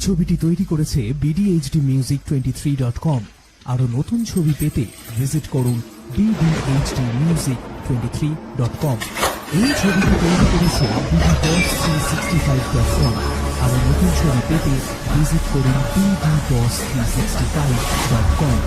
ছবিটি তৈরি করেছে bdhdmusic23.com। আরো নতুন ছবি পেতে ভিজিট করুন bdhdmusic23.com। এই ছবিটি তৈরি করেছে bdboss365.com। আরো নতুন ছবি পেতে ভিজিট করুন bdboss365.com।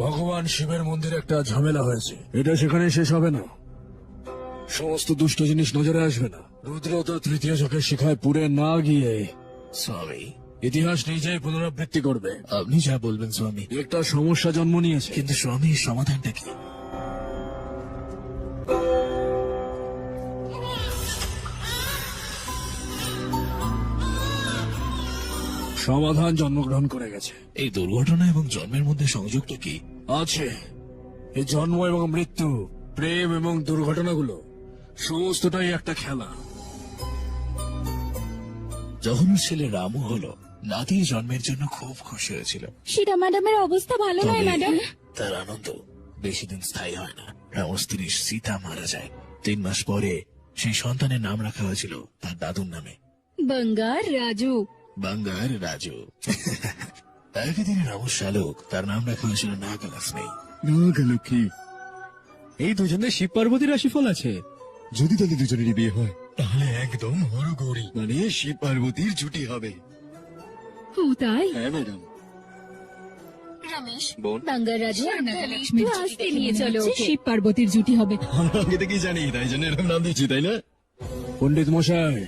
ভগবান শিবের মন্দিরে একটা ঝামেলা হয়েছে, এটা সেখানে শেষ হবে না। সমস্ত দুষ্ট জিনিস নজরে আসবে না। রুদ্র তো তৃতীয় চোখের শিখায় পুড়ে না গিয়ে স্বামী, ইতিহাস নিজেই পুনরাবৃত্তি করবে। আপনি যা বলবেন স্বামী। একটা সমস্যা জন্ম নিয়েছে, কিন্তু স্বামী, এর সমাধানটা কি? সমাধান জন্মগ্রহণ করে গেছে। এই দুর্ঘটনা এবং জন্মের মধ্যে সংযুক্ত কি আছে? এই জন্ম এবং মৃত্যু, প্রেম এবং দুর্ঘটনাগুলো সমস্তটাই একটা খেলা। যখন ওর ছেলে রামু হলো, নাতির জন্মের জন্য খুব খুশি হয়েছিল। সীতা ম্যাডামের অবস্থা ভালো নয় তবে ম্যাডাম। তার আনন্দ বেশি দিন স্থায়ী হয় না। রামুর স্ত্রী সীতা মারা যায়। 3 মাস পরে সেই সন্তানের নাম রাখা হয়েছিল তার দাদুর নামে, বঙ্গার রাজু। বাঙ্গার রাজু। একদিনে রামুর শালক, তার নাম রাখা হয়েছিল নাগালক্ষ্মী। নাগালক্ষ্মী। এই দুজনের শিব পার্বতী রাশিফল আছে। যদি তাদের দুজনেরই বিয়ে হয় তাহলে একদম হরগৌরী, মানে শিব পার্বতীর জুটি হবে। ও তাই? হ্যাঁ ম্যাডাম। রমেশ, বোন, বাঙ্গার রাজু আর নাগালক্ষ্মী আসতে নিয়ে চলো, শিব পার্বতীর জুটি হবে। আমরা আগে থেকেই জানি, তাই জন্য এরকম নাম দিচ্ছি, তাই না? পণ্ডিত মশাই,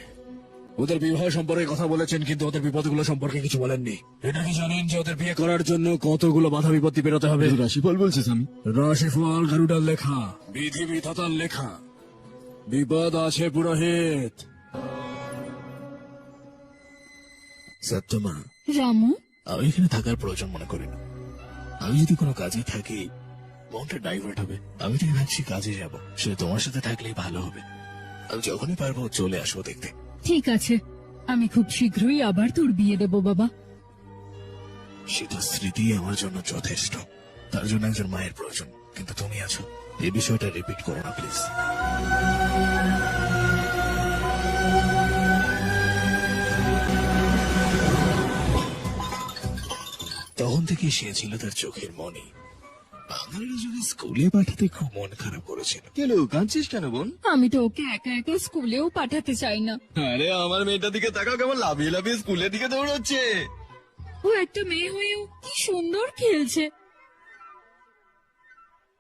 ওদের বিবাহ সম্পর্কে কথা বলেছেন, কিন্তু ওদের বিপদগুলো সম্পর্কে কিছু বলেননি। এটা কি জানেন যে ওদের বিয়ে করার জন্য কতগুলো বাধা বিপত্তি পেরোতে হবে? রাশিফল বলছে স্বামী। রাশিফল গারুডার লেখা, বিধি বিধাতার লেখা। বিপদ আছে পুরোহিত। সত্যমা, রামু, আমি এখানে থাকার প্রয়োজন মনে করি না। আমি যদি কোনো কাজে থাকি, মনটা ডাইভার্ট হবে। আমি তাই ভাবছি কাজে যাব। সে তোমার সাথে থাকলেই ভালো হবে। আমি যখনই পারবো চলে আসবো দেখতে। ঠিক আছে, আমি খুব শীঘ্রই আবার তোর বিয়ে দেবো বাবা। সেটা স্মৃতি আমার জন্য যথেষ্ট। তার জন্য একজন মায়ের প্রয়োজন, কিন্তু তুমি আছো। এই বিষয়টা রিপিট করো না প্লিজ। তখন থেকে সে ছিল তার চোখের মনি। স্কুলে পাঠাতে খুব মন খারাপ করেছিল। কেন কাঁদছিস কেন বোন? আমি তো ওকে একা একা স্কুলেও পাঠাতে চাই না। আরে আমার মেয়েটার দিকে তাকাও, কেমন লাফিয়ে লাফিয়ে স্কুলের দিকে দৌড়াচ্ছে। ও একটা মেয়ে হয়েও কি সুন্দর খেলছে।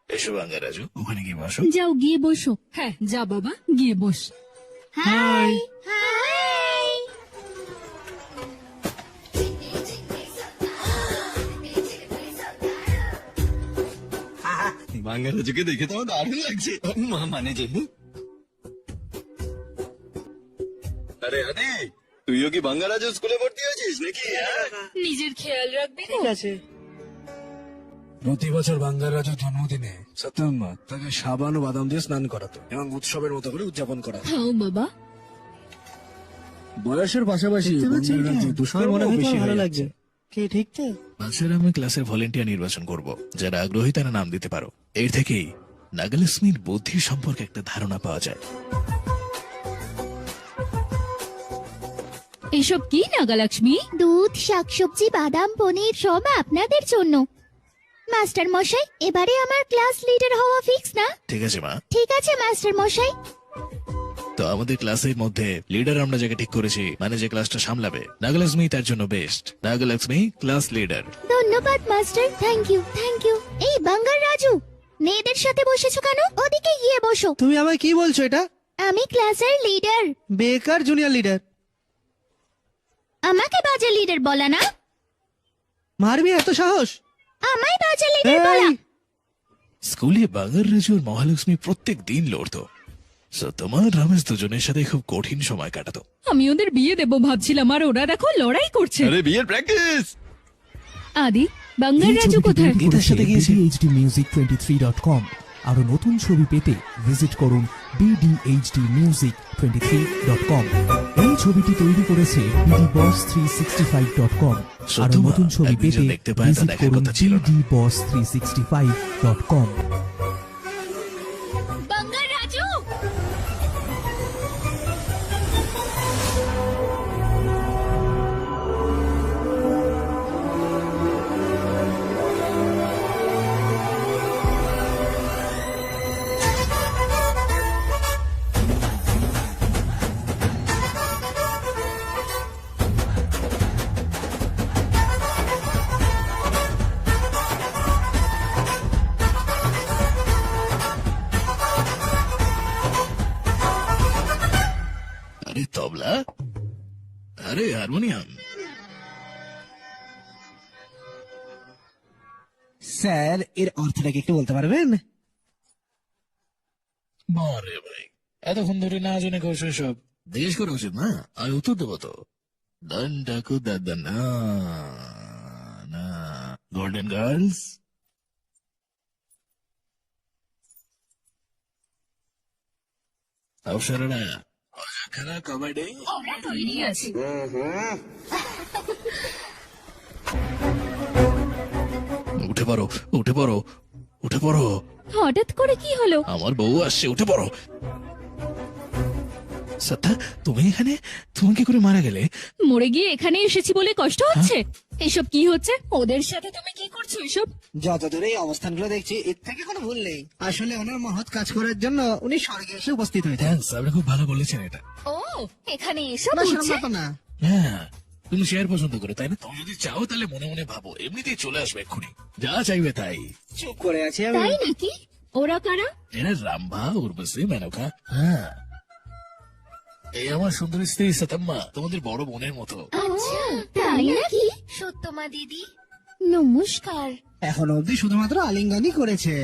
এসো বাঙ্গারাজু, ওখানে গিয়ে বসো। যাও গিয়ে বসো। হ্যাঁ যা বাবা, গিয়ে বস। হাই। বাঙ্গারাজুকে দেখে তো আমার দারুণ লাগছে। মানে যে আরে আরে তুইও কি বাঙ্গারাজু স্কুলে ভর্তি হয়েছিস নাকি? নিজের খেয়াল রাখবি। ঠিক আছে। প্রতি বছর বাঙ্গারাজুর জন্মদিনে সত্যম্মা তাকে সাবান ও বাদাম দিয়ে স্নান করাতো এবং উৎসবের মতো করে উদযাপন করা। খাও বাবা। বয়সের পাশাপাশি বাঙ্গারাজুর দুষ্কর্মও বেশি হয়ে যাচ্ছে। আজকের আমি ক্লাসের ভলেন্টিয়ার নির্বাচন করব। যারা আগ্রহী তারা নাম দিতে পারো। এর থেকেই নাগালক্ষ্মীর বুদ্ধি সম্পর্কে একটা ধারণা পাওয়া যায়। এসব কি নাগালক্ষ্মী? দুধ, শাকসবজি, বাদাম, পনির সব আপনাদের জন্য। মাস্টার মশাই, এবারে আমার ক্লাস লিডার হওয়া ফিক্স না? ঠিক আছে মা। ঠিক আছে মাস্টার মশাই। তো আমাদের ক্লাসের মধ্যে লিডার আমরা যাকে ঠিক করেছি, মানে যে ক্লাসটা সামলাবে, নাগালক্ষ্মী তার জন্য বেস্ট। Nagalakshmi class leader. ধন্যবাদ master, thank you thank you. এই বাঙ্গার রাজু, মেয়েদের সাথে বসেছো কেন? ওদিকে গিয়ে বসো। তুমি আমায় কি বলছো? এটা আমি ক্লাসের লিডার। বেকার জুনিয়র লিডার। আমাকে বাজে লিডার বলা না। মারবি? এত সাহস? আমায় বাজে লিডার বলা। এই, স্কুলে বাঙ্গারাজু আর মহালক্ষ্মী প্রত্যেক দিন লড়তো। So, তোমার রমেশ দুজনের সাথে খুব কঠিন সময় কাটাতো। আমি ওদের বিয়ে দেবো ভাবছিলাম, আর ওরা দেখো লড়াই করছে। আরে বিয়ের প্র্যাকটিস। আদি, বাঙ্গাল এই রাজু ছবিটি কোথায়? তৈরি করেছে bdhdmusic23.com। আরো নতুন ছবি পেতে ভিজিট করুন bdhdmusic23.com। এই ছবিটি তৈরি করেছে bdboss365.com। আরো সত্যমা, নতুন ছবি একদিন যা পেতে দেখতে পায় তা ভিজিট দেখার করুন কথা ছিল না। bdboss365.com। বাঙ্গার রাজু, আরে তবলা, আরে হারমোনিয়াম। স্যার এর অর্থটাকে একটু বলতে পারবেন? বারে ভাই, এতক্ষণ ধরে না জেনে করছো সব। জিজ্ঞেস করা উচিত না, আমি উত্তর দেবো তো। দান ডাকু দাদা না না গোল্ডেন গার্লস। অবসররা খেলা কবাডি। উঠে পড়ো, উঠে পড়ো, উঠে পড়ো। হঠাৎ করে কি হলো? আমার বউ আসছে, উঠে পড়ো। সত্যা, তুমি এখানে? তুমি কি করে মারা গেলে? মরে গিয়ে এখানে এসেছি বলে কষ্ট হচ্ছে? এসব কি হচ্ছে? ওদের সাথে তুমি কি করছো এসব? যতদূর এই অবস্থানগুলো দেখছি, এর থেকে কোনো ভুল নেই। আসলে ওনার মহৎ কাজ করার জন্য উনি স্বর্গে এসে উপস্থিত হয়েছেন। থ্যাঙ্কস, আপনি খুব ভালো বলেছেন এটা। ও, এখানে এসব না, হচ্ছে? সেরকম ব্যাপার না। হ্যাঁ, তুমি শেয়ার পছন্দ করো তাই না? তুমি যদি চাও তাহলে মনে মনে ভাবো, এমনিতেই চলে আসবে এক্ষুনি। যা চাইবে তাই। চুপ করে আছি আমি। তাই নাকি? ওরা কারা? এরা রাম্ভা, উর্বশী, মেনকা। হ্যাঁ, এই আমার সুন্দরী স্ত্রী সতম্মা, তোমাদের বড় বোনের মতো। আচ্ছা তাই নাকি? সত্যমা দিদি, নমস্কার। এখন অবধি শুধুমাত্র আলিঙ্গনই করেছে,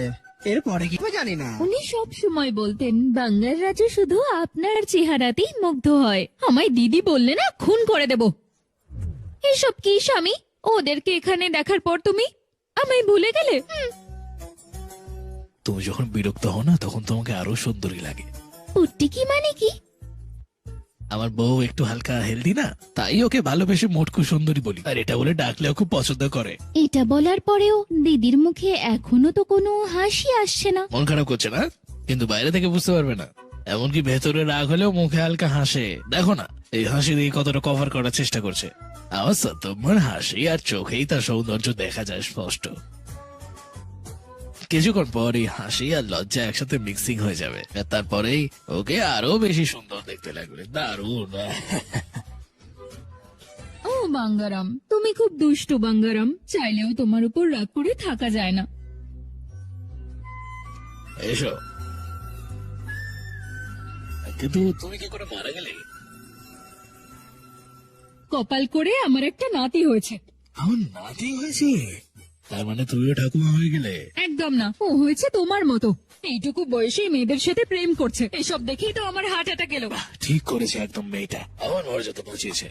এরপরে কি হবে জানি না। উনি সব সময় বলতেন বাঙ্গাল রাজু শুধু আপনার চেহারাতেই মুগ্ধ হয়। আমায় দিদি বললে না, খুন করে দেব। এসব কি স্বামী? ওদেরকে এখানে দেখার পর তুমি আমায় ভুলে গেলে? তুমি যখন বিরক্ত হও না, তখন তোমাকে আরো সুন্দরী লাগে। পুট্টি কি মানে কি? আমার বউ একটু হালকা হেলদি না, তাই ওকে ভালোবেসে মোটকু সুন্দরী বলি, আর এটা বলে ডাকলেও খুব পছন্দ করে। এটা বলার পরেও দিদির মুখে এখনো তো কোনো হাসি আসছে না। মন খারাপ করছে না, কিন্তু বাইরে থেকে বুঝতে পারবে না। এমনকি ভেতরে রাগ হলেও মুখে হালকা হাসে। দেখো না, এই হাসি দিয়ে কতটা কভার করার চেষ্টা করছে। আমার সত্যমার হাসি আর চোখেই তার সৌন্দর্য দেখা যায় স্পষ্ট। কিছুক্ষণ পরই হাসি আর লজ্জা একসাথে মিক্সিং হয়ে যাবে আর তারপরেই ওকে আরো বেশি সুন্দর দেখতে লাগবে। দারুণ। ও বাঙ্গারাম, তুমি খুব দুষ্টু বাঙ্গারাম, চাইলেও তোমার উপর রাগ করে থাকা যায় না। এসো। কিন্তু তুমি কি করে মারা গেলে? কপাল করে আমার একটা নাতি হয়েছে। আমার নাতি হয়েছে? তার মানে তুমিও ঠাকুমা হয়ে গেলে? একদম না, ও হয়েছে তোমার মতো, এইটুকু বয়সে মেয়েদের সাথে প্রেম করছে। এসব দেখেই তো আমার হার্ট অ্যাটাক এলো। ঠিক করেছে একদম মেয়েটা, আমার মর্যাদা পৌঁছেছে।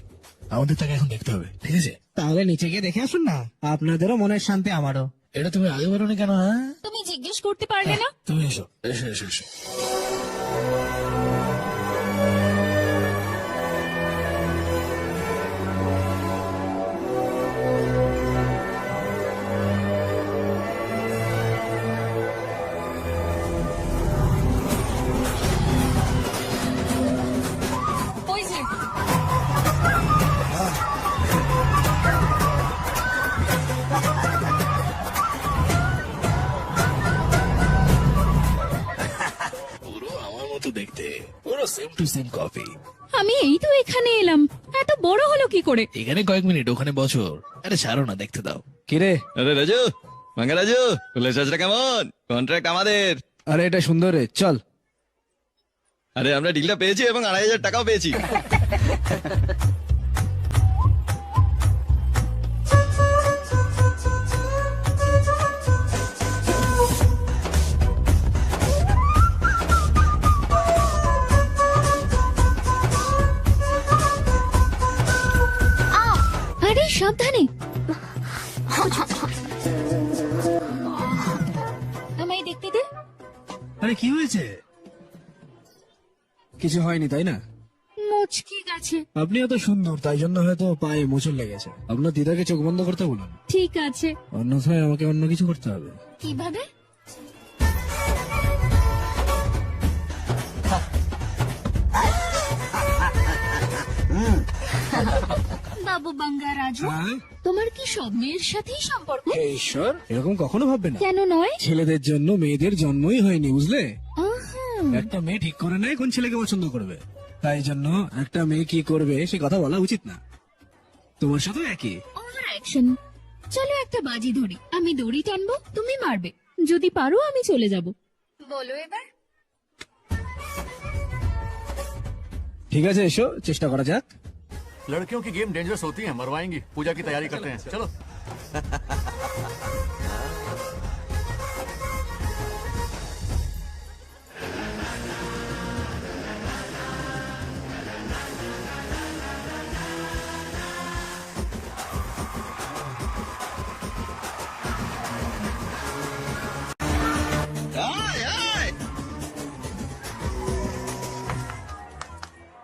আমাদের তাকে এখন দেখতে হবে, ঠিক আছে? তাহলে নিচে গিয়ে দেখে আসুন না, আপনাদেরও মনের শান্তি আমারও। এটা তুমি আগে বলো না কেন? হ্যাঁ, তুমি জিজ্ঞেস করতে পারলে না? তুমি এসো এসো এসো এসো। ওই যে পুরো আমার মতো দেখতে, পুরো সেম টু সেম কপি। আমি এই তো এখানে এলাম, এত বড় হলো কি করে? এখানে কয়েক মিনিট, ওখানে বছর। আরে ছাড়ো না, দেখতে দাও। কিরে? আরে রাজু, মাঙ্গা রাজু, ফুলের চাষটা কেমন? কন্ট্রাক্ট আমাদের। আরে এটা সুন্দর রে, চল। আরে আমরা ডিলটা পেয়েছি এবং 2,500 টাকাও পেয়েছি। আরে সাবধানে। আমায় দেখতে দে। আরে কি হয়েছে? কিছু হয়নি তাই না? মুচকি গেছে। আপনি এত সুন্দর, তাই জন্য হয়তো পায়ে মোচড় লেগেছে। আপনার দিদাকে চোখ বন্ধ করতে বলুন, ঠিক আছে। অন্যথায় আমাকে অন্য কিছু করতে হবে। কিভাবে? বাবু বাঙ্গারাজু, তোমার কি সব মেয়ের সাথেই সম্পর্ক? হে ঈশ্বর, এরকম কখনো ভাববে না। কেন নয়? ছেলেদের জন্য মেয়েদের জন্মই হয়নি, বুঝলে? আহা, একটা মেয়ে ঠিক করে নেয় কোন ছেলেকে পছন্দ করবে, তাই জন্য একটা মেয়ে কি করবে সে কথা বলা উচিত না। তোমার সাথে একই। Over action. চলো একটা বাজি ধরি, আমি দড়ি টানবো, তুমি মারবে, যদি পারো আমি চলে যাব। বলো এবার। ঠিক আছে, এসো চেষ্টা করা যাক। लड़कियों की गेम डेंजरस होती है, मरवाएंगी। पूजा की तैयारी करते हैं, चलो।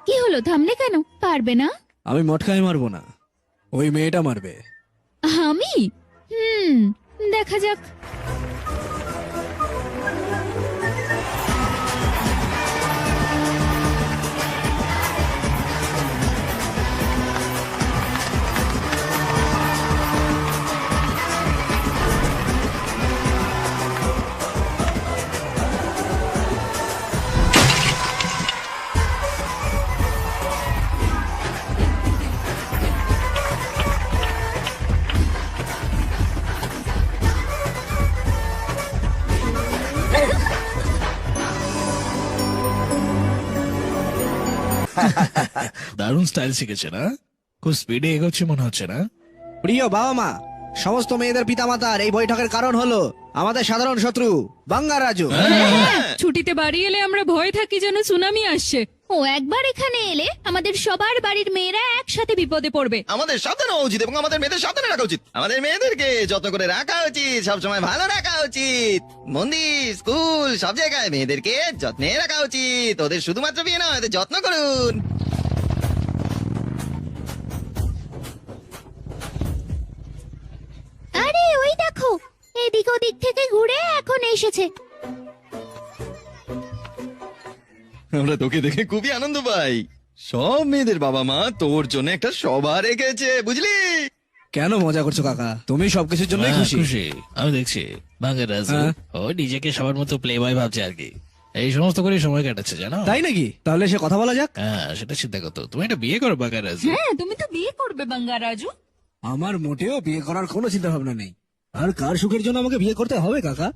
কি হলো, থামলে কেন? পারবে না? আমি মটকায় মারবো না, ওই মেয়েটা মারবে। আমি? দেখা যাক। দারুণ স্টাইল শিখেছে না? খুব স্পিডে এগোচ্ছে মনে হচ্ছে না? প্রিয় বাবা মা, সমস্ত মেয়েদের পিতামাতার এই বৈঠকের কারণ হলো আমাদের সাধারণ শত্রু বাঙ্গা রাজু। ছুটিতে বাড়ি এলে আমরা ভয় থাকি যেন সুনামি আসছে। ও একবার এখানে এলে আমাদের সবার বাড়ির মেয়েরা একসাথে বিপদে পড়বে। আমাদের সাবধান হওয়া উচিত এবং আমাদের মেয়েদের সাবধানে রাখা উচিত। আমাদের মেয়েদেরকে যত্ন করে রাখা উচিত, সবসময় ভালো রাখা উচিত। মন্দির, স্কুল, সব জায়গায় মেয়েদেরকে যত্নে রাখা উচিত। ওদের শুধুমাত্র বিয়ে নয়, ওদের যত্ন করুন। আরে ওই দেখো, এদিক ওদিক থেকে ঘুরে এখন এসেছে। আমরা তোকে দেখে খুবই আনন্দ পাই। সব মেয়েদের বাবা মা তোর জন্য একটা সভা রেখেছে, বুঝলি? কেন মজা করছো কাকা? তুমি সবকিছুর জন্যই হ্যাঁ, খুশি। খুশি আমি দেখছি বাঙ্গার রাজু হ্যাঁ। ও নিজেকে সবার মতো প্লে বয় ভাবছে আর কি, এই সমস্ত করে সময় কাটাচ্ছে জানো। তাই নাকি? তাহলে সে কথা বলা যাক। হ্যাঁ সেটা চিন্তা করতো, তুমি একটা বিয়ে করো বাঙ্গার রাজু। হ্যাঁ তুমি তো বিয়ে করবে বাঙ্গারাজু। আমার মোটেও বিয়ে করার কোনো চিন্তা ভাবনা নেই। আর কার সুখের জন্য আমাকে বিয়ে করতে হবে কাকা?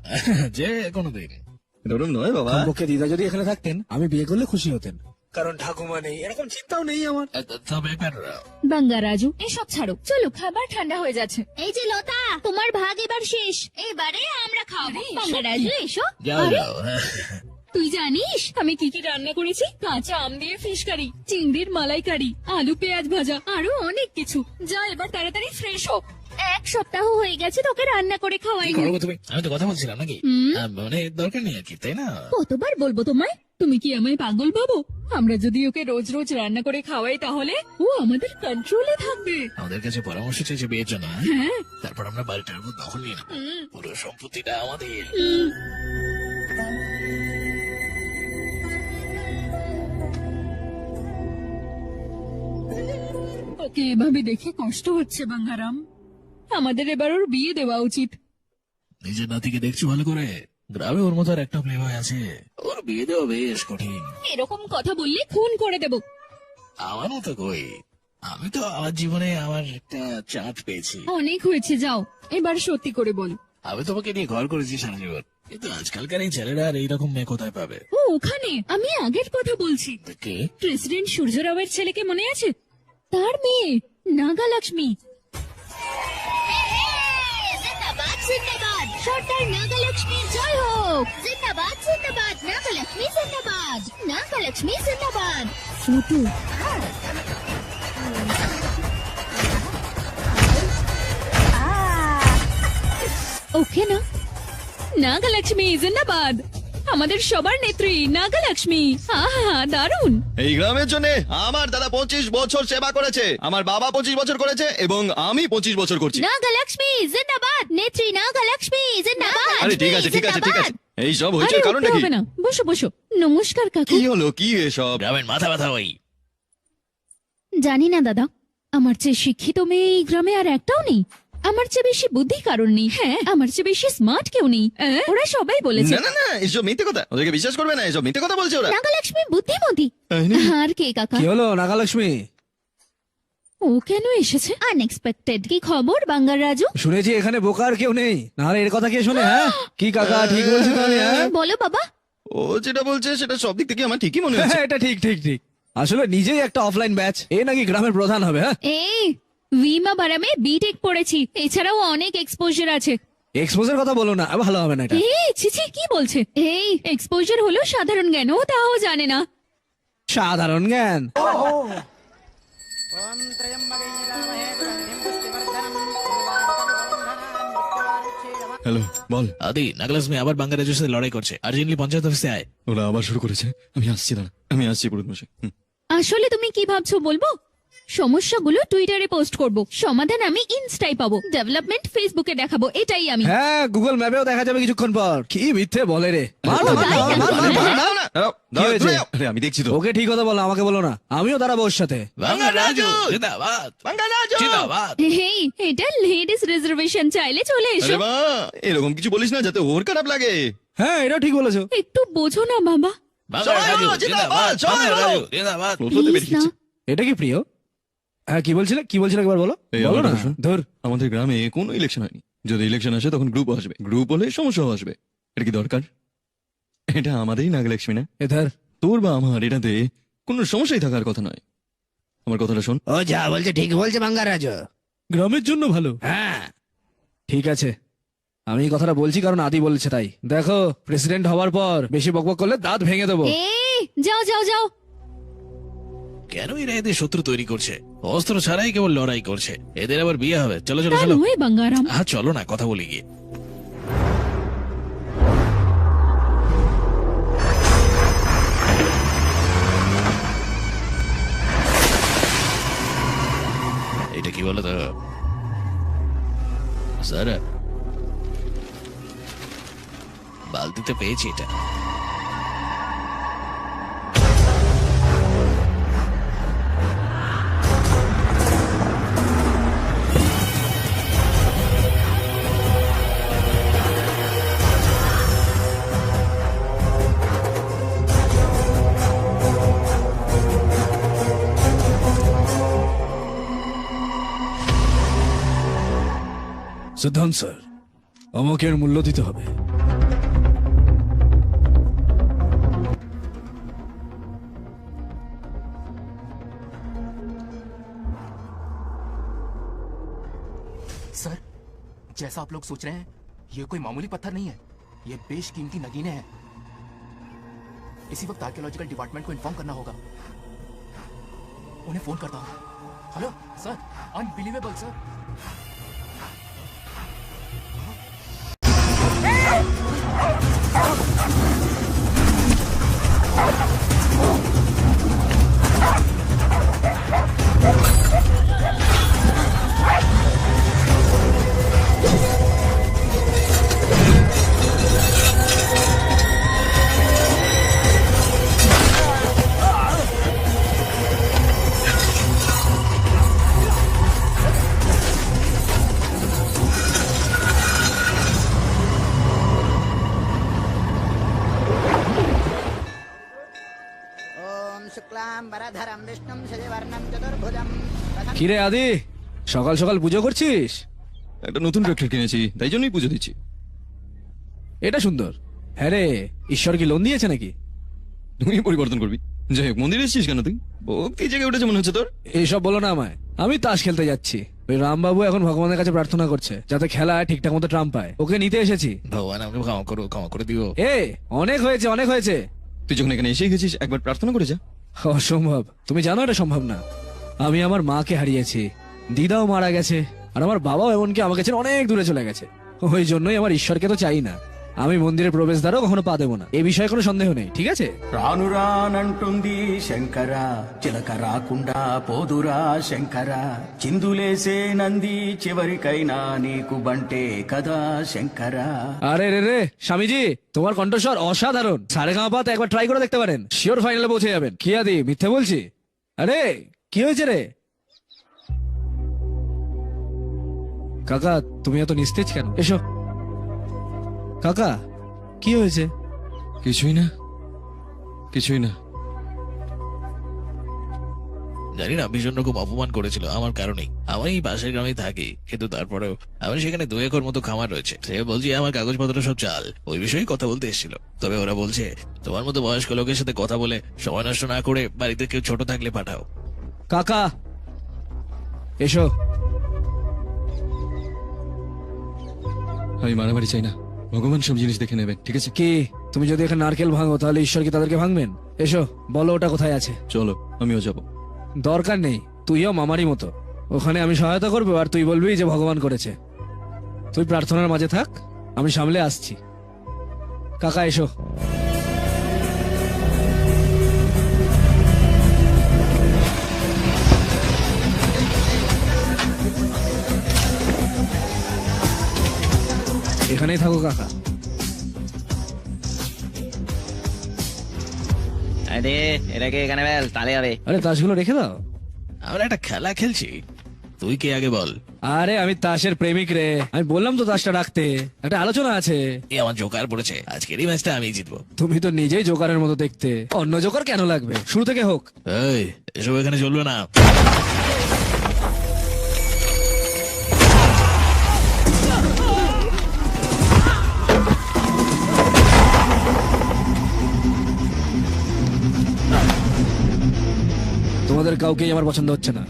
যে কোনোদিন। এরকম নয় বাবা। কমপক্ষে দিদা যদি এখানে থাকতেন আমি বিয়ে করলে খুশি হতেন, কারণ ঠাকুমা নেই, এরকম চিন্তাও নেই আমার। তবে বাঙ্গারাজু এসব ছাড়ো, চলো খাবার ঠান্ডা হয়ে যাচ্ছে। এই যে লতা, তোমার ভাগ এবার শেষ, এবারে আমরা খাবো। বাঙ্গারাজু এসো। যাও আরে? যাও। তুই জানিস আমি কি কি রান্না করেছি? কাঁচা আম দিয়ে ফিশ কারি, চিংড়ির মালাইকারি, আলু পেঁয়াজ ভাজা, আরো অনেক কিছু। যা এবার তাড়াতাড়ি ফ্রেশ হোক। 1 সপ্তাহ হয়ে গেছে তোকে রান্না করে কি খাওয়াইনি। করবো তুমি? আমি তো কথা বলছিলাম নাকি? মানে দরকার নেই আর কি, তাই না? কতবার বলবো তোমায়? তুমি কি আমায় পাগল ভাবো? আমরা যদি ওকে রোজ রোজ রান্না করে খাওয়াই তাহলে ও আমাদের কন্ট্রোলে থাকবে। আমাদের কাছে পরামর্শ চেয়েছে বিয়ের জন্য, হ্যাঁ? তারপর আমরা বাড়িটার উপর দখল নিয়ে নেবো, পুরো সম্পত্তিটা আমাদের। ওকে এভাবে দেখে কষ্ট হচ্ছে বাঙ্গারাম। আমাদের এবার ওর বিয়ে দেওয়া উচিত। নিজের নাতিকে দেখছো ভালো করে? গ্রামে ওর মতো আর একটা প্লে বয় আছে, ওর বিয়ে দেওয়া বেশ কঠিন। এরকম কথা বললে খুন করে দেব। আমার মতো কই, আমি তো আমার জীবনে আমার একটা চাঁদ পেয়েছি। অনেক হয়েছে, যাও এবার সত্যি করে বল। আমি তোমাকে নিয়ে ঘর করেছি সারা জীবন, কিন্তু আজকালকার এই ছেলেরা আর এইরকম মেয়ে কোথায় পাবে? ও ওখানে, আমি আগের কথা বলছি। কে? প্রেসিডেন্ট সূর্যরাওয়ের ছেলেকে মনে আছে? তার মেয়ে নাগালক্ষ্মী। জিন্দাবাদ জিন্দাবাদ, সর্দার নাগালক্ষ্মী জয় হোক। জিন্দাবাদ জিন্দাবাদ, নাগালক্ষ্মী জিন্দাবাদ, নাগালক্ষ্মী জিন্দাবাদ। ফটো ওকে না? নাগালক্ষ্মী জিন্দাবাদ, আমাদের সবার নেত্রী নাগালক্ষ্মী। আহা দারুণ। এই গ্রামের জন্য আমার দাদা 25 বছর সেবা করেছে, আমার বাবা 25 বছর করেছে এবং আমি 25 বছর করছি। নাগালক্ষ্মী জিন্দাবাদ, নেত্রী নাগালক্ষ্মী জিন্দাবাদ। আরে ঠিক আছে ঠিক আছে ঠিক আছে, এই সব হয়েছে আরে, কারণটা উঠতে কি? হবে না, বসো বসো। নমস্কার কাকু। কি হলো কি এসব? গ্রামের মাথা ব্যথা ওই। জানি না দাদা, আমার চেয়ে শিক্ষিত মেয়ে এই গ্রামে আর একটাও নেই। আমার চেয়ে বেশি বুদ্ধি কারণ নেই। হ্যাঁ, আমার চেয়ে বেশি স্মার্ট কেউ নেই। ওরা সবাই বলেছে। না না না, এসব মিথ্যে কথা, ওদেরকে বিশ্বাস করবে না, এসব মিথ্যে কথা বলছে ওরা। নাগালক্ষ্মী বুদ্ধিমতী। আর কে কাকা? কি হলো নাগালক্ষ্মী? ও কেন এসেছে? আনএক্সপেক্টেড। কি খবর বাঙ্গার রাজু? শুনেছি এখানে বোকার কেউ নেই, নাহলে এর কথা কে শোনে? হ্যাঁ কি কাকা ঠিক বলছি তো আমি? হ্যাঁ বলো বাবা। ও যেটা বলছে সেটা সব দিক থেকে আমার ঠিকই মনে হচ্ছে। হ্যাঁ, এটা ঠিক ঠিক ঠিক। আসলে নিজেই একটা অফলাইন ব্যাচ, এ নাকি গ্রামের প্রধান হবে। হ্যাঁ এই ভিমা বারামে বিটেক পড়েছি, এছাড়াও অনেক এক্সপোজার আছে। এক্সপোজের কথা বলো না, ভালো হবে না এটা। এই ছিছি কি বলছে? এই এক্সপোজার হলো সাধারণ জ্ঞান, ও তাও জানে না। সাধারণ জ্ঞান? হ্যালো বল। আদি নাগলক্ষ্মী আবার বাঙ্গার রাজুর সাথে লড়াই করছে, আর্জেন্টলি পঞ্চায়েত অফিসে আয়। ওরা আবার শুরু করেছে, আমি আসছি না, আমি আসছি পুরোহিত মশাই। আসলে তুমি কি ভাবছো বলবো? সমস্যাগুলো টুইটারে পোস্ট করব, সমাধান আমি ইনস্টায় পাবো, ডেভেলপমেন্ট ফেসবুকে দেখাবো, এটাই আমি। হ্যাঁ গুগল ম্যাপেও দেখা যাবে কিছুক্ষণ পর। কি মিথ্যে বলে রে। মার, মার, মার, মার, মার, মার, মার। দাও না, দাও, কি দাও, হয়েছে? দূরে যাও। আরে আমি দেখছি তো। ওকে ঠিক কথা বলো, আমাকে বলো না। আমিও দাঁড়াবো ওর সাথে। বাঙ্গার রাজু রাজু! জিন্দাবাদ, বাঙ্গার রাজু! জিন্দাবাদ। হেই, এটা লেডিস রিজার্ভেশন, চাইলে চলে এসো। আরে বাহ, এরকম কিছু বলিস না যাতে ওর খারাপ লাগে। হ্যাঁ এটা ঠিক বলেছো। একটু বোঝো না বাবা। বাঙ্গার সবাই রাজু বলো, জিন্দাবাদ, জিন্দাবাদ, সবাই বাঙ্গার বলো। রাজু জিন্দাবাদ। প্রথমে বেরিয়ে না, গেছে। এটা কি প্রিয়? হ্যাঁ কি বলছিলে একবার বলো। এই বলো আমার না কথা শোন। ধর। আমাদের গ্রামে কোনো ইলেকশন হয়নি, যদি ইলেকশন আসে তখন গ্রুপ আসবে, গ্রুপ হলে সমস্যাও আসবে। এটা কি দরকার? এটা আমাদেরই নাগলক্ষ্মী না, এ ধর। তোর বা আমার এটাতে কোনো সমস্যাই থাকার কথা নয়। আমার কথাটা শোন। ও যা বলছে ঠিক বলছে বাঙ্গারাজু। গ্রামের জন্য ভালো। হ্যাঁ ঠিক আছে, আমি এই কথাটা বলছি কারণ আদি বলেছে তাই। দেখো প্রেসিডেন্ট হওয়ার পর বেশি বকবক করলে দাঁত ভেঙে দেবো। এই যাও যাও যাও। কেন এরা এদের শত্রু তৈরি করছে? অস্ত্র ছাড়াই কেবল লড়াই করছে, এদের আবার বিয়ে হবে। চলো চলো তা চলো। নয় বাঙ্গারাম। হ্যাঁ চলো না, কথা বলি গিয়ে। এটা কি বলো তো স্যার? বালতিতে পেয়েছি এটা। সিদ্ধান্ত স্যার, আমাকে এর মূল্য দিতে হবে। सर, जैसा आप लोग सोच रहे हैं, ये कोई मामूली पत्थर नहीं है, ये बेशकीमती नगीने हैं। इसी वक्त आर्कियोलॉजिकल डिपार्टमेंट को इन्फॉर्म करना होगा। उन्हें फोन करता हूँ। Hello sir, unbelievable sir. ওম শুক্লাম বরধরম বিষ্ণুম শশিবর্ণম চতুর্ভুজম কিরে আদি, সকাল সকাল পুজো করছিস? একটা নতুন ট্রাক্টর কিনেছি, তাই জন্যই পুজো দিচ্ছি। এটা সুন্দর। হ্যাঁ রে, ঈশ্বর কি লোন দিয়েছে নাকি? তুই পরিবর্তন করবি। যাই হোক, মন্দিরে এসেছিস কেন তুই? ভক্তি জেগে উঠেছে মনে হচ্ছে তোর। এইসব বলো না আমায়, আমি তাস খেলতে যাচ্ছি। ওই রামবাবু এখন ভগবানের কাছে প্রার্থনা করছে যাতে খেলা ঠিকঠাক মতো ট্রাম্প পায়। ওকে নিতে এসেছি। ভগবান আমাকে ক্ষমা করে দিও। এ অনেক হয়েছে, অনেক হয়েছে। তুই যখন এখানে এসে গেছিস, একবার প্রার্থনা করে যা। অসম্ভব, তুমি জানো এটা সম্ভব না। আমি আমার মাকে হারিয়েছি, দিদাও মারা গেছে, আর আমার বাবাও এমনকি আমাকে ছেড়ে অনেক দূরে চলে গেছে। ওই জন্যই আমার ঈশ্বরকে তো চাই না। আমি মন্দিরের প্রবেশদ্বারও কখনো পা দেবো না, এ বিষয়ে কোনো సন্దేహం নেই, ঠিক আছে? రాను రానంటుంది శంకర, చిలక రాకుండా పోదురా శంకర, చిందులేసే నంది చివరికైనా నీకు బంటే కదా శంకర. আরে রে রে স্বামীজি, তোমার কণ্ঠস্বর অসাধারণ। সারেগামাপা তো একবার ট্রাই করে দেখতে পারেন, শিওর ফাইনালে পৌঁছে যাবেন। কি আদি, মিথ্যে বলছি? আরে কি হয়েছে রে কাকা, তুমি এত নিস্তেজ কেন? এসো। কাকা কি হয়েছে? কিছুই না, কিছুই না। জানি না, ভীষণ রকম অপমান করেছিল আমার কারণেই। আমি এই পাশের গ্রামেই থাকি, কিন্তু তারপরেও আমার সেখানে 2 একর মতো খামার রয়েছে। সে বলছে আমার কাগজপত্র সব চাল, ওই বিষয়ে কথা বলতে এসেছিল। তবে ওরা বলছে তোমার মতো বয়স্ক লোকের সাথে কথা বলে সময় নষ্ট না করে বাড়িতে কেউ ছোট থাকলে পাঠাও। কাকা এসো। আমি মারামারি চাই না, ভগবান সব জিনিস দেখে নেবেন, ঠিক আছে? কি তুমি যদি এখানে নারকেল ভাঙো তাহলে ঈশ্বর কি তাদেরকে ভাঙবেন? এসো, বলো ওটা কোথায় আছে। চলো, আমিও যাবো। দরকার নেই, তুইও মামারই মতো। ওখানে আমি সহায়তা করবো আর তুই বলবি যে ভগবান করেছে। তুই প্রার্থনার মাঝে থাক, আমি সামলে আসছি। কাকা এসো। এখানেই থাকো কাকা। আরে এটাকে এখানে বেল, তাহলে হবে। আরে তাসগুলো রেখে দাও। আমরা একটা খেলা খেলছি, তুই কে আগে বল। আরে আমি তাসের প্রেমিক রে, আমি বললাম তো তাসটা রাখতে, একটা আলোচনা আছে। এ আমার জোকার পড়েছে, আজকের এই ম্যাচটা আমি জিতবো। তুমি তো নিজেই জোকারের মতো দেখতে, অন্য জোকার কেন লাগবে? শুরু থেকে হোক। এই, এসব এখানে চলবে না। তোমাদের কাউকেই আমার পছন্দ হচ্ছে না।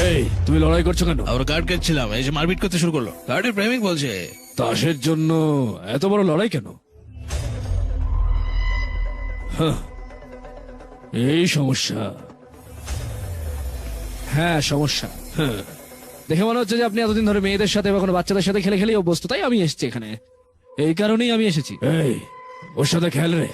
এই তুমি লড়াই করছো কেন? আমরা কার্ড খেলছিলাম, এসে মারপিট করতে শুরু করলো। কার্ডের প্রেমিক বলছে। তাসের জন্য এত বড় লড়াই কেন? হাহ, এই সমস্যা। হ্যাঁ সমস্যা। হ্যাঁ, দেখে মনে হচ্ছে যে আপনি এতদিন ধরে মেয়েদের সাথে বা কোনো বাচ্চাদের সাথে খেলে খেলেই অভ্যস্ত, তাই আমি এসেছি এখানে। এই কারণেই আমি এসেছি। এই ওর সাথে খেল রে।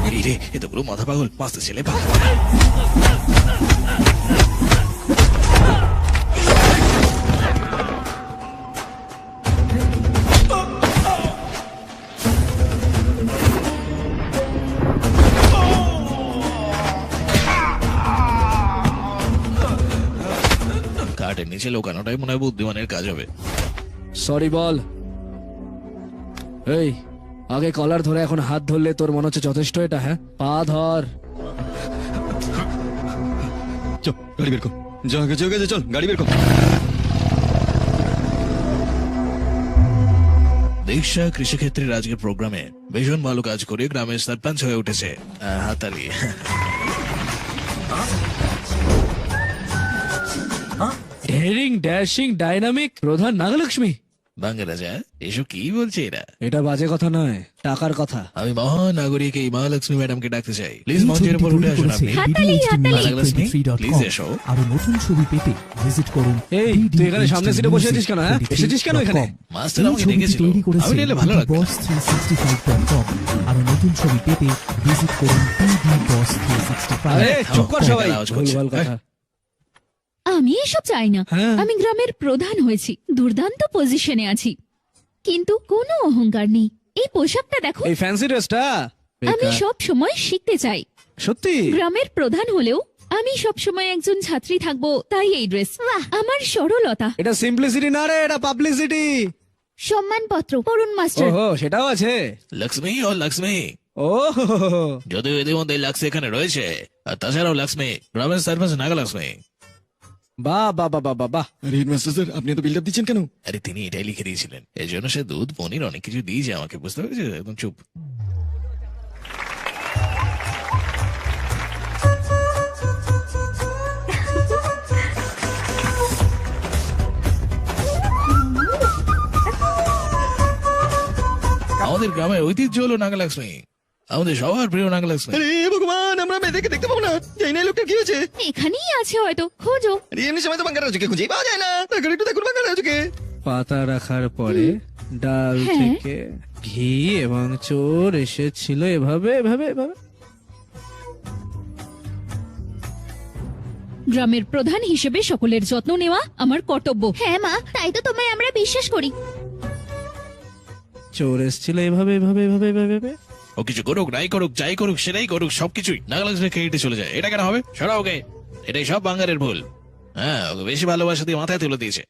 এই রে, এ তো পুরো মাথা পাগল, মাস্ত ছেলে পাগল। নিচে লোকানোটাই মনে হয় বুদ্ধিমানের কাজ হবে। সরি বল। এই আগে কলার ধরে এখন হাত ধরলে তোর মনে হচ্ছে যথেষ্ট এটা? হ্যাঁ, পা ধর। চল গাড়ি বের কর, যা গেছে গেছে, চল গাড়ি বের কর। দীক্ষা কৃষিক্ষেত্রের আজকের প্রোগ্রামে ভীষণ ভালো কাজ করে গ্রামের সরপঞ্চ হয়ে উঠেছে। হাতালি। ডেয়ারিং, ড্যাশিং, ডাইনামিক প্রধান নাগলক্ষ্মী। বাংলা রাজা এসব কি বলছে এরা? এটা বাজে কথা নয়, টাকার কথা। আমি মহানাগরিক এই মহালক্ষ্মী ম্যাডামকে ডাকতে চাই। প্লিজ এই মঞ্চের ছবিটি উপর উঠে তৈরি আসুন করেছে আপনি। হাততালি, হাততালি। নাগলক্ষ্মী, প্লিজ DDHD এসো। আরো নতুন ছবি পেতে ভিজিট করুন এই, তুই এখানে সামনের সিটে বসে আছিস কেন? হ্যাঁ, এসেছিস কেন এখানে? মাস্টার আমাকে ডেকেছিল, আমি নিলে ভালো লাগতো। boss365.com আরো নতুন ছবি পেতে ভিজিট করুন আরে চুপ কর সবাই, আওয়াজ করছে। ভুলভাল কথা। আমি এসব চাই না। হ্যাঁ। আমি গ্রামের প্রধান হয়েছি, দুর্দান্ত পজিশনে আছি, কিন্তু কোনো অহংকার নেই। এই পোশাকটা দেখো। এই ফ্যান্সি ড্রেসটা আমি সব সময় শিখতে চাই। সত্যি? গ্রামের প্রধান হলেও আমি সব সময় একজন ছাত্রী থাকবো, তাই এই ড্রেস। আমার সরলতা। এটা সিম্পলিসিটি না রে, এটা পাবলিসিটি। সম্মানপত্র পড়ুন মাস্টার। ওহো, সেটাও আছে। লক্ষ্মী ও লক্ষ্মী, ও যদিও ইতিমধ্যে লক্ষ্মী এখানে রয়েছে, আর তাছাড়াও লক্ষ্মী গ্রামের সরপঞ্চ নাগলক্ষ্মী। বাহ বাহ বাহ বাহ বাহ। আরে হেডমাস্টার স্যার, আপনি এত বিল্ড আপ দিচ্ছেন কেন? আরে তিনি এটাই লিখে দিয়েছিলেন, এই জন্য সে দুধ পনির অনেক কিছু দিয়েছে আমাকে, বুঝতে পেরেছি? একদম চুপ। আমাদের গ্রামের ঐতিহ্য হলো নাগলক্ষ্মী, আমাদের সবার প্রিয় নাগলক্ষ্মী। আরে ভগবান, আমরা মেয়েদেরকে দেখতে পাবো না। জানি না এই লোকটা কি হয়েছে। এখানেই আছে হয়তো, খোঁজো। আরে এমনি সময় তো বাঙ্গারাজুকে খুঁজেই পাওয়া যায় না। তাকে একটু দেখুন বাঙ্গারাজুকে। পাতা রাখার পরে ডাল হ্যাঁ। থেকে ঘি এবং চোর এসেছিল এভাবে এভাবে এভাবে। গ্রামের প্রধান হিসেবে সকলের যত্ন নেওয়া আমার কর্তব্য। হ্যাঁ মা, তাই তো তোমায় আমরা বিশ্বাস করি। চোর এসেছিল এভাবে এভাবে এভাবে এভাবে এভাবে। ও কিছু করুক নাই করুক, যাই করুক সেটাই করুক, সবকিছুই নাগলক্ষ্মী ক্রেডিটে চলে যায়। এটা কেন হবে? সরা ওকে, এটাই সব বাঙালির ভুল। হ্যাঁ, ওকে বেশি ভালোবাসা দিয়ে মাথায় তুলে দিয়েছে।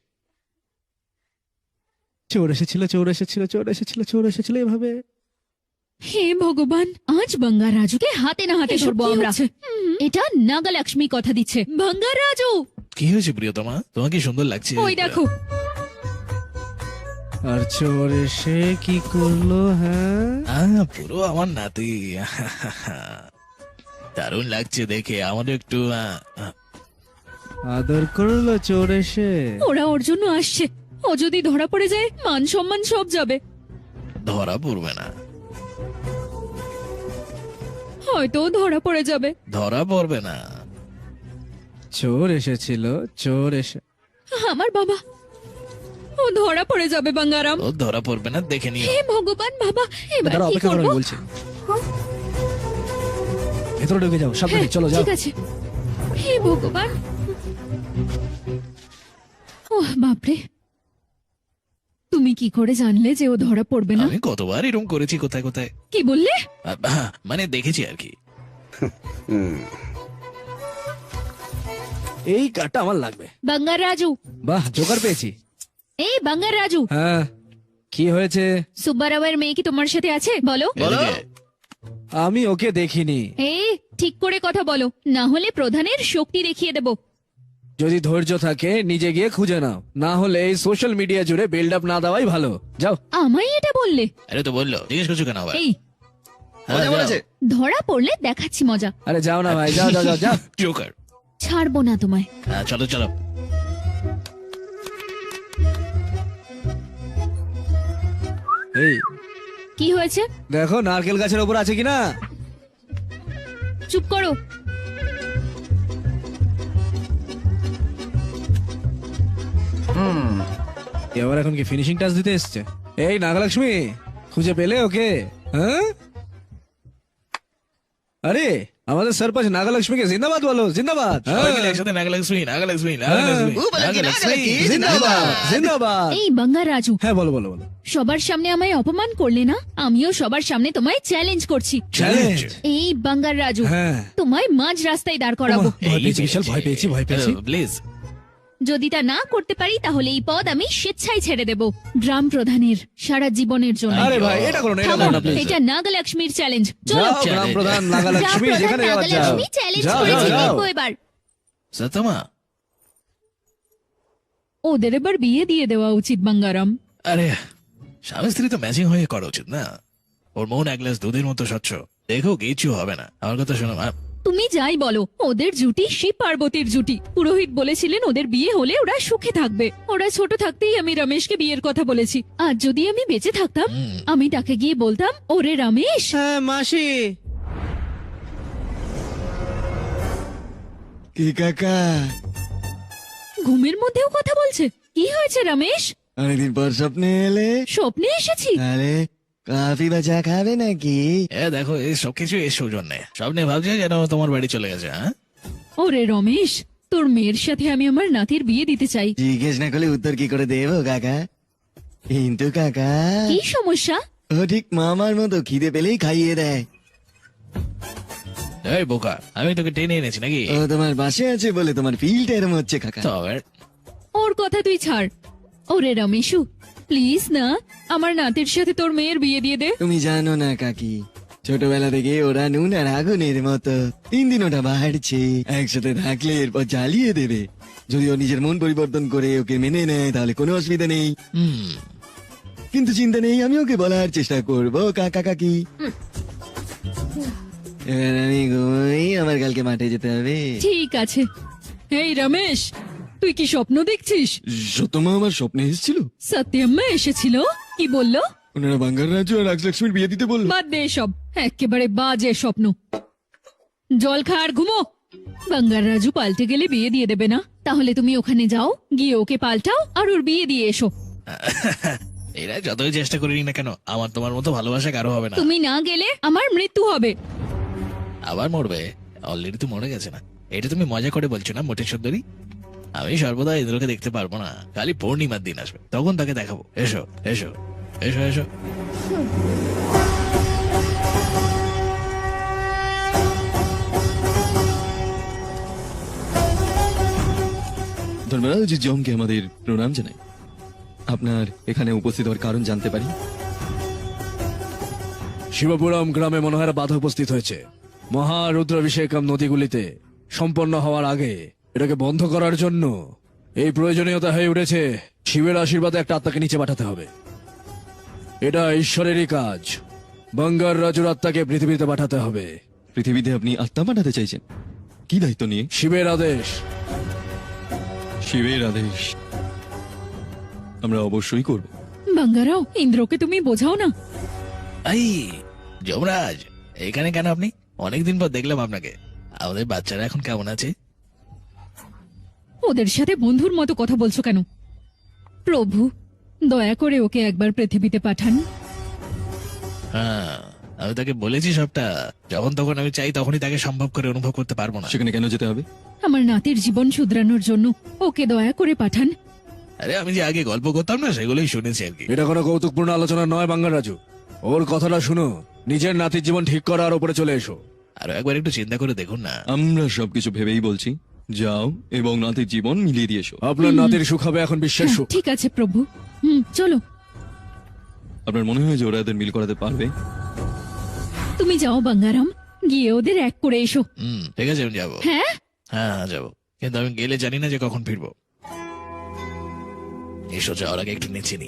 চোর এসেছিল চোর এসেছিল চোর এসেছিল চোর এসেছিল এভাবে। হে ভগবান, আজ বাঙ্গারাজুকে হাতে না হাতে ধরবো আমরা। এটা নাগালক্ষ্মী কথা দিচ্ছে। বাঙ্গারাজু, কি হয়েছে প্রিয়তমা, তোমাকে সুন্দর লাগছে। ওই দেখো। আর চোর এসে কি করলো? হ্যাঁ, পুরো আমার নাতি। দারুণ লাগছে দেখে, আমাদের একটু আদর করলো চোর এসে। ওরা ওর জন্য আসছে, ও যদি ধরা পড়ে যায় মান সম্মান সব যাবে। ধরা পড়বে না, হয়তো ও ধরা পড়ে যাবে। ধরা পড়বে না। চোর এসেছিল চোর এসে। আমার বাবা, ও ধরা পড়ে যাবে বাঙ্গারাম। ও ধরা পড়বে না, দেখে নিও। হে ভগবান বাবা, এবার দাঁড়া, কি অপেক্ষা করো, করবো? আমি বলছি। ভেতরে ঢুকে যাও, সাবধানে হ্যাঁ, চলো যাও। ঠিক আছে। হে ভগবান, ওহ বাপরে, তুমি কি করে জানলে যে ও ধরা পড়বে না? আমি কতবার এরকম করেছি কোথায় কোথায়। কি বললে? মানে দেখেছি আর কি। এই কার্ডটা আমার লাগবে। বাঙ্গারাজু, বাহ, জোকার পেয়েছি। এই বাঙ্গারাজু, হ্যাঁ, কি হয়েছে? সুব্বারাওয়ের মেয়ে কি তোমার সাথে আছে? বলো। এদিকে। আমি ওকে দেখিনি। এই ঠিক করে কথা বলো, না হলে প্রধানের শক্তি দেখিয়ে দেব। যদি ধৈর্য থাকে নিজে গিয়ে খুঁজে নাও, না হলে এই সোশ্যাল মিডিয়া জুড়ে বিল্ড আপ না দেওয়াই ভালো। যাও। আমায় এটা বললে? আরে তো বললো, জিজ্ঞেস করছো কেন আবার? এই মজা বলেছে। ধরা পড়লে দেখাচ্ছি মজা। আরে যাও না ভাই, যাও যাও যাও যাও। জোকার। ছাড়বো না তোমায়। চলো চলো। এই কি হয়েছে? দেখো নারকেল গাছের ওপর আছে কিনা। চুপ করো। এবার এখন কি ফিনিশিং টাচ দিতে এসছে? এই নাগলক্ষ্মী, খুঁজে পেলে ওকে? হ্যাঁ, আরে আমাদের সরপঞ্চ নাগলক্ষ্মীকে জিন্দাবাদ বলো, জিন্দাবাদ। সবাই মিলে একসাথে নাগলক্ষ্মী নাগলক্ষ্মী নাগলক্ষ্মী ও বলে কি নাগলক্ষ্মী। নাগলক্ষ্মী? জিন্দাবাদ জিন্দাবাদ। এই বাঙ্গারাজু, হ্যাঁ বলো বলো বলো। সবার সামনে আমায় অপমান করলে না, আমিও সবার সামনে তোমায় চ্যালেঞ্জ করছি। চ্যালেঞ্জ? এই বাঙ্গারাজু, হ্যাঁ। তোমায় মাঝ রাস্তায় দাঁড় করাবো। ভয় পেয়েছি বিশাল, ভয় পেয়েছি ভয় পেয়েছি। প্লিজ। যদি তা না করতে পারি তাহলে এই পদ আমি স্বেচ্ছায় ছেড়ে দেব গ্রাম প্রধানের সারা জীবনের জন্য। আরে ভাই এটা করো না, এটা থামো, করো না প্লিজ। এটা নাগালক্ষ্মীর চ্যালেঞ্জ। চলো যাও গ্রাম প্রধান নাগালক্ষ্মী গ্রাম যেখানে প্রধান যাওয়ার যাও। নাগালক্ষ্মী চ্যালেঞ্জ যাও, করেছে, যাও, যাও। দেখবো এবার। সত্যমা, ওদের এবার বিয়ে দিয়ে দেওয়া উচিত বাঙ্গারাম। আরে স্বামী স্ত্রী তো ম্যাচিং হয়ে করা উচিত না? ওর মন এক গ্লাস দুধের মতো স্বচ্ছ, দেখো কিছু হবে না। আমার কথা শোনো, তুমি যাই বলো, ওদের জুটি শিব পার্বতীর জুটি। পুরোহিত বলেছিলেন ওদের বিয়ে হলে ওরা সুখে থাকবে। ওরা ছোট থাকতেই আমি রমেশকে বিয়ের কথা বলেছি। আর যদি আমি বেঁচে থাকতাম আমি তাকে গিয়ে বলতাম, ওরে রমেশ। হ্যাঁ মাসি, কি কাকা? ঘুমের মধ্যেও কথা বলছে। কি হয়েছে রমেশ? অনেকদিন পর স্বপ্নে এলে? স্বপ্নে এসেছি? আরে কফি বা চা খাবে নাকি? দেখো এই সবকিছু এর সৌজন্যে। স্বপ্নে ভাবছে যেন তোমার বাড়ি চলে গেছে। হ্যাঁ, ওরে রমেশ, তোর মেয়ের সাথে আমি আমার নাতির বিয়ে দিতে চাই। জিজ্ঞেস না করলে উত্তর কি করে দেবো কাকা? কিন্তু কাকা, কি সমস্যা? ও ঠিক মামার মতো খিদে পেলেই খাইয়ে দেয়। এই বোকা, আমি তোকে টেনে এনেছি নাকি? ও তোমার বাসে আছে বলে তোমার ফিলটা এরম হচ্ছে কাকা। তবে ওর কথা তুই ছাড়। ওরে রমেশু, প্লিজ না, আমার নাতির সাথে তোর মেয়ের বিয়ে দিয়ে দে। তুমি জানো না কাকি, ছোটবেলা থেকে ওরা নুন আর আগুনের মতো। 3 দিন ওটা বাড়ছে, একসাথে থাকলে এরপর জ্বালিয়ে দেবে। যদি ও নিজের মন পরিবর্তন করে ওকে মেনে নেয় তাহলে কোনো অসুবিধা নেই। কিন্তু চিন্তা নেই, আমি ওকে বলার চেষ্টা করব কাকা কাকি। এবার আমি ঘুমাই, আমার কালকে মাঠে যেতে হবে। ঠিক আছে। এই রমেশ, তুই কি স্বপ্ন দেখছিস? সত্যমা আমার স্বপ্নে এসেছিল, সত্যম্মা এসেছিল। কি বললো? ওনারা বাঙ্গার রাজু আর রাজলক্ষ্মীর বিয়ে দিতে বললো। বাদ দে সব, একেবারে বাজে স্বপ্ন। জল খা আর ঘুমো। বাঙ্গার রাজু পাল্টে গেলে বিয়ে দিয়ে দেবে না। তাহলে তুমি ওখানে যাও, গিয়ে ওকে পাল্টাও আর ওর বিয়ে দিয়ে এসো। এরা যতই চেষ্টা করিনি না কেন, আমার তোমার মতো ভালোবাসা কারো হবে না। তুমি না গেলে আমার মৃত্যু হবে। আবার মরবে? অলরেডি তো মরে গেছে না। এটা তুমি মজা করে বলছো না মোটে সুন্দরী? আমি সর্বদা ইন্দ্রকে দেখতে পারবো না, খালি পূর্ণিমার দিন আসবে, তখন তাকে দেখাবো। এসো এসো এসো এসো। ধর্মরাজ জমকে আমাদের প্রণাম জানাই। আপনার এখানে উপস্থিত হওয়ার কারণ জানতে পারি? শিবপুরম গ্রামে মনে হয় বাধা উপস্থিত হয়েছে। মহারুদ্রাভিষেকম নদীগুলিতে সম্পন্ন হওয়ার আগে এটাকে বন্ধ করার জন্য এই প্রয়োজনীয়তা হয়ে উঠেছে। শিবের আশীর্বাদে একটা আত্মাকে নিচে পাঠাতে হবে। এটা ঈশ্বরেরই কাজ। বাঙ্গার রাজুর আত্মাকে পৃথিবীতে পাঠাতে হবে। পৃথিবীতে আপনি আত্মা পাঠাতে চাইছেন? কি দায়িত্ব নিয়ে? শিবের আদেশ। শিবের আদেশ আমরা অবশ্যই করব। বাঙ্গারাও, ইন্দ্রকে তুমি বোঝাও না। এই যমরাজ, এখানে কেন আপনি? অনেকদিন পর দেখলাম আপনাকে। আমাদের বাচ্চারা এখন কেমন আছে? ওদের সাথে বন্ধুর মতো কথা বলছো কেন? প্রভু, দয়া করে ওকে একবার পৃথিবীতে পাঠান। হ্যাঁ, আমি তাকে বলেছি সবটা। যখন তখন আমি চাই তখনই তাকে সম্ভব করে অনুভব করতে পারবো না। সেখানে কেন যেতে হবে? আমার নাতির জীবন শুধরানোর জন্য ওকে দয়া করে পাঠান। আরে আমি যে আগে গল্প করতাম না, সেগুলোই শুনেছি আর কি। এটা কোনো কৌতুকপূর্ণ আলোচনা নয় বাঙ্গার রাজু। ওর কথাটা শুনো, নিজের নাতির জীবন ঠিক করার উপরে চলে এসো। আরো একবার একটু চিন্তা করে দেখুন না। আমরা সবকিছু ভেবেই বলছি, যাও এবং নাতির জীবন মিলিয়ে দিয়ে এসো। আপনার নাতির সুখ হবে এখন বিশ্বের সুখ। ঠিক আছে প্রভু, চলো। আপনার মনে হয় যে ওরা এদের মিল করাতে পারবে? তুমি যাও বাঙ্গারাম, গিয়ে ওদের এক করে এসো। ঠিক আছে, আমি যাবো। হ্যাঁ, হ্যাঁ যাবো, কিন্তু আমি গেলে জানি না যে কখন ফিরবো। এসো, যাওয়ার আগে একটু নেচে নি।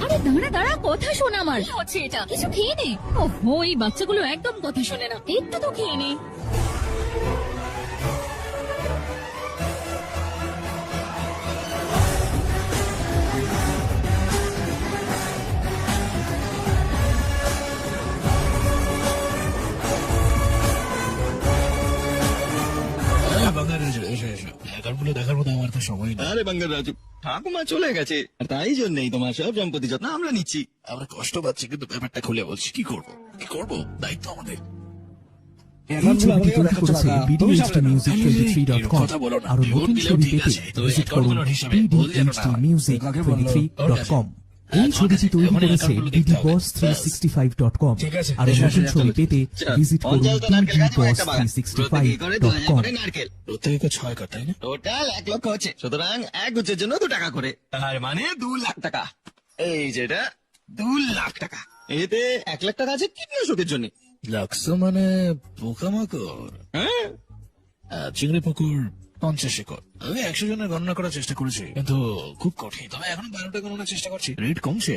আরে দাঁড়া দাঁড়া, কথা শোন আমার। কি হচ্ছে এটা? কিছু খেয়ে নে। ওহো, এই বাচ্চাগুলো একদম কথা শোনে না। একটু তো খেয়ে নে। আরে বাঙ্গার রাজু, ঠাকুমা চলে গেছে আর তাই জন্যই তোমার সব সম্পত্তি যত্ন আমরা নিচ্ছি। আমরা কষ্ট পাচ্ছি, কিন্তু ব্যাপারটা খুলে বলছি। কি করব দায়িত্ব আমাদের। এই ছবিটি তৈরি করেছে BDHDmusic23.com। কথা বলো না, আরো ভোট নতুন দিলেও ছবি ঠিক পেতে আছে, তো ভিজিট করুন অ্যাকাউন্টগুলোর হিসাবে ভুল যেন না হয়। BDHDmusic23.com। এই ছবিটি তৈরি করেছে BDBoss365.com। আরো নতুন ছবি পেতে ভিজিট করুন 50টা নারকেল গাছ এবং একটা বাগান। প্রত্যেকে করে 2000 BDBoss365.com। করে নারকেল। প্রত্যেকে 6 কর, তাই না? টোটাল 1 লক্ষ হচ্ছে, সুতরাং এক গুচ্ছের জন্য 2 টাকা করে, তার মানে 2 লাখ টাকা। এই যেটা 2 লাখ টাকা, এতে 1 লাখ টাকা আছে কীটনাশকের জন্য। লাক্স মানে পোকামাকড়। হ্যাঁ, চিংড়ি পুকুর 50 একর। আমি 100 জনের গণনা করার চেষ্টা করেছি, কিন্তু খুব কঠিন। তবে এখন 12টা গণনার চেষ্টা করছি। রেট কমছে,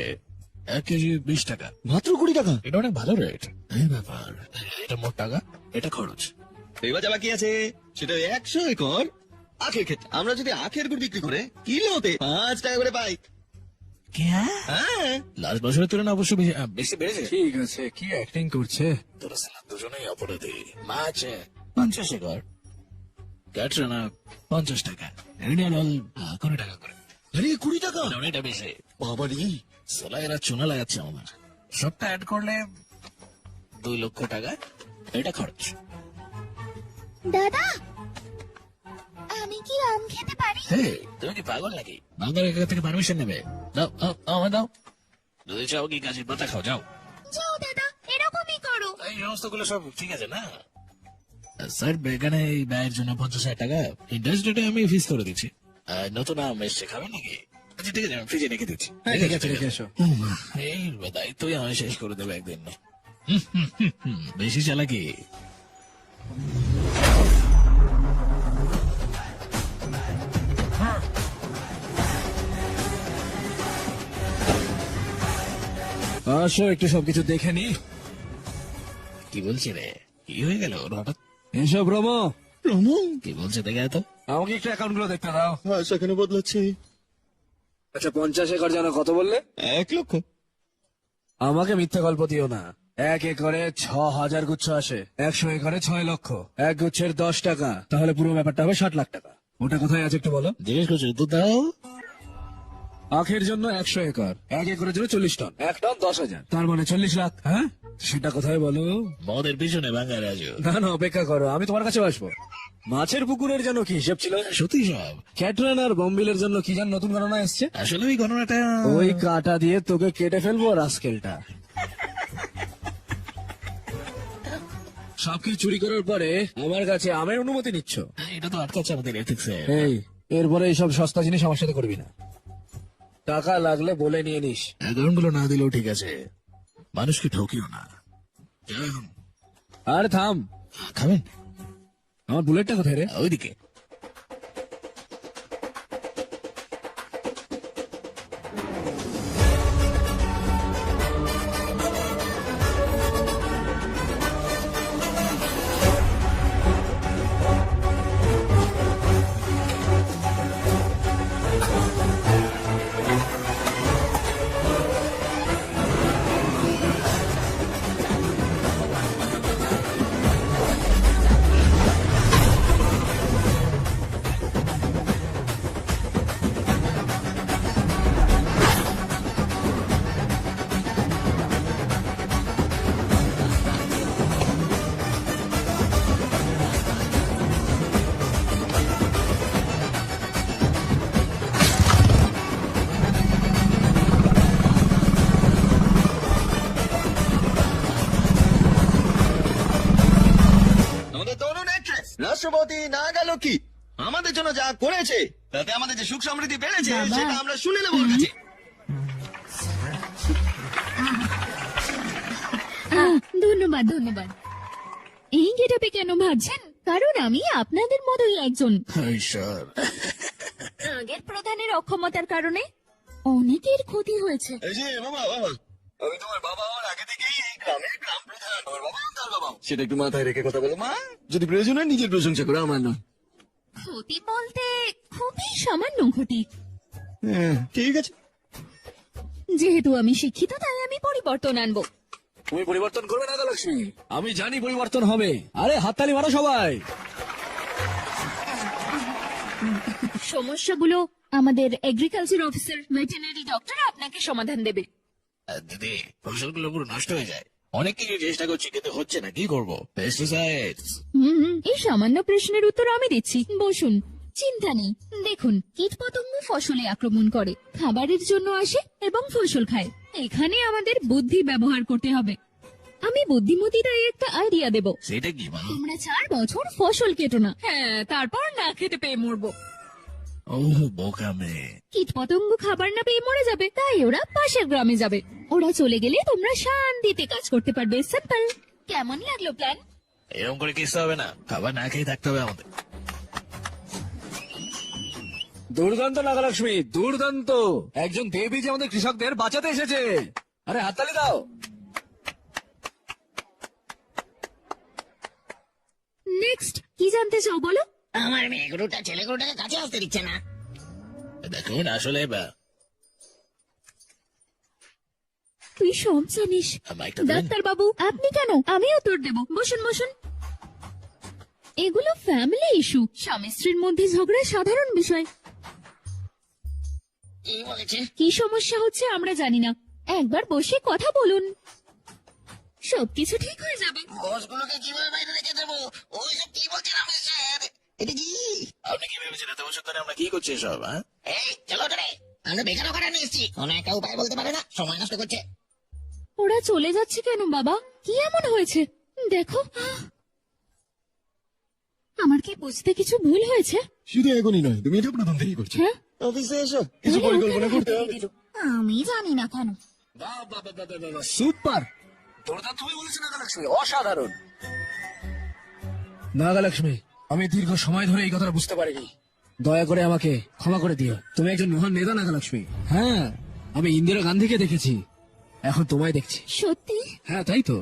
1 কেজি 20 টাকা। মাত্র 20 টাকা। এটা অনেক ভালো রেট। এই ব্যাপার, এটা মোট টাকা, এটা খরচ। এবার যা বাকি আছে সেটা 100 একর আখের ক্ষেত। আমরা যদি আখের গুড় বিক্রি করে কিলোতে 5 টাকা করে পাই। হ্যাঁ, লাস্ট বছরের তুলনায় অবশ্য বেশি বেড়েছে। ঠিক আছে, কি অ্যাক্টিং করছে। তোরা ছিলাম দুজনেই অপরাধী। মাছ 50 একর, ক্যাটরানা 50 টাকা, রিনিয়াল 20 টাকা করে। আরে 20 টাকা, অনেকটা বেশি। বাবা রে। সোলা এরা চুনা লাগাচ্ছে আমার। সবটা অ্যাড করলে 2 লক্ষ টাকা, এটা খরচ। দাদা, আমি কি আম খেতে পারি? হে, তুমি কি পাগল নাকি? বাংলার এখান থেকে পারমিশন নেবে? দাও আমার দাও। যদি চাও কি গাছের পাতা খাও, যাও। যাও দাদা, এরকমই করো। এই সমস্তগুলো সব ঠিক আছে না? স্যার, এখানে এই ব্যয়ের জন্য 50,000 টাকা ইন্টারেস্ট রেটে আমি ফিস করে দিচ্ছি। আর নতুন আম এসছে, খাবেন নাকি? আচ্ছা ঠিক আছে, আমি ফ্রিজে রেখে দিচ্ছি। ঠিক আছে, রেখে এসো। এই দায়িত্বই আমি শেষ করে দেবে একদিন। বেশি চালাকি। আসো, একটু সবকিছু দেখে নি। কি বলছি রে? কি হয়ে গেল ওর হঠাৎ? এসো ব্রহ্ম। কি বলছে দেখে তো? আমাকে একটু অ্যাকাউন্ট গুলো দেখতে দাও। হ্যাঁ, সেখানে বদলাচ্ছে। আচ্ছা, 50 একর জানো কত বললে? 1 লক্ষ। আমাকে মিথ্যা গল্প দিও না। 1 একরে 6000 গুচ্ছ আসে, 100 একরে 6 লক্ষ, 1 গুচ্ছের 10 টাকা, তাহলে পুরো ব্যাপারটা হবে 60 লাখ টাকা। ওটা কোথায় আছে একটু বলো। জিজ্ঞেস করছি তো, দাও। আখের জন্য 100 একর, 1 একরের জন্য 40 টন, 1 টন 10,000, তার মানে 40 লাখ। হ্যাঁ, সেটা কোথায় বলো? মদের পিছনে ভাঙা রাজু। না না, অপেক্ষা করো, আমি তোমার কাছে আসবো। মাছের পুকুরের জন্য কি হিসেব ছিল? সত্যি সব। ক্যাটরান আর বম্বিলের জন্য কি জান নতুন গণনা এসছে? আসলে ওই গণনাটা ওই কাটা দিয়ে তোকে কেটে ফেলবো রাস্কেলটা। সবকিছু চুরি করার পরে আমার কাছে আমের অনুমতি নিচ্ছ? এটা তো আটকাচ্ছে আমাদের এথিক্সে। এই, এরপরে এইসব সস্তা জিনিস আমার সাথে করবি না। টাকা লাগলে বলে নিয়ে নিস। অ্যাকাউন্টগুলো না দিলেও ঠিক আছে, মানুষকে ঠকিও না। যাও এখন। আরে থাম, খাবেন? আমার বুলেটটা কোথায় রে? ওইদিকে। আমাদের তরুণ actress, রাষ্ট্রপতি নাগালক্ষ্মী আমাদের জন্য যা করেছে তাতে আমাদের যে সুখ সমৃদ্ধি বেড়েছে সেটা আমরা শুনে নেব ওর কাছে। ধন্যবাদ ধন্যবাদ। এই গেটাপে কেন ভাবছেন? কারণ আমি আপনাদের মতোই একজন। ঈশ্বর, আগের প্রধানের অক্ষমতার কারণে অনেকের ক্ষতি হয়েছে। এই যে বাবা, আমি তোমার বাবা হওয়ার আগে থেকেই এই গ্রামের গ্রাম প্রধান। তোমার বাবা তার বাবা, সেটা একটু মাথায় রেখে কথা বলো মা। যদি প্রয়োজন হয় নিজের প্রশংসা করো, আমার নয়। ক্ষতি বলতে খুবই সামান্য ক্ষতি। হ্যাঁ, ঠিক আছে। যেহেতু আমি শিক্ষিত, তাই আমি পরিবর্তন আনবো। তুমি পরিবর্তন করবে না লক্ষ্মী? আমি জানি পরিবর্তন হবে। আরে হাততালি মারো সবাই। সমস্যাগুলো আমাদের এগ্রিকালচার অফিসার ভেটেরিনারি ডক্টর আপনাকে সমাধান দেবে। দিদি ফসলগুলো পুরো নষ্ট হয়ে যায়। অনেক কিছু চেষ্টা করছি কিন্তু হচ্ছে না, কি করবো? পেস্টিসাইড। এই সামান্য প্রশ্নের উত্তর আমি দিচ্ছি, বসুন। চিন্তা নেই। দেখুন, কীটপতঙ্গ ফসলে আক্রমণ করে, খাবারের জন্য আসে এবং ফসল খায়। এখানে আমাদের বুদ্ধি ব্যবহার করতে হবে। আমি বুদ্ধিমতীরাই একটা আইডিয়া দেব। সেটা কি বলো? তোমরা 4 বছর ফসল কেটো না, হ্যাঁ, তারপর না খেতে পেয়ে মরবো। ও বোকা মেয়ে। কীটপতঙ্গ খাবার না পেয়ে মরে যাবে, তাই ওরা পাশের গ্রামে যাবে। ওরা চলে গেলে তোমরা শান্তিতে কাজ করতে পারবে। সিম্পল। কেমন লাগলো প্ল্যান? এরকম করে কিস্তে হবে না, খাবার না খেয়ে থাকতে হবে আমাদের। দুর্দান্ত নাগলক্ষ্মী, দুর্দান্ত। একজন দেবী যে আমাদের কৃষকদের বাঁচাতে এসেছে। আরে হাততালি দাও। নেক্সট কি জানতে চাও বলো? আমার মেয়ে গরুটা ছেলে গরুটাকে কাছে আসতে দিচ্ছে না। দেখুন আসলে তুই সব জানিস। মাইকটা দেন। ডাক্তার বাবু, আপনি কেন? আমি উত্তর দেব। বসুন বসুন। এগুলো ফ্যামিলি ইস্যু, স্বামী স্ত্রীর মধ্যে ঝগড়া সাধারণ বিষয়। কি বলেছে? কি সমস্যা হচ্ছে আমরা জানি না, একবার বসে কথা বলুন, সবকিছু ঠিক হয়ে যাবে। ঘোষগুলোকে কিভাবে বাইরে রেখে দেবো? ওই সব কি বলছেন আমি স্যার? এটা কি? আপনি কি ভেবেছেন এত বছর ধরে আমরা কি করছি এসব? হ্যাঁ, এই চলো রে, আমরা বেকার ওখানে নিয়ে এসেছি, কোনো একটা উপায় বলতে পারে না, সময় নষ্ট করছে। ওরা চলে যাচ্ছে কেন বাবা? কি এমন হয়েছে দেখো। আমার কি বুঝতে কিছু ভুল হয়েছে? শুধু এখনই নয়, তুমি এটা প্রথম থেকেই করছো। হ্যাঁ, অফিসে এসো, কিছু পরিকল্পনা করতে হবে। আমি জানি না কেন। সুপার, দুর্দান্ত তুমি বলেছো নাগলক্ষ্মী, অসাধারণ। নাগলক্ষ্মী, আমি দীর্ঘ সময় ধরে এই কথাটা বুঝতে পারিনি। দয়া করে আমাকে ক্ষমা করে দিও। তুমি একজন মহান নেতা নাগলক্ষ্মী। হ্যাঁ, আমি ইন্দিরা গান্ধীকে দেখেছি, এখন তোমায় দেখছি। সত্যি হ্যাঁ, তাই তো।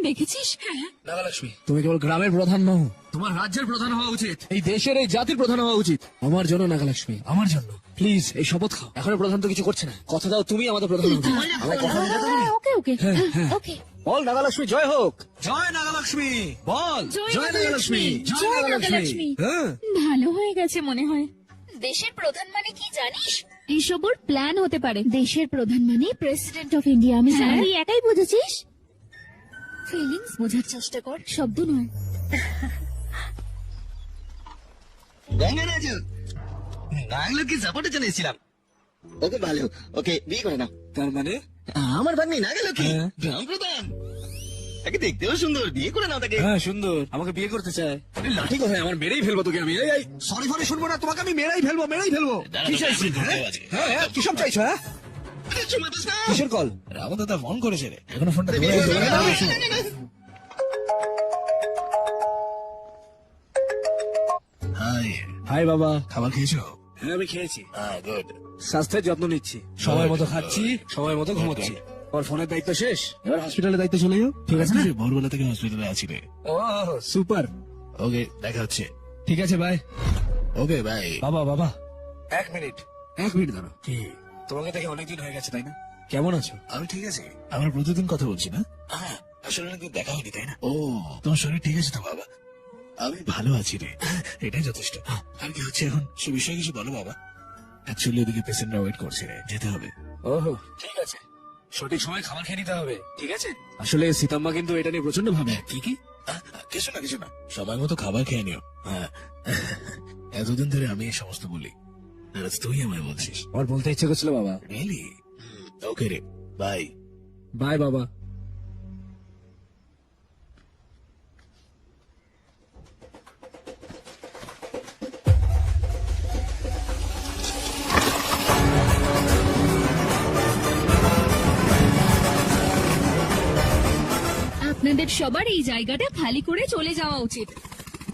দেখেছিস? হ্যাঁ। নাগলক্ষ্মী, তুমি কেবল গ্রামের প্রধান নও, তোমার রাজ্যের প্রধান হওয়া উচিত, এই দেশের, এই জাতির প্রধান হওয়া উচিত। আমার জন্য নাগলক্ষ্মী, আমার জন্য প্লিজ এই শপথ খাও। এখনো প্রধান তো কিছু করছে না, কথা দাও তুমি আমাদের প্রধান হবে। আমায় কথা দিতে তুমি। ওকে ওকে হ্যাঁ। ওকে। বল নাগলক্ষ্মী জয় হোক। জয় নাগলক্ষ্মী। বল জয় নাগলক্ষ্মী। জয় নাগলক্ষ্মী। হ্যাঁ, ভালো হয়ে গেছে মনে হয়। দেশের প্রধান মানে কি জানিস? এইসব ওর প্ল্যান হতে পারে। দেশের প্রধান মানে প্রেসিডেন্ট অফ ইন্ডিয়া। আমি জানি। তুই একাই বুঝেছিস? ফিলিংস বোঝার চেষ্টা কর, শব্দ নয়। গঙ্গারাজু, নাগলক্ষ্মী সাপোর্টের জন্য এসেছিলাম। ওকে ভালো, ওকে বিয়ে করে নাও। তার মানে আমার ভাগ্নি নাগলক্ষ্মী, হ্যাঁ। গ্রাম প্রধান। তাকে দেখতেও সুন্দর, বিয়ে করে নাও তাকে। হ্যাঁ সুন্দর, আমাকে বিয়ে করতে চায়। এই লাঠি কোথায়? আমার মেরেই ফেলবো তোকে আমি। এই সরি ফরি শুনবো না, তোমাকে আমি মেরেই ফেলবো, মেরেই ফেলবো। কি চাইছি? হ্যাঁ হ্যাঁ, কি সব চাইছো? হ্যাঁ, সময় পাস না? কিসের কল? রামু দাদা ফোন করেছে রে, এখনো ফোনটা বিয়ে ধরে করে আছে। নাও। হাই, হাই বাবা। খাবার খেয়েছো? হ্যাঁ আমি খেয়েছি, হ্যাঁ, গুড। স্বাস্থ্যের যত্ন নিচ্ছি, সময় মতো খাচ্ছি, সময় মতো ঘুমোচ্ছি। আমার ফোনের দায়িত্ব শেষ, এবার হসপিটালের দায়িত্ব চলে যাও, ঠিক আছে না? ভোরবেলা থেকে হসপিটালে আছি রে। ও সুপার, ওকে, দেখা হচ্ছে। ঠিক আছে বাই। Okay bye. বাবা বাবা, এক মিনিট দাঁড়াও। কি, তোমাকে দেখে অনেকদিন হয়ে গেছে তাই না? কেমন আছো? আমি ঠিক আছে, আমরা প্রতিদিন কথা বলছি না? হ্যাঁ, আসলে অনেকদিন দেখা হয়নি তাই না? ও, তোমার শরীর ঠিক আছে তো বাবা? আমি ভালো আছি রে, এটাই যথেষ্ট। আর কি হচ্ছে এখন, সে বিষয়ে কিছু বলো বাবা। অ্যাকচুয়ালি ওদিকে পেশেন্টরা ওয়েট করছে রে, যেতে হবে। ওহো, ঠিক আছে, সঠিক সময় খাবার খেয়ে নিতে হবে, ঠিক আছে? আসলে সীতাম্মা কিন্তু এটা নিয়ে প্রচন্ড ভাবে। কি কিছু না, সময় মতো খাবার খেয়ে নিও। হ্যাঁ, এতদিন ধরে আমি এই সমস্ত বলি, আর আজ তুই আমায় বলছিস। আমার বলতে ইচ্ছে করছিল বাবা। রিয়েলি? ওকে রে, বাই। বাই বাবা। আপনাদের সবার এই জায়গাটা খালি করে চলে যাওয়া উচিত।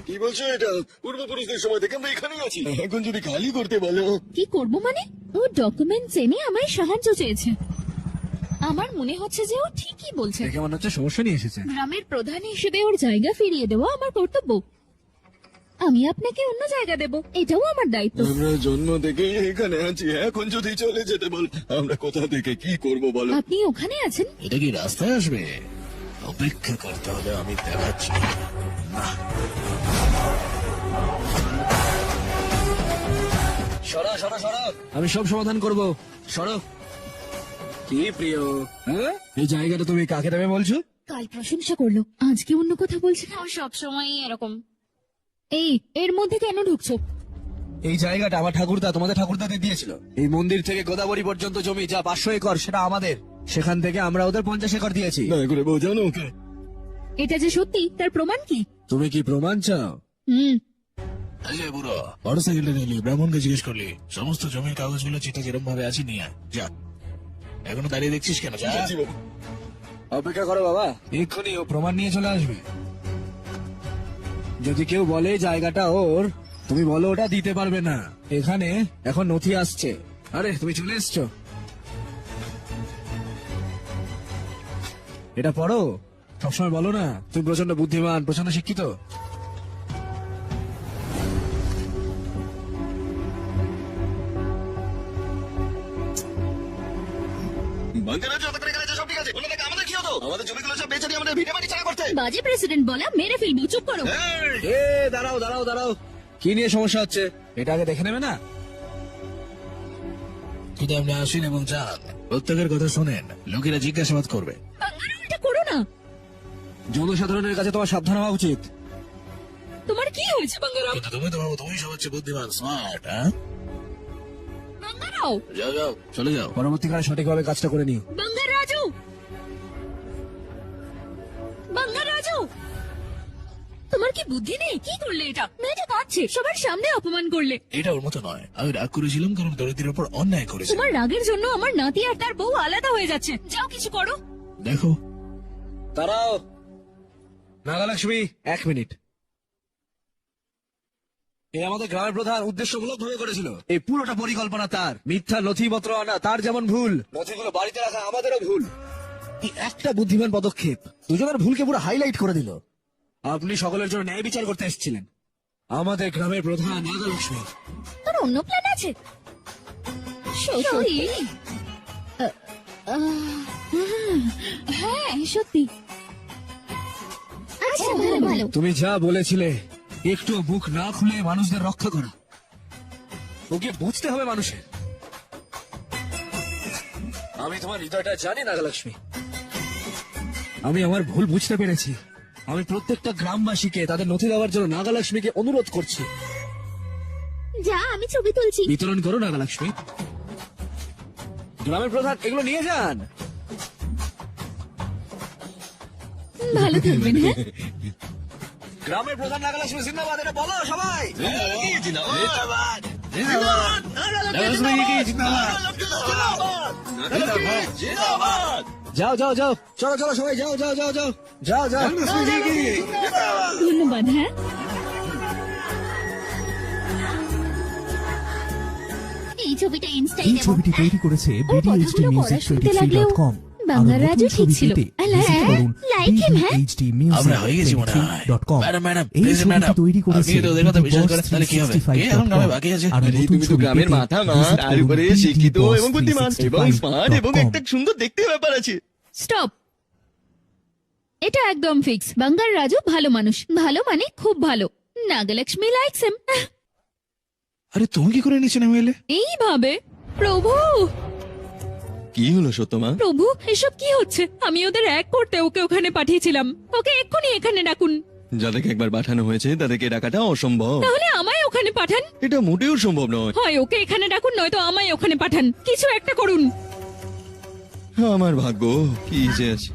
কি বলছো এটা? পূর্বপুরুষদের সময় থেকে আমরা এখানেই আছি, এখন যদি খালি করতে বলো। কি করব মানে? ও ডকুমেন্টস এনে আমায় সাহায্য চেয়েছে। আমার মনে হচ্ছে যে ও ঠিকই বলছে। দেখে মনে হচ্ছে সমস্যা নিয়ে এসেছে। গ্রামের প্রধান হিসেবে ওর জায়গা ফিরিয়ে দেওয়া আমার কর্তব্য। আমি আপনাকে অন্য জায়গা দেব, এটাও আমার দায়িত্ব। আমরা জন্ম থেকে এখানে আছি, এখন যদি চলে যেতে বল, আমরা কোথা থেকে কি করব বলো? আপনি ওখানে আছেন, এটা কি রাস্তায় আসবে? অপেক্ষা করতে হবে, আমি দেখাচ্ছি। সরো সরো সরো, আমি সব সমাধান করব। সরো। কি প্রিয়, হ্যাঁ? এই জায়গাটা তুমি কাকে দেবে বলছো? কাল প্রশংসা করলো, আজকে অন্য কথা বলছে। ও সব সময় এরকম। এই এর মধ্যে কেন ঢুকছো? এই জায়গাটা আমার ঠাকুরদা তোমাদের ঠাকুরদাকে দিয়েছিল। এই মন্দির থেকে গোদাবরী পর্যন্ত জমি যা 500 একর সেটা আমাদের। সেখান থেকে আমরা ওদের 50 একর দিয়েছি। দয়া করে বোঝানো ওকে। এটা যে সত্যি তার প্রমাণ কি? তুমি কি প্রমাণ চাও? আরে বুড়ো, মোটরসাইকেলটা নিলি, ব্রাহ্মণকে জিজ্ঞেস করলি, সমস্ত জমির কাগজগুলো চিঠা যেরকম ভাবে আছে নিয়ে আয়। যা, এখনো দাঁড়িয়ে দেখছিস কেন? যা। অপেক্ষা করো বাবা, এক্ষুনি ও প্রমাণ নিয়ে চলে আসবে। যদি কেউ বলে জায়গাটা ওর, তুমি বলো ওটা দিতে পারবে না। এখানে এখন নথি আসছে। আরে তুমি চলে এসছো, এটা পড়ো। সবসময় বলো না তুমি প্রচন্ড বুদ্ধিমান, প্রচন্ড শিক্ষিত। বাঙ্গারা যত করে গেছে সব ঠিক আছে, অন্যদিকে আমাদের কি হতো? আমাদের জমিগুলো সব বেচে দিয়ে আমাদের ভিটে বাড়ি ছাড়া করতে। বাজে প্রেসিডেন্ট বলা, মেরে ফেলবো। চুপ করো। এ দাঁড়াও দাঁড়াও দাঁড়াও, কি নিয়ে সমস্যা হচ্ছে এটা আগে দেখে নেবে না? কিন্তু আপনি আসেন এবং যান, প্রত্যেকের কথা শোনেন, লোকেরা জিজ্ঞাসাবাদ করবে। বাঙ্গারা, এটা করো না। জনসাধারণের কাছে তোমার সাবধান হওয়া উচিত। তোমার কি হয়েছে বাঙ্গারাও? কিন্তু তুমি তো ভাবো তুমি সবার চেয়ে বুদ্ধিমান, স্মার্ট। হ্যাঁ, বাঙ্গারাও, যাও যাও, চলে যাও। পরবর্তীকালে সঠিকভাবে কাজটা করে নিও। বাঙ্গারাজু, বাঙ্গারাজু, তোমার কি বুদ্ধি নেই? কি করলে এটা? মেয়েটা কাঁদছে, সবার সামনে অপমান করলে। এটা ওর মতো নয়, আমি রাগ করেছিলাম কারণ দরিদ্রের উপর অন্যায় করেছে। তোমার রাগের জন্য আমার নাতি আর তার বউ আলাদা হয়ে যাচ্ছে। যাও কিছু করো। দেখো, দাঁড়াও নাগালক্ষ্মী, 1 মিনিট। এই আমাদের গ্রামের প্রধান উদ্দেশ্যমূলক ভাবে করেছিল। এই পুরোটা পরিকল্পনা তার। মিথ্যা নথিপত্র আনা তার যেমন ভুল, নথিগুলো বাড়িতে রাখা আমাদেরও ভুল। এই একটা বুদ্ধিমান পদক্ষেপ দুজনের ভুলকে পুরো হাইলাইট করে দিল। আপনি সকলের জন্য ন্যায় বিচার করতে এসেছিলেন। আমাদের গ্রামের প্রধান নাগালক্ষ্মী। তোর অন্য প্ল্যান আছে? সত্যি? হ্যাঁ সত্যি। আচ্ছা ভালো ভালো। তুমি যা বলেছিলে, একটু মুখ না খুলে মানুষদের রক্ষা করা, ওকে বুঝতে হবে মানুষের। আমি তোমার হৃদয়টা জানি নাগালক্ষ্মী। আমি আমার ভুল বুঝতে পেরেছি। আমি প্রত্যেকটা গ্রামবাসীকে তাদের নথি দেওয়ার জন্য নাগালক্ষ্মীকে অনুরোধ করছি। যা, আমি ছবি তুলছি। বিতরণ করো নাগালক্ষ্মী। গ্রামের প্রধান এগুলো নিয়ে যান। ভালো থাকবেন। হ্যাঁ, গ্রামের প্রধান নাগালক্ষ্মী জিন্দাবাদ, এটা বলো সবাই। যাও যাও যাও, চলো চলো সবাই, যাও যাও যাও যাও যাও যাও। ধন্যবাদ। হ্যাঁ, এই ছবিটা ইনস্টায় এই দেব। ছবিটি তৈরি করেছে ওর কথাগুলো পড়া শুনতে লাগলেও বাঙ্গারাজু ঠিক ছিল। Like him. হ্যাঁ, আমরা হয়ে গেছি মনে হয়। ম্যাডাম ম্যাডাম, এই প্লিজ ম্যাডাম, ছবিটি তৈরি করেছে আপনি তো ওদের কথা বিশ্বাস করেন, তাহলে কি হবে? কে এখন গ্রামে বাকি আছে? আর আরে তুমি তো গ্রামের মাথা মা, তার উপরে শিক্ষিত এবং বুদ্ধিমান এবং স্মার্ট এবং একটা সুন্দর দেখতে ব্যাপার আছে। স্টপ। এটা একদম ফিক্স। বাঙ্গার রাজু ভালো মানুষ। ভালো মানে খুব ভালো। Nagalakshmi likes him. আরে তুমি কি করে নিচে নেমে এলে? এইভাবে। প্রভু, কি হলো সত্যমা? প্রভু, এসব কি হচ্ছে? আমি ওদের এক করতে ওকে ওখানে পাঠিয়েছিলাম। ওকে এক্ষুনি এখানে ডাকুন। যাদেরকে একবার পাঠানো হয়েছে তাদেরকে ডাকাটা অসম্ভব। তাহলে আমায় ওখানে পাঠান। এটা মোটেও সম্ভব নয়। হয় ওকে এখানে ডাকুন, নয়তো আমায় ওখানে পাঠান। কিছু একটা করুন। আমার ভাগ্য কি যে আছে।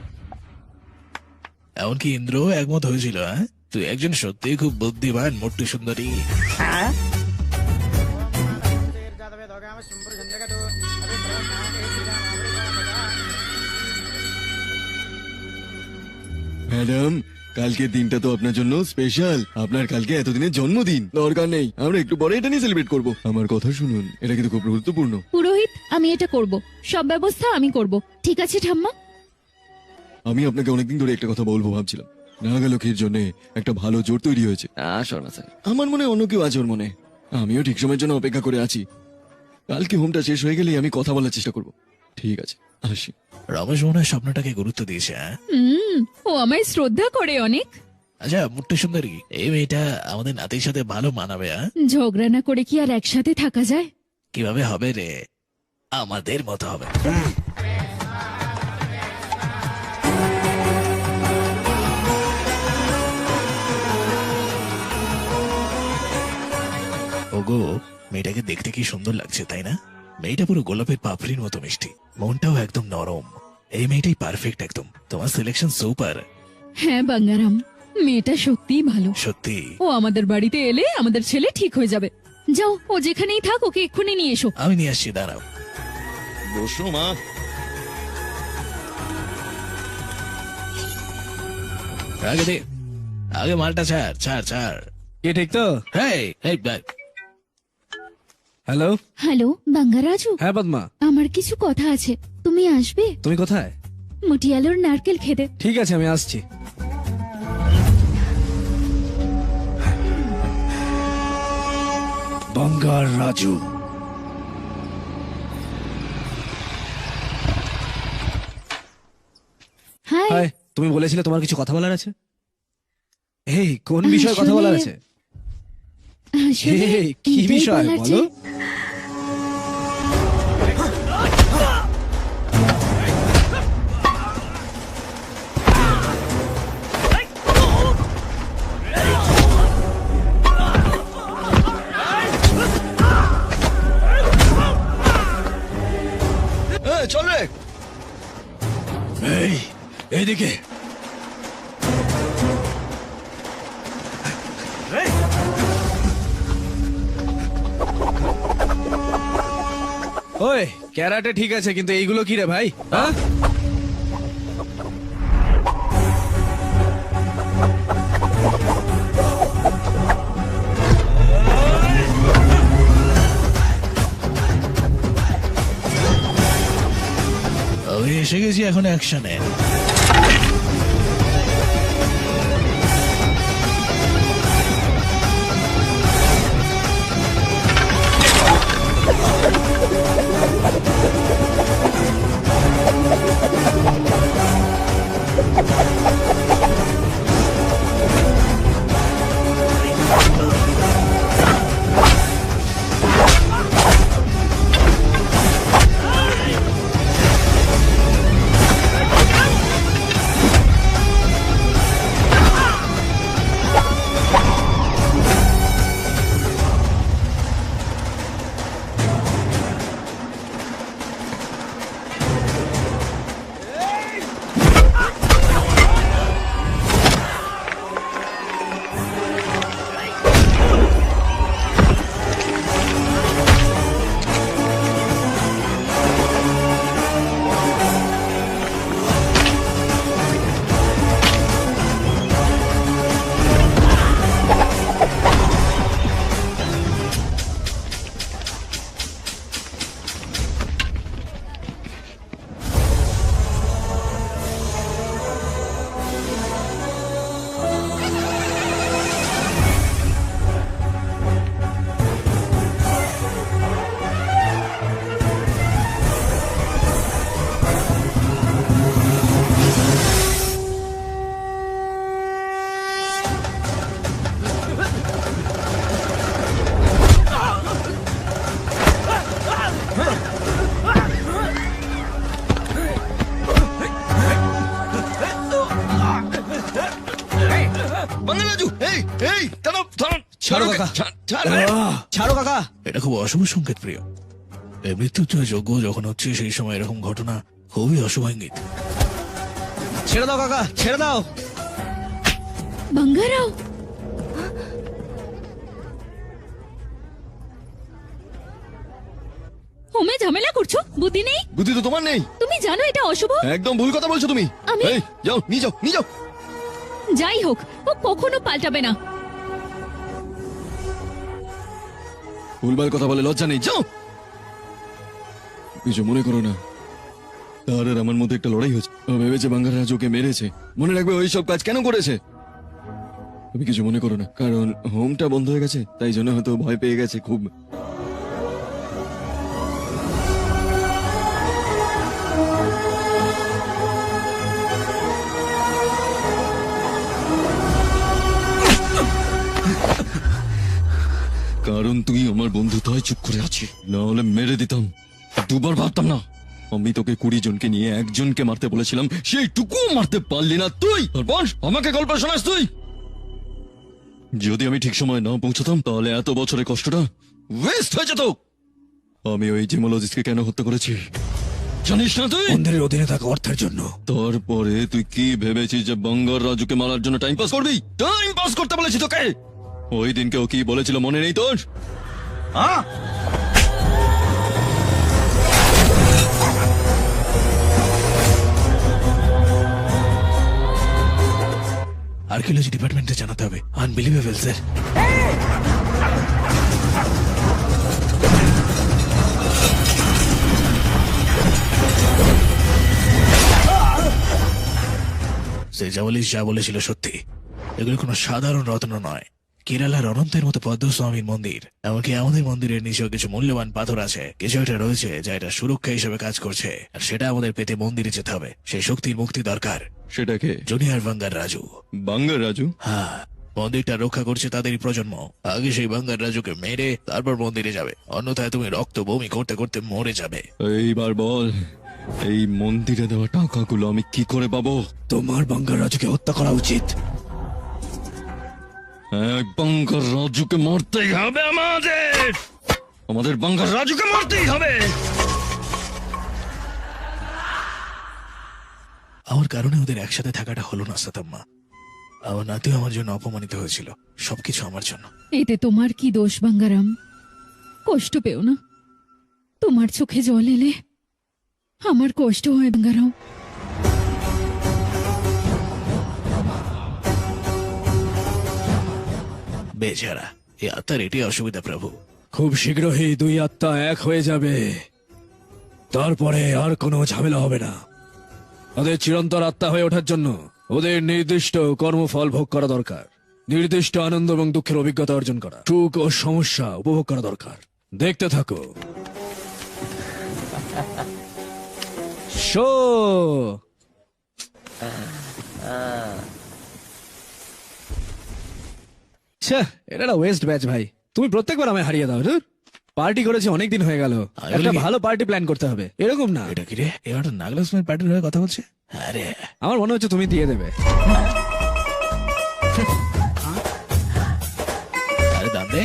এমনকি ইন্দ্র একমত হয়েছিল। হ্যাঁ, তুই একজন সত্যি খুব বুদ্ধিমান মোট্টু সুন্দরী। ম্যাডাম, কালকের দিনটা তো আপনার জন্য স্পেশাল। আপনার কালকে এতদিনের জন্মদিন। দরকার নেই, আমরা একটু পরে এটা নিয়ে সেলিব্রেট করবো। আমার কথা শুনুন, এটা কিন্তু খুব গুরুত্বপূর্ণ। পুরোহিত, আমি এটা করব। সব ব্যবস্থা আমি করব। ঠিক আছে ঠাম্মা? আমি আপনাকে অনেকদিন ধরে একটা কথা বলবো ভাবছিলাম। নাগালক্ষ্মীর জন্য একটা ভালো জোর তৈরি হয়েছে। আসো না স্যার, আমার মনে হয় অন্য কেউ আছে ওর মনে। আমিও ঠিক সময়ের জন্য অপেক্ষা করে আছি। কালকে হোমটা শেষ হয়ে গেলেই আমি কথা বলার চেষ্টা করব। ঠিক আছে, আসি। রমেশ মনে হয় স্বপ্নটাকে গুরুত্ব দিয়েছে। হ্যাঁ, ও আমায় শ্রদ্ধা করে অনেক। আচ্ছা মোট্টু সুন্দরী, এই মেয়েটা আমাদের নাতির সাথে ভালো মানাবে। হ্যাঁ, ঝগড়া না করে কি আর একসাথে থাকা যায়? কিভাবে হবে রে? আমাদের মতো হবে। ওগো, মেয়েটাকে দেখতে কি সুন্দর লাগছে তাই না? মেয়েটা পুরো গোলাপের পাপড়ির মতো মিষ্টি, মনটাও একদম নরম। এই মেয়েটাই পারফেক্ট একদম। তোমার সিলেকশন সুপার। হ্যাঁ বাঙ্গারাম, মেয়েটা সত্যিই ভালো। সত্যি? ও আমাদের বাড়িতে এলে আমাদের ছেলে ঠিক হয়ে যাবে। যাও, ও যেখানেই থাক ওকে এক্ষুনি নিয়ে এসো। আমি নিয়ে আসছি, দাঁড়াও। বসো মা। আগে দে, আগে মালটা ছাড় ছাড় ছাড়। কি ঠিক তো? হেই হেই বাই। হ্যালো। হ্যালো বাঙ্গারাজু, হ্যাঁ পদ্মা, আমার কিছু কথা আছে, তুমি আসবে তুমি কোথায়? মটিয়ালোর নারকেল খেতে। ঠিক আছে, আমি আসছি। বাঙ্গার রাজু। হাই। হাই, তুমি বলেছিলে তোমার কিছু কথা বলার আছে। এই কোন বিষয়ে কথা বলার আছে? আসলে এই, কি এটাই বিষয় বলার বলো? যে, চল রে। এই, এইদিকে। ওই ক্যারাটে ঠিক আছে, কিন্তু এইগুলো কি রে ভাই? হ্যাঁ, আমি এসে গেছি এখন অ্যাকশনে। বাঙ্গারাজু, এই এই দাঁড়াও, দাঁড়াও। ছাড়ো কাকা। ছাড় রে। ছাড়ো কাকা। এটা খুব অশুভ সংকেত প্রিয়। এই মৃত্যুঞ্জয় যজ্ঞ যখন হচ্ছে সেই সময় এরকম ঘটনা খুবই অশুভ ইঙ্গিত। ছেড়ে দাও কাকা, ছেড়ে দাও। বাঙ্গারাও, হোমে ঝামেলা করছো? বুদ্ধি নেই? বুদ্ধি তো তোমার নেই। তুমি জানো এটা অশুভ। একদম ভুল কথা বলছো তুমি। আমি- এই, যাও নিয়ে যাও, নিয়ে যাও। যাই হোক, ও কখনো পাল্টাবে না। ভুলভাল কথা বলে লজ্জা নেই, যাও। কিছু মনে করো না, তার আর আমার মধ্যে একটা লড়াই হচ্ছে। ও ভেবেছে বাঙ্গারাজ ওকে মেরেছে। মনে রাখবে ওই সব কাজ কেন করেছে। তুমি কিছু মনে করো না, কারণ হোমটা বন্ধ হয়ে গেছে, তাই জন্য হয়তো ভয় পেয়ে গেছে খুব। কারণ তুই আমার বন্ধু, তাই চুপ করে আছি। করছি। না হলে মেরে দিতাম, দুবার ভাবতাম না। আমি তোকে 20 জনকে নিয়ে একজনকে মারতে বলেছিলাম, সেইটুকু মারতে পারলি না তুই। তারপর আমাকে গল্প শোনাস তুই। যদি আমি ঠিক সময় না পৌঁছতাম তাহলে এত বছরের কষ্টটা ওয়েস্ট হয়ে যেত। আমি ওই জিমোলজিস্টকে কেন হত্যা করেছি জানিস না তুই? মন্দিরের অধীনে থাকা অর্থের জন্য। তারপরে তুই কি ভেবেছিস যে বাঙ্গার রাজুকে মারার জন্য টাইম পাস করবি? টাইম পাস করতে বলেছি তোকে। ওই দিনকে ও কি বলেছিল মনে নেই তোর? আর্কিওলজি ডিপার্টমেন্টে জানাতে হবে। Unbelievable sir. সে যা বলেছিল সত্যি। এগুলো কোনো সাধারণ রত্ন নয়, কেরালার অনন্তের মতো পদ্মস্বামীর মন্দির। এমনকি আমাদের মন্দিরের নিচেও কিছু মূল্যবান পাথর আছে। কিছু একটা রয়েছে যা এটা সুরক্ষা হিসেবে কাজ করছে, আর সেটা আমাদের পেতে মন্দিরে যেতে হবে। সেই শক্তির মুক্তি দরকার। সেটাকে junior bunker Raju. Bunker Raju? হ্যাঁ, মন্দিরটা রক্ষা করছে তাদেরই প্রজন্ম। আগে সেই বাঙ্গার রাজুকে মেরে তারপর মন্দিরে যাবে, অন্যথায় তুমি রক্ত বমি করতে করতে মরে যাবে। এইবার বল, এই মন্দিরে দেওয়া টাকাগুলো আমি কি করে পাবো? তোমার বাঙ্গার রাজুকে হত্যা করা উচিত। বাঙ্গার রাজুকে মারতেই হবে আমাদের বাঙ্গার রাজুকে মারতেই হবে। আমার কারণে ওদের একসাথে থাকাটা হলো না সাতাম্মা। আমার নাতিও আমার জন্য অপমানিত হয়েছিল। সবকিছু আমার জন্য। এতে তোমার কি দোষ বাঙ্গারাম? কষ্ট পেও না। তোমার চোখে জল এলে আমার কষ্ট হয় বাঙ্গারাম। বেচারা এই আত্মার এটি অসুবিধা প্রভু। খুব শীঘ্রই দুই আত্মা এক হয়ে যাবে, তারপরে আর কোনো ঝামেলা হবে না। ওদের চিরন্তর আত্মা হয়ে ওঠার জন্য ওদের নির্দিষ্ট কর্মফল ভোগ করা দরকার, নির্দিষ্ট আনন্দ এবং দুঃখের অভিজ্ঞতা অর্জন করা, সুখ ও সমস্যা উপভোগ করা দরকার। দেখতে থাকো শো। এটা একটা ওয়েস্ট ব্যাচ ভাই। তুমি প্রত্যেকবার আমায় হারিয়ে দাও। পার্টি করেছি অনেকদিন হয়ে গেল, একটা ভালো পার্টি প্ল্যান করতে হবে। এরকম না। এটা কি রে? এবার নাগলাসমের পার্টির হয়ে কথা বলছে। আরে আমার মনে হচ্ছে তুমি দিয়ে দেবে। আরে দাম দে।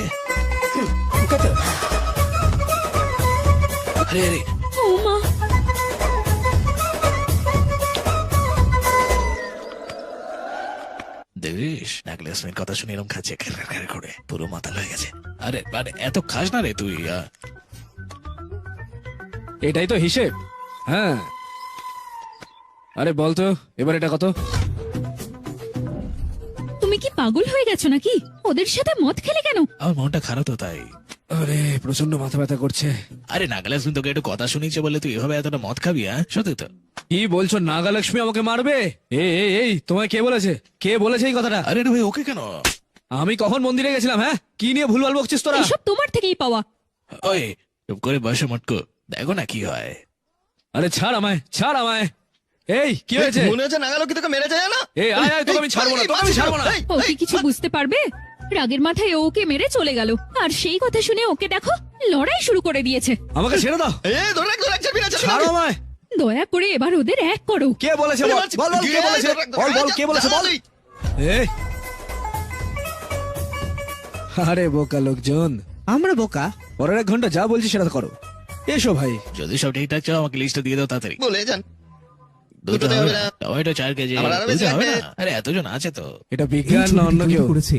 আরে আরে ও মা, দেখিস নাগলাসমের কথা শুনে এরকম খাচ্ছে করে, পুরো মাথা হয়ে গেছে। আরে আরে এত খাস না রে তুই। এটাই তো হিসেব। হ্যাঁ, আরে বলতো এবার এটা কত? তুমি কি পাগল হয়ে গেছো নাকি? ওদের সাথে মদ খেলে কেন? আমার মনটা খারাপ তো তাই। আরে প্রচন্ড মাথা ব্যথা করছে। আরে নাগালাসমি তোকে একটু কথা শুনিয়েছে বলে তুই এভাবে এতটা মদ খাবি? হ্যাঁ সত্যি তো? কি বলছো? নাগালক্ষ্মী আমাকে মারবে? এই তোমায় কে বলেছে? কে বলেছে এই কথাটা? আরে ভাই ওকে কেন? আমি কখন মন্দিরে গেছিলাম? হ্যাঁ, কি নিয়ে ভুলভাল বকছিস তোরা? এসব তোমার থেকেই পাওয়া। ওই চুপ করে বসে মটকো, দেখো না কি হয়। আরে ছাড় আমায়, ছাড় আমায়। এই কি হয়েছে? মনে হচ্ছে নাগালো কি তোকে মেরে যায় না? এই আয় তোকে আমি ছাড়বো না, তোকে আমি ছাড়বো না। ও কি কিছু বুঝতে পারবে? রাগের মাথায় ও ওকে মেরে চলে গেল, আর সেই কথা শুনে ওকে দেখো লড়াই শুরু করে দিয়েছে। আমাকে ছেড়ে দাও। ধরে রাখ ছাড়বি না, ছাড়বি না। ছাড়ো আমায়। দয়া করে এবার ওদের এক করো। কে বলেছে? বল বল বল, কে বলেছে? বল কে বলেছে? বল। এই আরে বোকা লোকজন, আমরা বোকা? পরের 1 ঘন্টা যা বলছি সেটা করো। এসো ভাই। যদি সব ঠিকঠাক চাও আমাকে লিস্টটা দিয়ে দাও তাড়াতাড়ি। বলে যান। দুটো দুটোতে হবে হবে না, না। Tomato 4 KG. আমার আরো বেশি দুটো হবে লাগবে। না? আরে এতজন আছে তো। এটা এই বিজ্ঞান না অন্য ছবিটি কেউ? তৈরি করেছে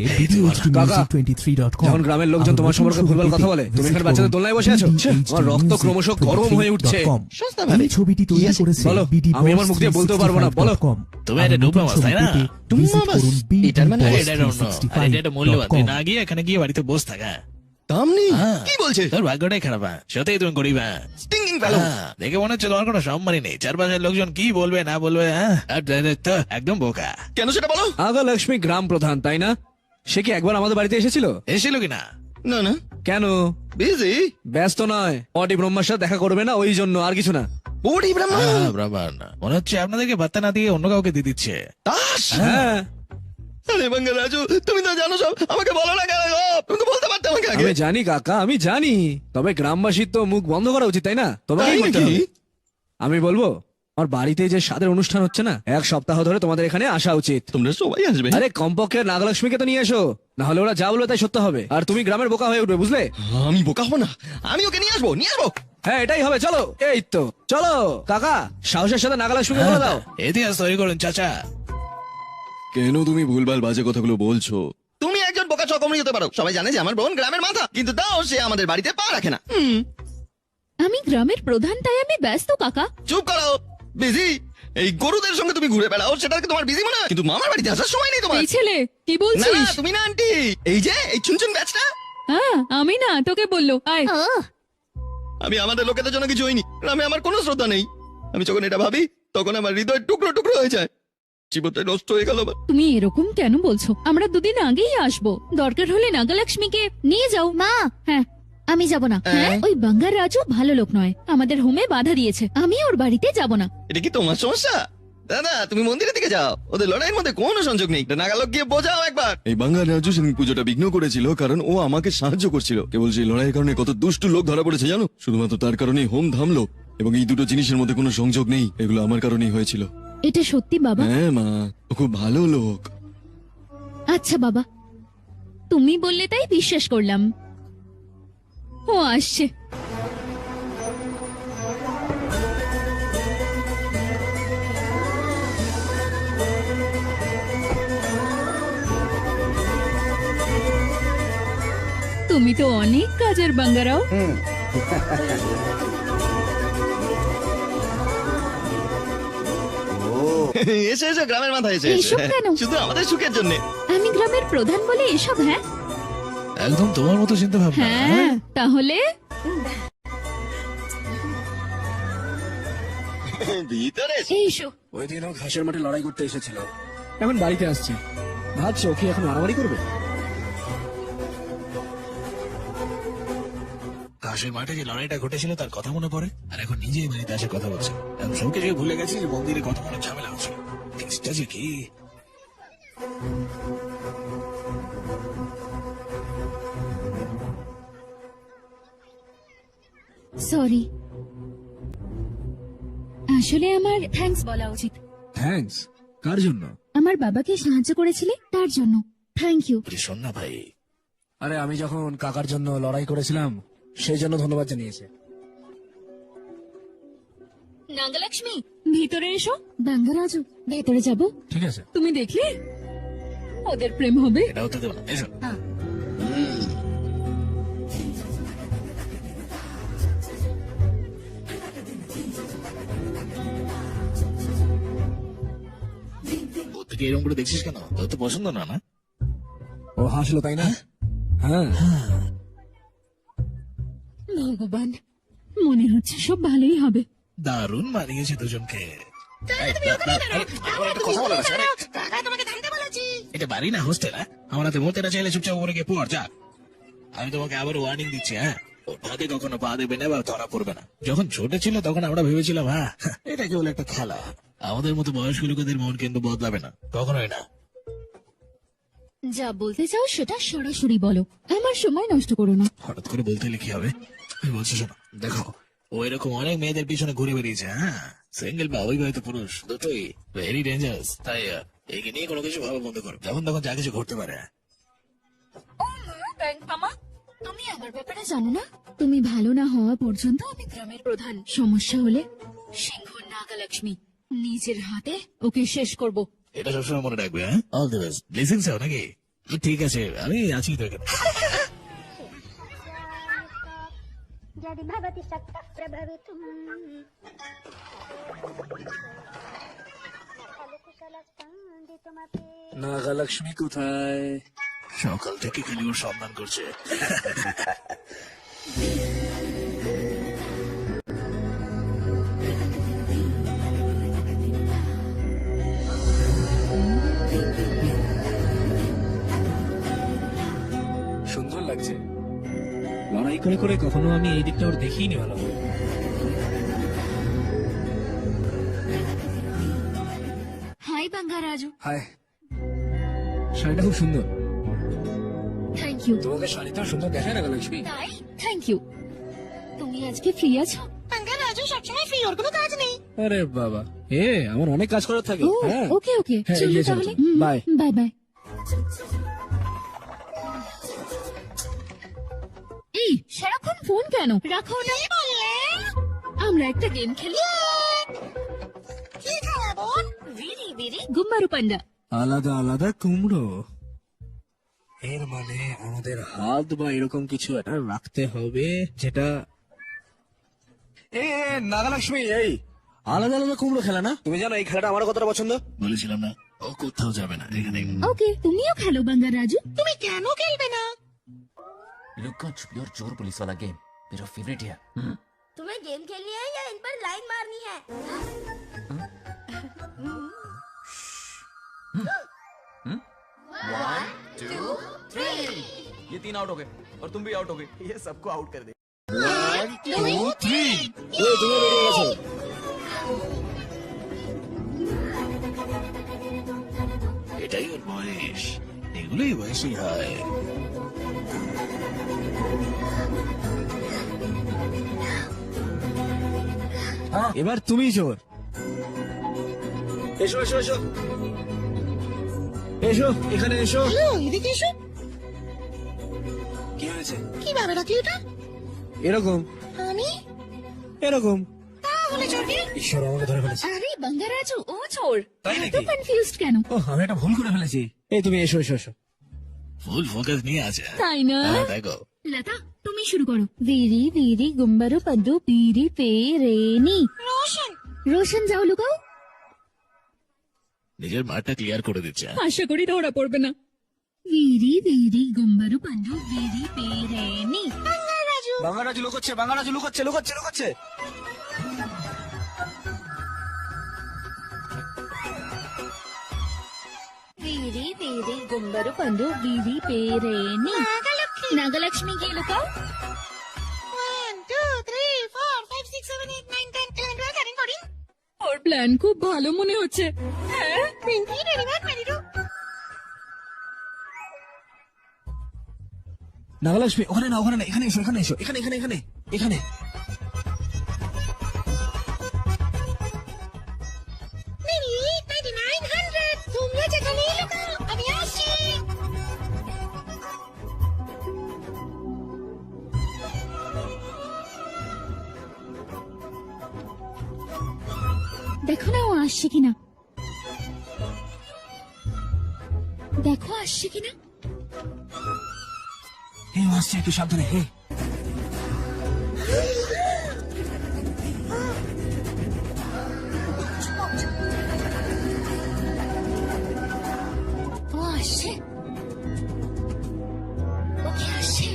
কাকা, BDHDmusic23.com। যখন গ্রামের লোকজন তোমার সম্পর্কে ভুলভাল কথা বলে, তুমি এখানে বাচ্চাদের দোলনায় বসে আছো। আমার রক্ত ক্রমশ গরম হয়ে উঠছে। সস্তা ভাবে। এই ছবিটি তৈরি করেছে বলো, আমি আমার মুখ দিয়ে বলতেও পারবো না, বলো। তুমি একটা ডুবা মাছ, তাই না? এটার মানে আরে, এটা অন্য। আরে, এটা মূল্যবান। তুই না গিয়ে এখানে গিয়ে বাড়িতে বস থাকা। দাম নেই? হ্যাঁ। কি বলছে? তোর ভাগ্যটাই খারাপ। সত্যি তুমি গরিব। স্টিংিং ফেলো। দেখে মনে হচ্ছে তোমার কোনো সম্মানই নেই। চারপাশের লোকজন কি বলবে না বলবে। হ্যাঁ, আর তো একদম বোকা। কেন সেটা বলো? আগা লক্ষ্মী গ্রাম প্রধান, তাই না? সে কি একবার আমাদের বাড়িতে এসেছিল? এসেছিল কিনা? না না, কেন? বিজি। ব্যস্ত নয়, পটি ব্রহ্মার সাথে দেখা করবে না, ওই জন্য, আর কিছু না। বড়ি ব্রাহ্মণ। ব্রাহ্মণ মনে হচ্ছে আপনাদেরকে ভাত্তা না দিয়ে অন্য কাউকে দিয়ে দিচ্ছে। তাস। হ্যাঁ, আরে বাঙ্গা রাজু, তুমি তো জানো সব, আমাকে বলো না কেন গো? তুমি তো বলতে পারতে আমাকে আগে। আমি জানি কাকা, আমি জানি, তবে গ্রামবাসীর তো মুখ বন্ধ করা উচিত তাই না? তোমাকেই তাই বলতে নাকি? হবে। আমি বলবো আমার বাড়িতে যে স্বাদের অনুষ্ঠান হচ্ছে না, 1 সপ্তাহ ধরে তোমাদের এখানে আসা উচিত। তোমরা সবাই আসবে? আরে কমপক্ষে নাগলক্ষ্মীকে তো নিয়ে এসো, না হলে ওরা যা বলবে তাই সত্য হবে, আর তুমি গ্রামের বোকা হয়ে উঠবে, বুঝলে? আমি বোকা হবো না, আমি ওকে নিয়ে আসবো, নিয়ে আসবো। হ্যাঁ এটাই হবে, চলো। এই তো চলো কাকা, সাহসের সাথে নাগলক্ষ্মীকে বলে দাও। ইতিহাস তৈরি করুন চাচা। কেন তুমি ভুলভাল বাজে কথাগুলো বলছো? তুমি একজন বোকা সকমরি হতে পারো, সবাই জানে যে আমার বোন গ্রামের মাথা, কিন্তু তাও সে আমাদের বাড়িতে পা রাখে না। আমি গ্রামের প্রধান, তাই আমি ব্যস্ত কাকা। চুপ করো, বিজি। এই গরুদের সঙ্গে তুমি ঘুরে বেড়াও, সেটা কি তোমার বিজি মনে হয়? কিন্তু মামার বাড়িতে আসার সময় নেই তোমার। এই ছেলে কি না বলছিস? তুমি না আন্টি, এই যে এই চুনচুন ব্যাচটা। হ্যাঁ আমি না, তোকে বললো আয়। ও আমি আমাদের লোকেদের জন্য কিছু হইনি, আমি আমার কোনো শ্রদ্ধা নেই। আমি যখন এটা ভাবি তখন আমার হৃদয় টুকরো টুকরো হয়ে যায়, জীবনটা নষ্ট হয়ে গেল আমার। তুমি এরকম কেন বলছো? আমরা 2 দিন আগেই আসবো, দরকার হলে নাগালক্ষ্মীকে নিয়ে যাও। মা, হ্যাঁ আমি যাব না। হ্যাঁ, ওই বাঙ্গার রাজু ভালো লোক নয়, আমাদের হোমে বাধা দিয়েছে, আমি ওর বাড়িতে যাব না। এটা কি তোমার সমস্যা? দাদা তুমি মন্দিরের দিকে যাও, ওদের লড়াইয়ের মধ্যে কোনো সংযোগ নেই। নাগালক গিয়ে বোঝাও একবার। এই বাঙ্গাল রাজু সেদিন পুজোটা বিঘ্ন করেছিল কারণ ও আমাকে সাহায্য করছিল। কেবল সেই লড়াইয়ের কারণে কত দুষ্টু লোক ধরা পড়েছে জানো? শুধুমাত্র তার কারণেই হোম থামলো, এবং এই দুটো জিনিসের মধ্যে কোনো সংযোগ নেই, এগুলো আমার কারণেই হয়েছিল। এটা সত্যি বাবা? হ্যাঁ মা, ও খুব ভালো লোক। আচ্ছা বাবা, তুমি বললে তাই বিশ্বাস করলাম। ও আসছে। তুমি তো অনেক কাজের বাঙ্গারাও। এসে এসে গ্রামের মাথায় এসে এইসব কেন? শুধু আমাদের সুখের জন্য। আমি গ্রামের প্রধান বলে এসব? হ্যাঁ একদম তোমার মতো চিন্তা ভাবনা। হ্যাঁ, তাহলে ভিতরে এসো। এইসো। ওই দিন ও ঘাসের মাঠে লড়াই করতে এসেছিল, এখন বাড়িতে আসছে, ভাবছো কি এখন মারামারি করবে? ঘাসের মাঠে যে লড়াইটা ঘটেছিল তার কথা মনে পড়ে, আর এখন নিজেই বাড়িতে আসে কথা বলছে। আমি সবকে যে ভুলে গেছি যে মন্দিরে কত কোনো ঝামেলা হচ্ছে। কেসটা যে কি? সরি, আসলে আমার থ্যাঙ্কস বলা উচিত। থ্যাঙ্কস? কার জন্য? আমার বাবাকে সাহায্য করেছিলে তার জন্য থ্যাংক ইউ। বলি, শোন না ভাই, আরে আমি যখন কাকার জন্য লড়াই করেছিলাম সেই জন্য ধন্যবাদ জানিয়েছে। নাগলক্ষ্মী ভিতরে এসো। বাঙ্গারাজু ভেতরে যাব। ঠিক আছে। তুমি দেখলে ওদের প্রেম হবে। এটা হতে দেবো না, এসো। বুদ্ধিকে এরকম করে দেখছিস কেন? তোর তো পছন্দ না, না? ও হাসলো তাই না? হ্যাঁ। ভগবান, মনে হচ্ছে সব ভালোই হবে। দারুণ মানিয়েছে দুজনকে। এটা বাড়ি না হোস্টেল? আমার হাতে মরতে না চাইলে চুপচাপ উপরে গিয়ে পড় যা। আমি তোমাকে আবার ওয়ার্নিং দিচ্ছি, হ্যাঁ, ওর ফাঁকে কখনো পা দেবে না বা ধরা পড়বে না। যখন ছোট ছিল তখন আমরা ভেবেছিলাম হ্যাঁ এটা কেবল একটা খেলা, আমাদের মতো বয়স্ক লোকেদের মন কিন্তু বদলাবে না, কখনোই না। যা বলতে চাও সেটা সরাসরি বলো, আমার সময় নষ্ট করো না। হঠাৎ করে বলতে হলে কি হবে? আমি বলছি শোনো, দেখো ও এরকম অনেক মেয়েদের পিছনে ঘুরে বেরিয়েছে, হ্যাঁ, সিঙ্গেল বা অবিবাহিত পুরুষ দুটোই ভেরি ডেঞ্জারাস। তাই একে নিয়ে কোনো কিছু ভাবা বন্ধ করো, যখন তখন যা কিছু ঘটতে পারে। মামা, তুমি আমার ব্যাপারে জানো না? তুমি ভালো না হওয়া পর্যন্ত আমি গ্রামের প্রধান, সমস্যা হলে সিংহ নাগলক্ষ্মী নিজের হাতে ওকে শেষ করব। এটা সবসময় মনে রাখবে, হ্যাঁ? All the best. ব্লেসিংস চাও নাকি? ঠিক আছে, আমি আছি তো এখানে। যদি ভবতি সত্তা প্রভবিতুম নাগলক্ষ্মী কোথায়? সকাল থেকে খালি ওর সন্ধান করছে। সুন্দর লাগছে। লড়াই করে করে কখনো আমি এই দিকটা ওর দেখিনি ভালো। হাই বাঙ্গারাজু। হায়। শাড়িটা খুব সুন্দর। Thank you. তোমাকে শাড়িটা সুন্দর দেখায় না লক্ষ্মী? তাই? Thank you. তুমি আজকে ফ্রি আছো? রাজু সবসময় ফ্রি, ওর কোনো কাজ নেই। আরে বাবা, আমার অনেক কাজ করার থাকে। ও হ্যাঁ ওকে ওকে, হ্যাঁ, চলো এগিয়ে চলো, তাহলে। চলো। বাই। Bye bye. এই সারাক্ষণ ফোন কেন? রাখো না। আমরা একটা গেম খেলি। কি খাবো? বেরি বেরি গুম্বারু পান্ডা। আলাদা আলাদা কুমড়ো, এর মানে আমাদের হাত বা এরকম কিছু একটা রাখতে হবে যেটা নাগালক্ষ্মী। এই আলাদা আলাদা কুমড়ো খেলা না? তুমি জানো এই খেলাটা আমার কতটা পছন্দ। বলেছিলাম না ও কোথাও যাবে না, এখানে ওকে, তুমিও খেলো বাঙ্গার রাজু। তুমি কেন খেলবে না? लुक्का छुपी और चोर पुलिस वाला गेम मेरा फेवरेट है। तुम्हें गेम खेलनी है या इन पर लाइन मारनी है? ये 3 आउट हो गए और तुम भी आउट हो गए, ये सबको आउट कर दे। এটাই ওর বয়স, এগুলোই বয়সই হয়। এবার তুমি চোর। এসো এসো এসো এসো, এখানে এসো। এদিকে এসো। কি হয়েছে? কিভাবে রাখলি এটা? এরকম আমি এরকম। তাহলে চোরকে? ঈশ্বর আমাকে ধরে ফেলেছে। আরে বাঙ্গার রাজু, ও চোর। তাই এত নাকি? কনফিউজড কেন? ও, আমি একটা ভুল করে ফেলেছি। এই তুমি এসো এসো এসো। ফুল ফোকাস নিয়ে আছে। তাই না? হ্যাঁ, দেখো লতা তুমি শুরু করো। বেরি বেরি গুম্বারু পান্ডু পিরি পে রেনি। রোশন। রোশন যাও লুকাও। নিজের মাঠটা ক্লিয়ার করে দিচ্ছে। আশা করি ধরা পড়বে না। বেরি বেরি গুম্বারু পান্ডু বেরি পে রেনি। বাংলারাজু লুকোচ্ছে, বাংলারাজু লুকোচ্ছে লুকোচ্ছে লুকোচ্ছে। বেরি বেরি গুম্বারু পান্ডু বেরি পে রেনি। নাগালক্ষ্মী গিয়ে লুকাও। 1 2 3 4 5 6 7 8 9 10 11 12 13 14 ওর প্ল্যান খুব ভালো মনে হচ্ছে। হ্যাঁ 20 21 22। নাগালক্ষ্মী ওখানে না, ওখানে না, এখানে এসো, এখানে এসো, এখানে এখানে এখানে এখানে। Maybe 9900। তোমরা যেখানেই লুকাও, আমি আসছি। দেখো না ও আসছে কিনা। দেখো আসছে কিনা। এই আসছে, একটু সাবধানে। হ্যাঁ ও আসছে। ওকে আসছে।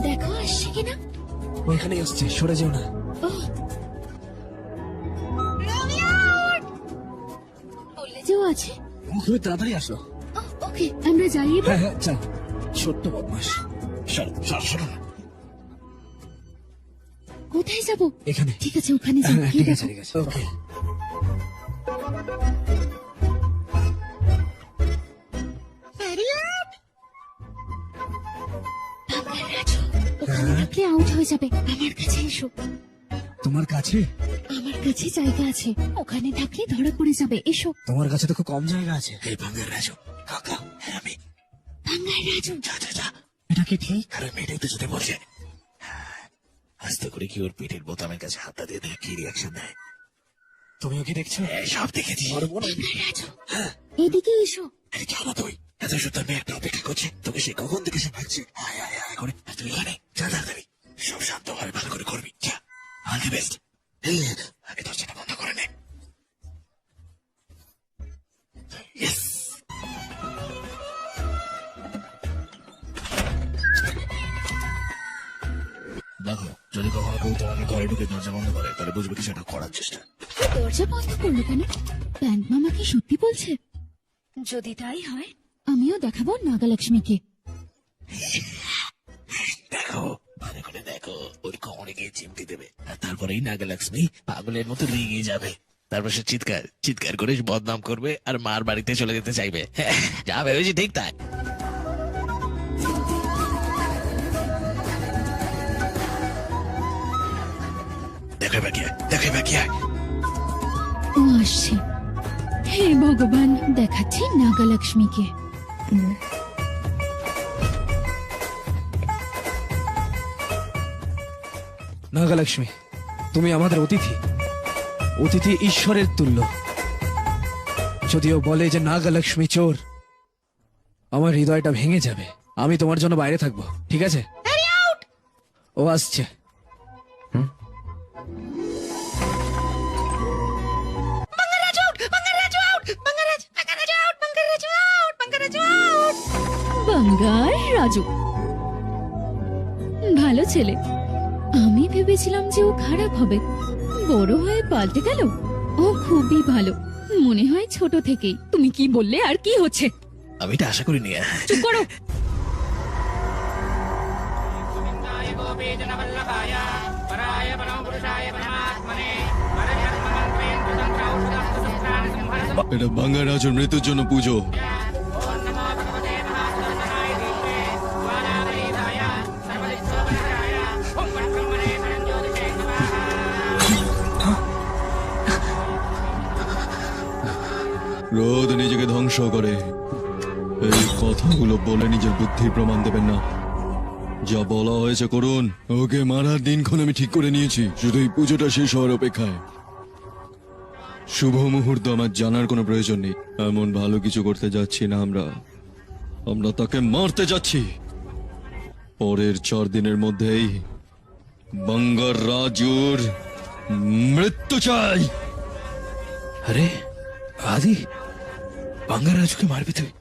দেখো আসছে কিনা। ওইখানেই আসছে, সরে যেও না। ও বললে যে ও আছে। ও খুবই তাড়াতাড়ি আসলো। ও, ওকে আমরা যাই এবার। হ্যাঁ হ্যাঁ চল। ছোট্ট বদমাস, সর সর সর। কোথায় যাবো? এখানে। ঠিক আছে ওখানে যাই। হ্যাঁ, ঠিক আছে ঠিক আছে, ওকে। বাঙ্গার রাজু, ওখানে থাকলে আউট হয়ে যাবে। আমার কাছে এসো। তোমার কাছে? আমার কাছে জায়গা আছে, ওখানে থাকলে ধরা পড়ে যাবে। এসো। তোমার কাছে তো খুব কম জায়গা আছে। এই বাঙ্গার রাজু কাকা, হ্যাঁ আমি। বাঙ্গার রাজু যা যা যা। এটা কি ঠিক? আরে মেয়েটাই তো যদি বলছে। আস্তে করে কি ওর পেটের বোতামের কাছে হাতটা দিয়ে দেয়, কি রিয়াকশন দেয়। তুমিও কি দেখছো? এই সব দেখেছি। মারবো না। বাঙ্গার রাজু এদিকে এসো। আরে কেন তুই এত সুন্দর মেয়ে একটা অপেক্ষা করছে, তোকে সে কখন থেকে সে ভাবছে হায় হায় হায় করে। আর তুই এখানে যা, তাড়াতাড়ি সব শান্তভাবে ভালো করে করবি। যা, অল দি বেস্ট। আগে দরজাটা বন্ধ করে নে। ইয়েস। দেখো, যদি কখনো কেউ তোমাকে ঘরে ঢুকে দরজা বন্ধ করে, তাহলে বুঝবে কি সেটা করার চেষ্টা। দরজা বন্ধ করলো কেন? ব্যাংক মামা কি সত্যি বলছে? যদি তাই হয় আমিও দেখাবো নাগালক্ষ্মীকে। দেখো ভালো করে দেখো, ওই কোমরে গিয়ে চিমটি দেবে, আর তারপরেই নাগালক্ষ্মী পাগলের মতো রেগে যাবে। তারপর সে চিৎকার চিৎকার করে বদনাম করবে আর মার বাড়িতে চলে যেতে চাইবে। যা ভেবেছি ঠিক তাই। দেখো এবার কি হয়, দেখো এবার কি হয়। ও আসছে। হে ভগবান, দেখাচ্ছি নাগালক্ষ্মীকে। নাগালক্ষ্মী, তুমি আমাদের অতিথি, অতিথি ঈশ্বরের তুল্য। যদিও বলে যে নাগালক্ষ্মী চোর, আমার হৃদয়টা ভেঙে যাবে। আমি তোমার জন্য বাইরে থাকবো, ঠিক আছে? ও আসছে। বাঙ্গার রাজু ভালো ছেলে। আমি ভেবেছিলাম যে ও খারাপ হবে, বড় হয়ে পাল্টে গেল। ও খুবই ভালো, মনে হয় ছোট থেকেই। তুমি কি বললে আর কি হচ্ছে? আমি এটা আশা করিনি। চুপ করো। এটা বাঙ্গা রাজুর মৃত্যুর জন্য পুজো। রোদ নিজেকে ধ্বংস করে, এই কথাগুলো বলে নিজের বুদ্ধির প্রমাণ দেবেন না। যা বলা হয়েছে করুন। ওকে মারার দিনক্ষণ আমি ঠিক করে নিয়েছি, শুধু এই পুজোটা শেষ হওয়ার অপেক্ষায়। শুভ মুহূর্ত আমার জানার কোনো প্রয়োজন নেই। এমন ভালো কিছু করতে যাচ্ছি না আমরা, আমরা তাকে মারতে যাচ্ছি। পরের 4 দিনের মধ্যেই বাঙ্গার রাজুর মৃত্যু চাই। আরে আদি, বাঙ্গা রাজুকে মারবি তুই?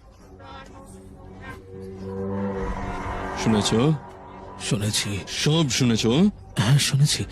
শুনেছ? শুনেছি। সব শুনেছ? হ্যাঁ শুনেছি।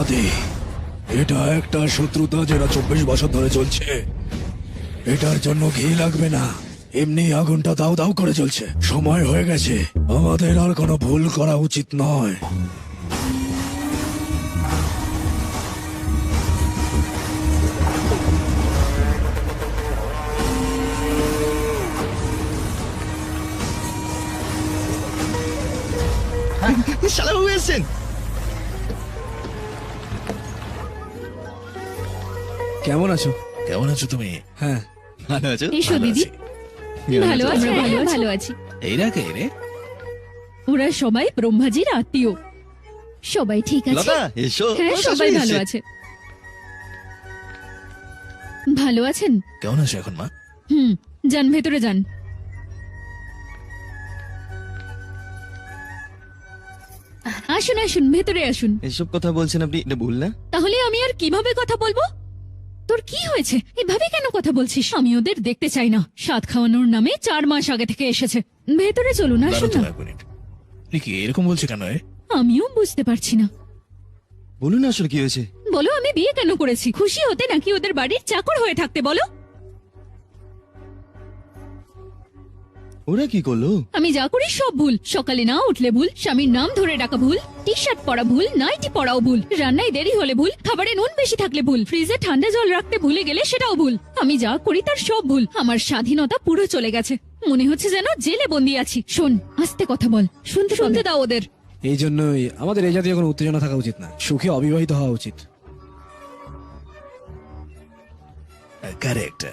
আদি, এটা একটা শত্রুতা যেটা 24 বছর ধরে চলছে। এটার জন্য ঘি লাগবে না, এমনি আগুনটা দাউ দাউ করে চলছে। সময় হয়ে গেছে, আমাদের আর কোনো ভুল করা উচিত নয়। শালাবাবু এসছেন। কেমন আছো? কেমন আছো তুমি? হ্যাঁ, ভালো আছো? এসো দিদি। ভালো আছি, ভালো আছি। এইরা কে রে? ওরা সবাই ব্রহ্মাজির আত্মীয়। সবাই ঠিক আছে? লতা এসো। হ্যাঁ, ও, সবাই শাশুড়ি ভালো এসছে। আছে। ভালো আছেন? কেমন আছো এখন মা? যান ভেতরে যান। আসুন আসুন, ভেতরে আসুন। এসব কথা বলছেন আপনি, এটা ভুল না? তাহলে আমি আর কিভাবে কথা বলবো? তোর কি হয়েছে? এভাবে কেন কথা বলছিস? আমি ওদের দেখতে চাই না। সাত খাওয়ানোর নামে 4 মাস আগে থেকে এসেছে। ভেতরে চলুন, আসুন দাঁড়াও তো না। এক মিনিট। তুই কি এরকম বলছে কেন? আমিও বুঝতে পারছি না। বলুন আসলে কি হয়েছে। বলো, আমি বিয়ে কেন করেছি? খুশি হতে নাকি ওদের বাড়ির চাকর হয়ে থাকতে? বলো। ওরা কি করলো? আমি যা করি সব ভুল। সকালে না উঠলে ভুল, স্বামীর নাম ধরে ডাকা ভুল, টি শার্ট পরা ভুল, নাইটি পরাও ভুল, রান্নায় দেরি হলে ভুল, খাবারে নুন বেশি থাকলে ভুল, ফ্রিজে ঠান্ডা জল রাখতে ভুলে গেলে সেটাও ভুল। আমি যা করি তার সব ভুল। আমার স্বাধীনতা পুরো চলে গেছে। মনে হচ্ছে যেন জেলে বন্দি আছি। শোন, আস্তে কথা বল, শুনতে শুনতে দাও ওদের। এই জন্যই আমাদের এই জাতীয় কোনো উত্তেজনা থাকা উচিত না। সুখে অবিবাহিত হওয়া উচিত। কারেক্ট।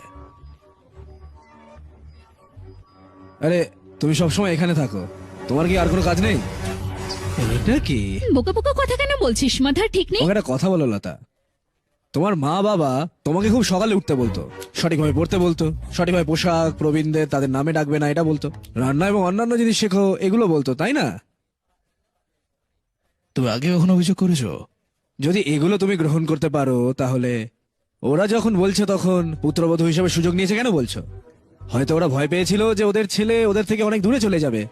আরে তুমি সবসময় এখানে থাকো, তোমার কি আর কোনো কাজ নেই? এটা কি? বোকা বোকা কথা কেন বলছিস? মাথার ঠিক নেই? তোমাকে একটা কথা বলো লতা, তোমার মা বাবা তোমাকে খুব সকালে উঠতে বলতো, সঠিকভাবে পড়তে বলতো, সঠিকভাবে পোশাক প্রবীণদের তাদের নামে ডাকবে না এটা বলতো, রান্না এবং অন্যান্য জিনিস শেখো এগুলো বলতো, তাই না? তুমি আগে কখনো অভিযোগ করেছো? যদি এগুলো তুমি গ্রহণ করতে পারো তাহলে ওরা যখন বলছে তখন পুত্রবধূ হিসেবে সুযোগ নিয়েছে কেন বলছো? হয়তো ওরা ভয় পেয়েছিল যে ওদের ছেলে ওদের থেকে অনেক দূরে চলে যাবে।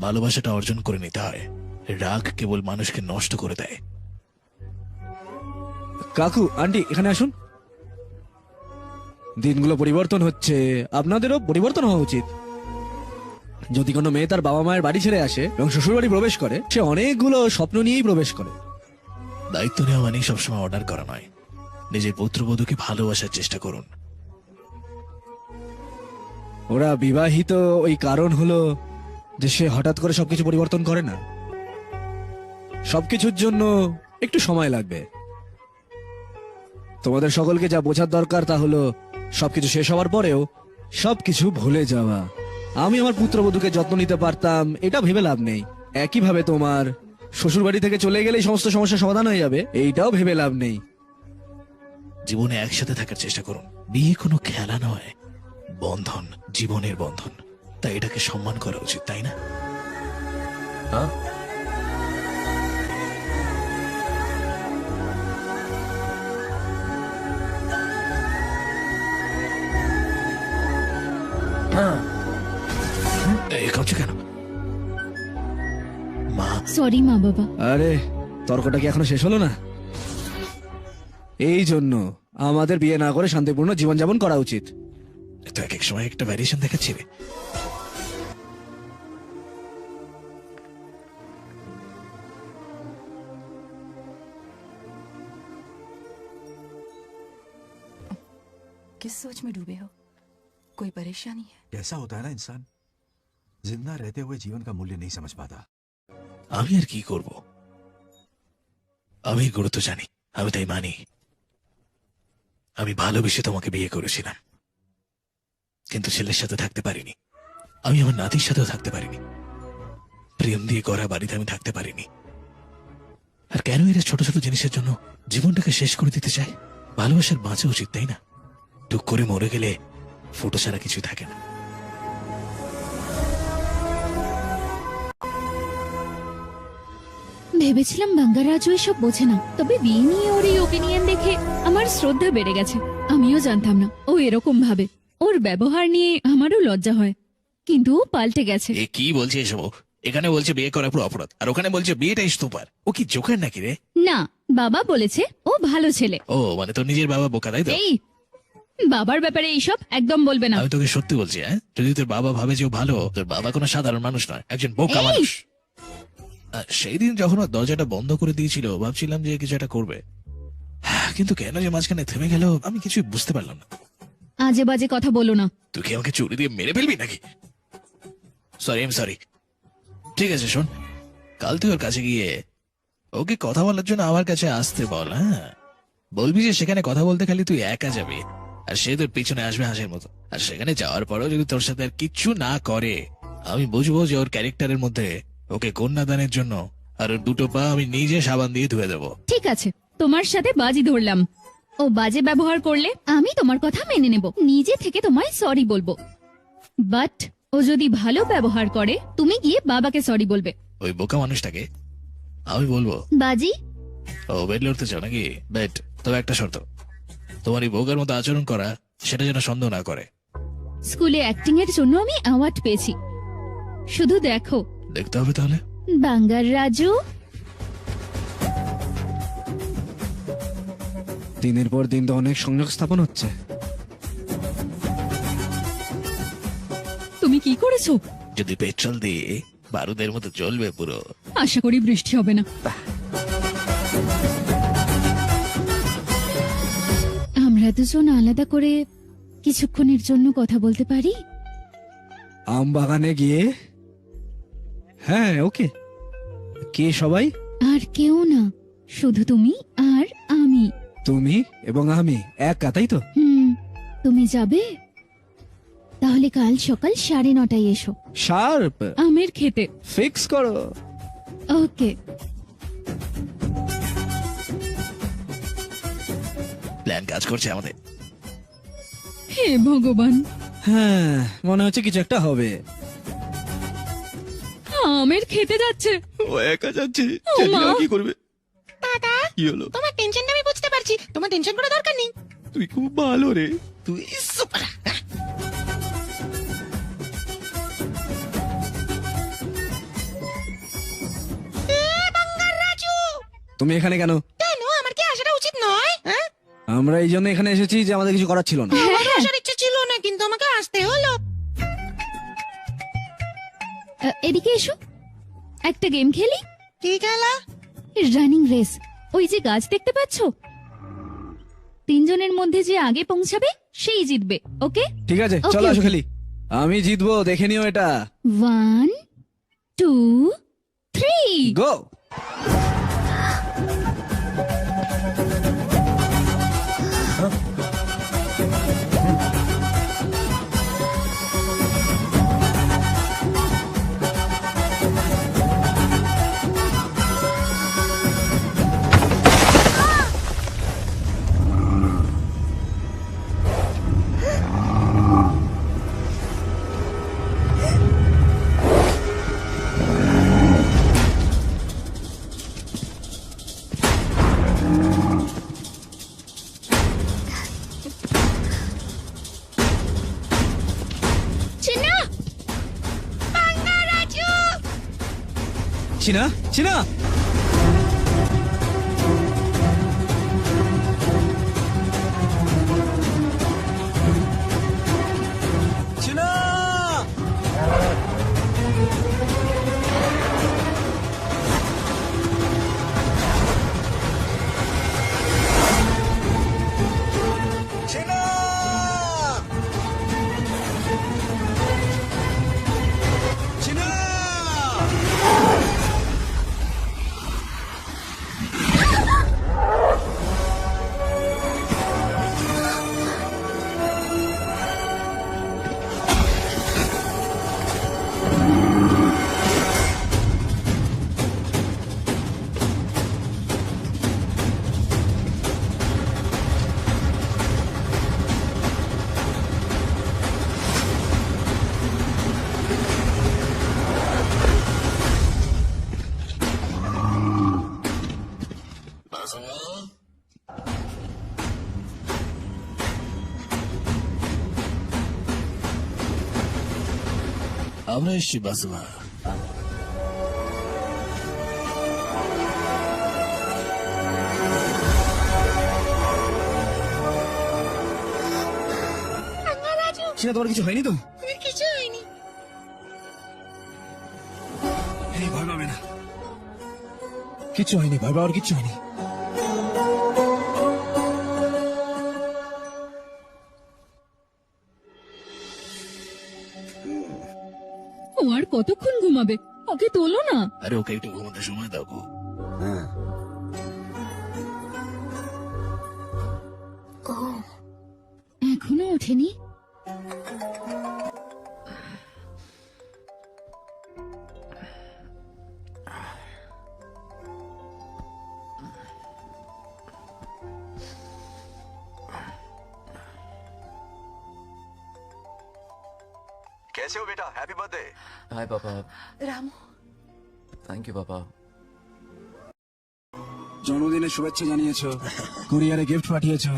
ভালোবাসাটা অর্জন করে নিতে হয়, রাগ কেবল মানুষকে নষ্ট করে দেয়। কাকু আন্টি এখানে আসুন। দিনগুলো পরিবর্তন হচ্ছে, আপনাদেরও পরিবর্তন হওয়া উচিত। যদি কোনো মেয়ে তার বাবা মায়ের বাড়ি ছেড়ে আসে এবং শ্বশুর বাড়ি প্রবেশ করে, সে অনেকগুলো স্বপ্ন নিয়েই প্রবেশ করে। দায়িত্ব নেওয়া মানে সবসময় অর্ডার করা নয়। নিজের পুত্রবধূকে ভালোবাসার চেষ্টা করুন। ওরা বিবাহিত ওই কারণ হলো যে সে হঠাৎ করে সবকিছু পরিবর্তন করে না, সবকিছুর জন্য একটু সময় লাগবে। তোমাদের সকলকে যা বোঝার দরকার তা হলো সবকিছু শেষ হওয়ার পরেও সবকিছু ভুলে যাওয়া। আমি আমার পুত্রবধূকে যত্ন নিতে পারতাম এটা ভেবে লাভ নেই, একইভাবে তোমার শ্বশুর বাড়ি থেকে চলে গেলেই সমস্ত সমস্যার সমাধান হয়ে যাবে এইটাও ভেবে লাভ নেই। জীবনে একসাথে থাকার চেষ্টা করুন। বিয়ে কোনো খেলা নয়, বন্ধন, জীবনের বন্ধন। তাই এটাকে সম্মান করা উচিত, তাই না? हाँ हाँ এই কাঁপছে কেন? মা, সরি মা বাবা। আরে তর্কটা কি এখনো শেষ হলো না? এই জন্য আমাদের বিয়ে না করে শান্তিপূর্ণ জীবনযাপন করা উচিত। তো এক এক সময় একটা ভ্যারিয়েশন দেখাচ্ছি রে। किस सोच में डूबे हो? कोई परेशानी है? कैसा होता है ना इंसान जिंदा रहते हुए जीवन का मूल्य नहीं समझ पाता। আমি আর কি করব? আমি গুরুত্ব জানি, আমি তাই মানি। আমি ভালোবেসে তোমাকে বিয়ে করেছিলাম, কিন্তু ছেলের সাথে থাকতে পারিনি। আমি আমার নাতির সাথেও থাকতে পারিনি। প্রেম দিয়ে গড়া বাড়িতে আমি থাকতে পারিনি। আর কেন এরা ছোট ছোট জিনিসের জন্য জীবনটাকে শেষ করে দিতে চায়? ভালোবাসার বাঁচা উচিত, তাই না? টুক করে মরে গেলে ফুটো ছাড়া কিছু থাকে না। ভেবেছিলাম বাঙ্গারাজু এসব বোঝে না, তবে বিয়ে নিয়ে ওর এই ওপিনিয়ন দেখে আমার শ্রদ্ধা বেড়ে গেছে। আমিও জানতাম না ও এরকম ভাবে। ওর ব্যবহার নিয়ে আমারও লজ্জা হয়, কিন্তু ও পাল্টে গেছে। এ কি বলছে এসব? এখানে বলছে বিয়ে করা পুরো অপরাধ, আর ওখানে বলছে বিয়েটাই স্তূপার। ও কি জোকার নাকি রে? না, বাবা বলেছে ও ভালো ছেলে। ও মানে তোর নিজের বাবা বোকা, তাই তো? এই বাবার ব্যাপারে এইসব একদম বলবে না। আমি তোকে সত্যি বলছি, হ্যাঁ, যদি তোর বাবা ভাবে যে ও ভালো, তোর বাবা কোনো সাধারণ মানুষ নয়, একজন বোকা এই! মানুষ। সেই দিন যখন ও দরজাটা বন্ধ করে দিয়েছিল ভাবছিলাম যে কিছু একটা করবে, কিন্তু কেন যে মাঝখানে থেমে গেল আমি কিছুই বুঝতে পারলাম না। আজে বাজে কথা বলো না। তুই কি আমাকে চুরি দিয়ে মেরে ফেলবি নাকি? Sorry, I am sorry. ঠিক আছে শোন, কাল তুই ওর কাছে গিয়ে ওকে কথা বলার জন্য আমার কাছে আসতে বল। হ্যাঁ, বলবি যে সেখানে কথা বলতে খালি তুই একা যাবি, আর সে তোর পিছনে আসবে হাসির মতো। আর সেখানে যাওয়ার পরেও যদি তোর সাথে আর কিচ্ছু না করে, আমি বুঝবো যে ওর ক্যারেক্টারের মধ্যে ওকে কন্যাদানের জন্য আর ওর দুটো পা আমি নিজে সাবান দিয়ে ধুয়ে দেবো। ঠিক আছে, তোমার সাথে বাজি ধরলাম। ও বাজে ব্যবহার করলে আমি তোমার কথা মেনে নেব, নিজে থেকে তোমায় সরি বলবো। বাট ও যদি ভালো ব্যবহার করে তুমি গিয়ে বাবাকে সরি বলবে। ওই বোকা মানুষটাকে আমি বলবো। বাজি? ও বেড লড়তে চাও নাকি? বেড। তবে একটা শর্ত, তোমার এই বোকার মতো আচরণ করা সেটা যেন সন্দেহ না করে। স্কুলে অ্যাক্টিং এর জন্য আমি অ্যাওয়ার্ড পেয়েছি, শুধু দেখো। দেখতে হবে তাহলে। বাঙ্গার রাজু। দিনের পর দিন তো অনেক সংযোগ স্থাপন হচ্ছে। তুমি কি করেছো? যদি পেট্রোল দিয়ে বারুদের মতো জ্বলবে পুরো। আশা করি বৃষ্টি হবে না। আমরা দুজন আলাদা করে কিছুক্ষণের জন্য কথা বলতে পারি? আম বাগানে গিয়ে? হ্যাঁ, ওকে। কে সবাই? আর কেউ না, শুধু তুমি আর আমি। তুমি এবং আমি একা, তাই তো? তুমি যাবে? তাহলে তাহলে কাল সকাল 9:30 এসো শার্প আমের খেতে। ফিক্স করো। ওকে। প্ল্যান কাজ করছে আমাদের। হে ভগবান, হ্যাঁ মনে হচ্ছে কিছু একটা হবে। আমের খেতে যাচ্ছে। ও একা যাচ্ছে, ও জানি না মা। কি করবে। দাদা, কি হলো? তোমার টেনশনটা আমি বুঝতে পারছি, তোমার টেনশন করার দরকার নেই। তুই খুব ভালো রে। তুই সুপার। তুমি এখানে কেন? কেন, আমার কি আসাটা উচিত নয়? হ্যাঁ, আমরা এই জন্য এখানে এসেছি যে আমাদের কিছু করার ছিল না। আমার আসার ইচ্ছে ছিল না, কিন্তু আমাকে আসতে হলো। এদিকে এসো, একটা গেম খেলি। কি খেলা? Running race. ওই যে গাছ দেখতে পাচ্ছ, 3 জনের মধ্যে যে আগে পৌঁছাবে সেই জিতবে। ওকে? ঠিক আছে Okay, চলো আসো okay. খেলি। আমি জিতবো, দেখে নিও এটা। 1 2 3 গো। চিনা, চিনা চিনা চিনা। চিনা। চিনা। আমরা এসছি বাসুমা। চিনা তোমার কিছু হয়নি তো? কিছু হয়নি। এই ভয় পাবে না, কিচ্ছু হয়নি, ভয় পাওয়ার কিচ্ছু হয়নি। ও আর কতক্ষণ ঘুমাবে? ওকে তোলো না। আরে ওকে একটু ঘুমাতে সময় দাও গো। এখনো ওঠেনি? कैसे हो बेटा? Happy birthday. हाय पापा। रामू, थैंक यू पापा। জন্মদিনের শুভেচ্ছা জানিয়েছো, কুরিয়ারে গিফট পাঠিয়েছো,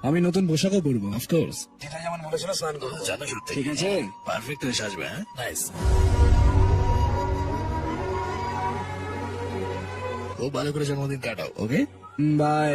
আমি নতুন পোশাকও পরবো। অফকোর্স যেটা যেমন বলেছিল স্নান করবো। জানো সত্যি ঠিক আছে? পারফেক্ট হয়ে সাজবে। হ্যাঁ নাইস, খুব ভালো করে জন্মদিন কাটাও। Okay bye.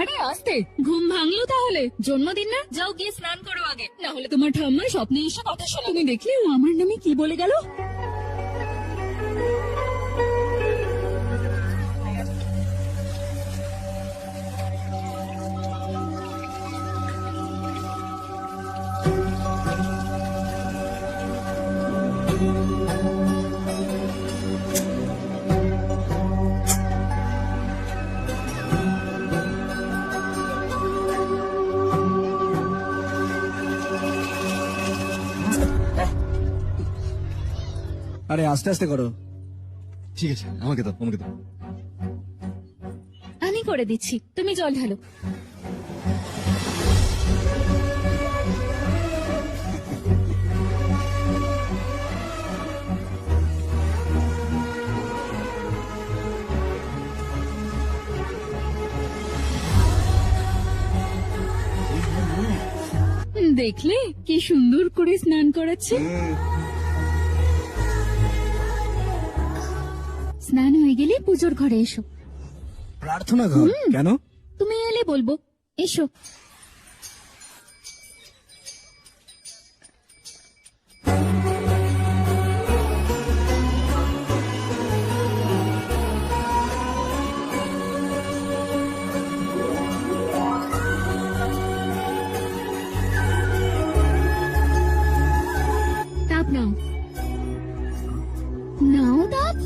আরে আস্তে, ঘুম ভাঙলো তাহলে? জন্মদিন না, যাও গিয়ে স্নান করো আগে, না হলে তোমার ঠাম্মা স্বপ্নে এসে কথা শোনো। তুমি দেখলে ও আমার নামে কি বলে গেল? আরে আস্তে আস্তে করো। ঠিক আছে, আমাকে দাও, আমাকে দাও। আমি করে দিচ্ছি, তুমি জল ঢালো। দেখলে কি সুন্দর করে স্নান করাচ্ছে। স্নান হয়ে গেলে পুজোর ঘরে এসো। প্রার্থনা ঘর? কেন? তুমি এলে বলবো, এসো। তাপ নাও, নাও তাপ।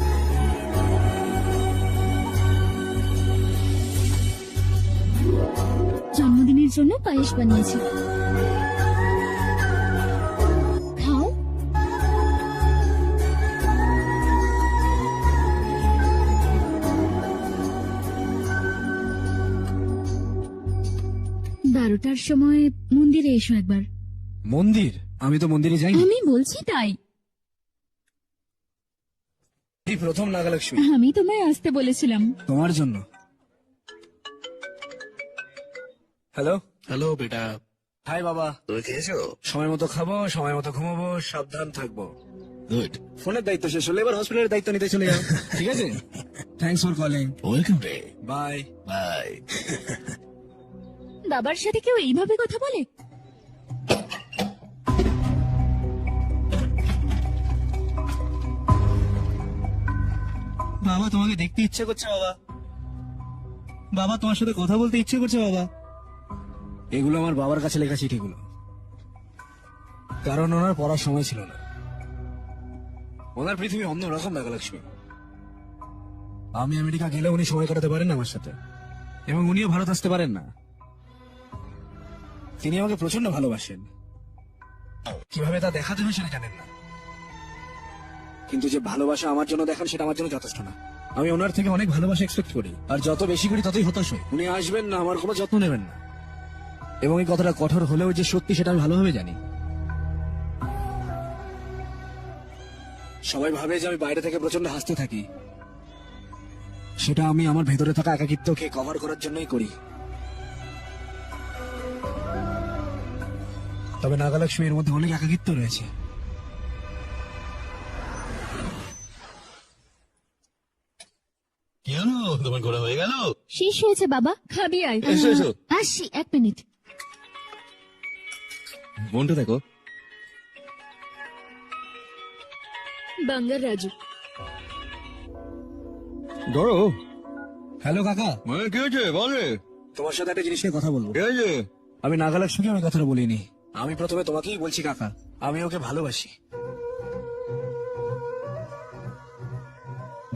জন্মদিনের জন্য পায়েস বানিয়েছি, খাও। বারোটার সময় মন্দিরে এসো একবার। মন্দির? আমি তো মন্দিরে যাইনি। আমি বলছি তাই। এই প্রথম নাগালক্ষ্মী, আমি তোমায় আসতে বলেছিলাম। তোমার জন্য। হ্যালো। হ্যালো বেটা, হাই বাবা। তুমি খেয়েছো? সময় মতো খাবো, সময় মতো ঘুমাবো, সাবধান থাকবো। গুড। ফোনের দায়িত্ব শেষ হলে এবার হসপিটালের দায়িত্ব নিতে চলে যাও। ঠিক আছে? Thanks for calling. ওয়েলকাম রে। Bye bye. বাবার সাথে কেউ এইভাবে কথা বলে? বাবা, তোমাকে দেখতে ইচ্ছে করছে বাবা। বাবা, তোমার সাথে কথা বলতে ইচ্ছে করছে বাবা। এগুলো আমার বাবার কাছে লেখা চিঠিগুলো, কারণ ওনার পড়ার সময় ছিল না। ওনার পৃথিবী অন্যরকম নাগালক্ষ্মী। আমি আমেরিকা গেলে উনি সময় কাটাতে পারেন না আমার সাথে, এবং উনিও ভারত আসতে পারেন না। তিনি আমাকে প্রচন্ড ভালোবাসেন, কিভাবে তা দেখাতে হয় সেটা জানেন না। কিন্তু যে ভালোবাসা আমার জন্য দেখান সেটা আমার জন্য যথেষ্ট না। আমি ওনার থেকে অনেক ভালোবাসা এক্সপেক্ট করি, আর যত বেশি করি ততই হতাশ হই। উনি আসবেন না, আমার কোনো যত্ন নেবেন না, এবং এই কথাটা কঠোর হলেও যে সত্যি সেটা আমি ভালোভাবে জানি। সবাই ভাবে যে আমি বাইরে থেকে প্রচন্ড হাসতে থাকি, সেটা আমি আমার ভেতরে থাকা একাকিত্বকে কভার করার জন্যই করি। তবে নাগালক্ষ্মী, এর মধ্যে অনেক একাকিত্ব রয়েছে। কি হলো, তোমার ঘোরা হয়ে গেল? শেষ হয়েছে বাবা, খাবি আয়। এসো, এসো। আসছি, 1 মিনিট। মনটা দেখো। বাঙ্গার রাজু। ধরো। হ্যালো কাকা। কি হয়েছে বলে? তোমার সাথে একটা জিনিস নিয়ে কথা বলবো। কি হয়েছে? আমি নাগালক্ষ্মীকে আমি কথাটা বলিনি। আমি প্রথমে তোমাকেই বলছি কাকা, আমি ওকে ভালোবাসি।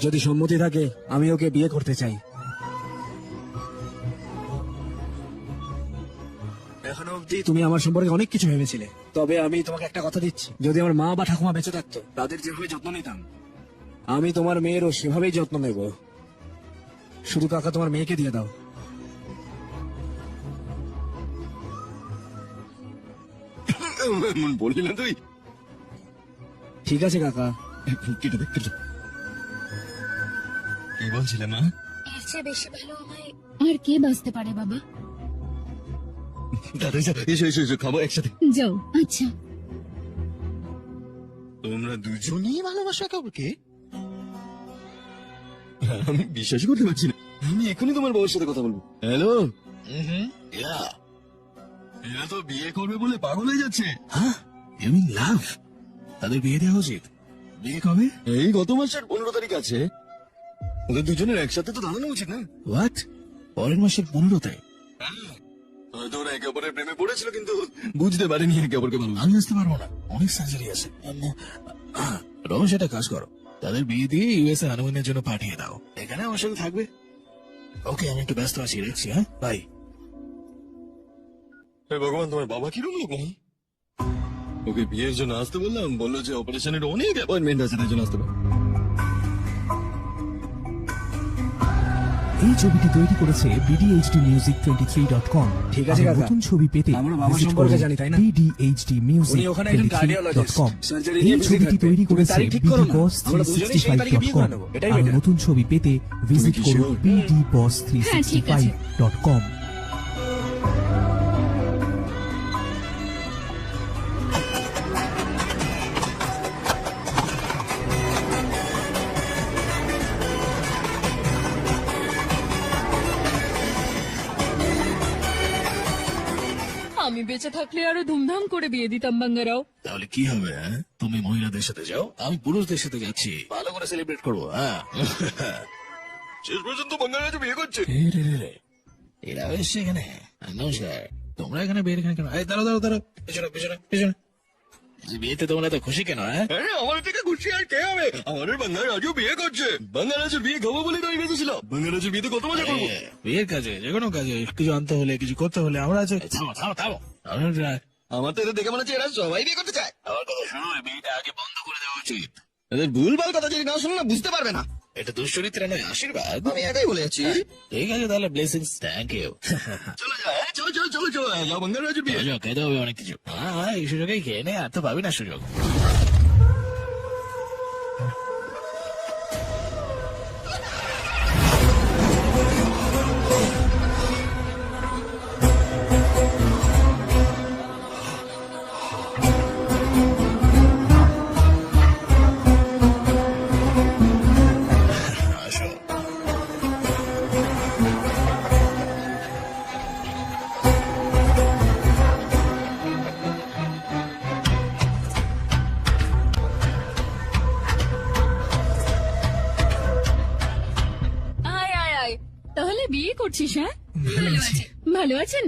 যদি সম্মতি থাকে আমি ওকে বিয়ে করতে চাই। এখনো অব্দি তুমি আমার সম্পর্কে অনেক কিছু ভেবেছিলে, তবে আমি তোমাকে একটা কথা দিচ্ছি, যদি আমার মা বা ঠাকুমা বেঁচে থাকতো, তাদের যেভাবে যত্ন নিতাম, আমি তোমার মেয়েরও সেভাবেই যত্ন নেব। শুধু কাকা তোমার মেয়েকে দিয়ে দাও। বললি না তুই? ঠিক আছে কাকা। কেটে দে, কেটে দে। কি বলছিলে মা? এর চেয়ে বেশি ভালো আমায় আর কে বাঁচতে পারে বাবা? দাদা, এসো এসো এসো, খাবো একসাথে। যাও। আচ্ছা। তোমরা দুজনেই ভালোবাসো একে অপরকে? আমি বিশ্বাসই করতে পারছি না। আমি এখনই তোমার বউয়ের সাথে কথা বলবো। হ্যালো, এরা তো বিয়ে করবে বলে পাগল হয়ে যাচ্ছে। হ্যাঁ, ইউ মিন লাভ? তাদের বিয়ে দেওয়া উচিত। বিয়ে কবে? এই গত মাসের 15 তারিখ আছে। ওদের দুজনের একসাথে তো দাঁড়ানো উচিত না? হোয়াট? পরের মাসের 15-তে? হয়তো ওরা একে অপরের প্রেমে পড়েছিল, কিন্তু বুঝতে পারেনি একে অপরকে ভালো। আমি আসতে পারবো না, অনেক সার্জারি আছে। রমেশ, একটা কাজ করো, তাদের বিয়ে দিয়ে ইউএসএ হানিমুনের জন্য পাঠিয়ে দাও। এখানে আমার সাথে থাকবে। ওকে, আমি একটু ব্যস্ত আছি, রাখছি। হ্যাঁ, বাই। হে ভগবান, তোমার বাবা কিরকম লোক? ওকে বিয়ের জন্য আসতে বললাম, বললো যে অপারেশনের অনেক অ্যাপয়েন্টমেন্ট আছে, তাই জন্য আসতে পারবো। এই ছবিটি তৈরি করেছে bdhdmusic23.com। ঠিক আছে কাকা। নতুন ছবি পেতে আমরা বাবা visit সম্পর্কে করুন জানি, তাই না? উনি ওখানে একজন cardiologist। bdhdmusic23.com। Surgery এই নিয়ে busy ছবিটি থাকবে। তৈরি তুমি করেছে তারিখ ঠিক করো না। আমরা দুজনেই সেই তারিখে বিয়ে করে bdboss365.com। নেবো। এটাই আর better। নতুন ছবি পেতে ভিজিট কি করুন sure? bdboss365.com। আমি বেঁচে থাকলে আরো ধুমধাম করে বিয়ে দিতাম বাঙ্গারাও। তাহলে কি হবে? হ্যাঁ, তুমি মহিলাদের সাথে যাও, আমি পুরুষদের সাথে যাচ্ছি, ভালো করে সেলিব্রেট করবো। হ্যাঁ। শেষ পর্যন্ত বাঙালিরা বিয়ে করছে। এরা এসছে এখানে। নমস্কার, তোমরা এখানে বিয়ের এখানে কেন? এই দাঁড়াও দাঁড়াও দাঁড়াও, পেছনে পেছনে পেছনে। এই বিয়েতে তোমরা এত খুশি কেন? হ্যাঁ, আরে আমার থেকে খুশি আর কে হবে? আমাদের বাঙালি রাজু বিয়ে করছে। বাঙালিরাজের বিয়ে খাবো বলে তো আমি বেঁচেছিলাম। বাঙালিরাজের বিয়েতে কত মজা করবো। বিয়ের কাজে, যে কোনো কাজে কিছু আনতে হলে, কিছু করতে হলে আমরা আছে। থামো থামো থামো। আমার তো এদের দেখে মনে হচ্ছে এরা সবাই বিয়ে করতে চায়। আমার কথা শোনো, বিয়েটা আগে বন্ধ করে দেওয়া উচিত। এদের ভুলভাল কথা যদি না শোনো না, বুঝতে পারবে না। এটা দুশ্চরিত্র নয়, আশীর্বাদ। আমি একাই বলে যাচ্ছি। ঠিক আছে, তাহলে ব্লেসিংস। Thank you. চলো যাও, হ্যাঁ, চলো চলো চলো চলো, যাও বাঙালি রাজু বিয়ে। খেতে হবে অনেক কিছু। হ্যাঁ, এই সুযোগেই খেয়ে নে, আর তো পাবি না সুযোগ। আসো। আয় আয় আয়, তাহলে বিয়ে করছিস? হ্যাঁ, ভালো আছেন?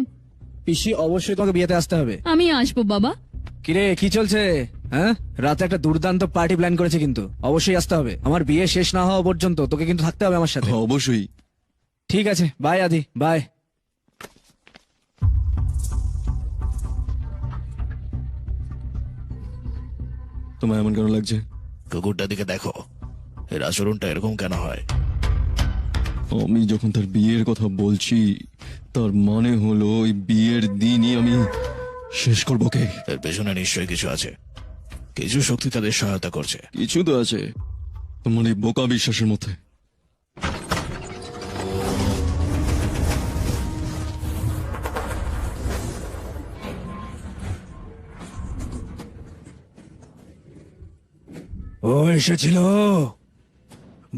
পিসি, অবশ্যই তোমাকে বিয়েতে আসতে হবে। আমি আসবো বাবা। কিরে, কি চলছে? হ্যাঁ, রাতে একটা দুর্দান্ত পার্টি প্ল্যান করেছে, কিন্তু অবশ্যই আসতে হবে। আমার বিয়ে শেষ না হওয়া পর্যন্ত তোকে কিন্তু থাকতে হবে আমার সাথে। অবশ্যই। ঠিক আছে, বাই আদি, বাই। তোমার এমন কেন লাগছে? কুকুরটার দিকে দেখো, এর আচরণটা এরকম কেন হয়? আমি যখন তার বিয়ের কথা বলছি, তার মানে হলো ওই বিয়ের দিনই আমি শেষ করবো কে। এর পেছনে নিশ্চয়ই কিছু আছে, কিছু শক্তি তাদের সহায়তা করছে। কিছু তো আছে তোমার এই বোকা বিশ্বাসের মধ্যে। ও এসেছিল,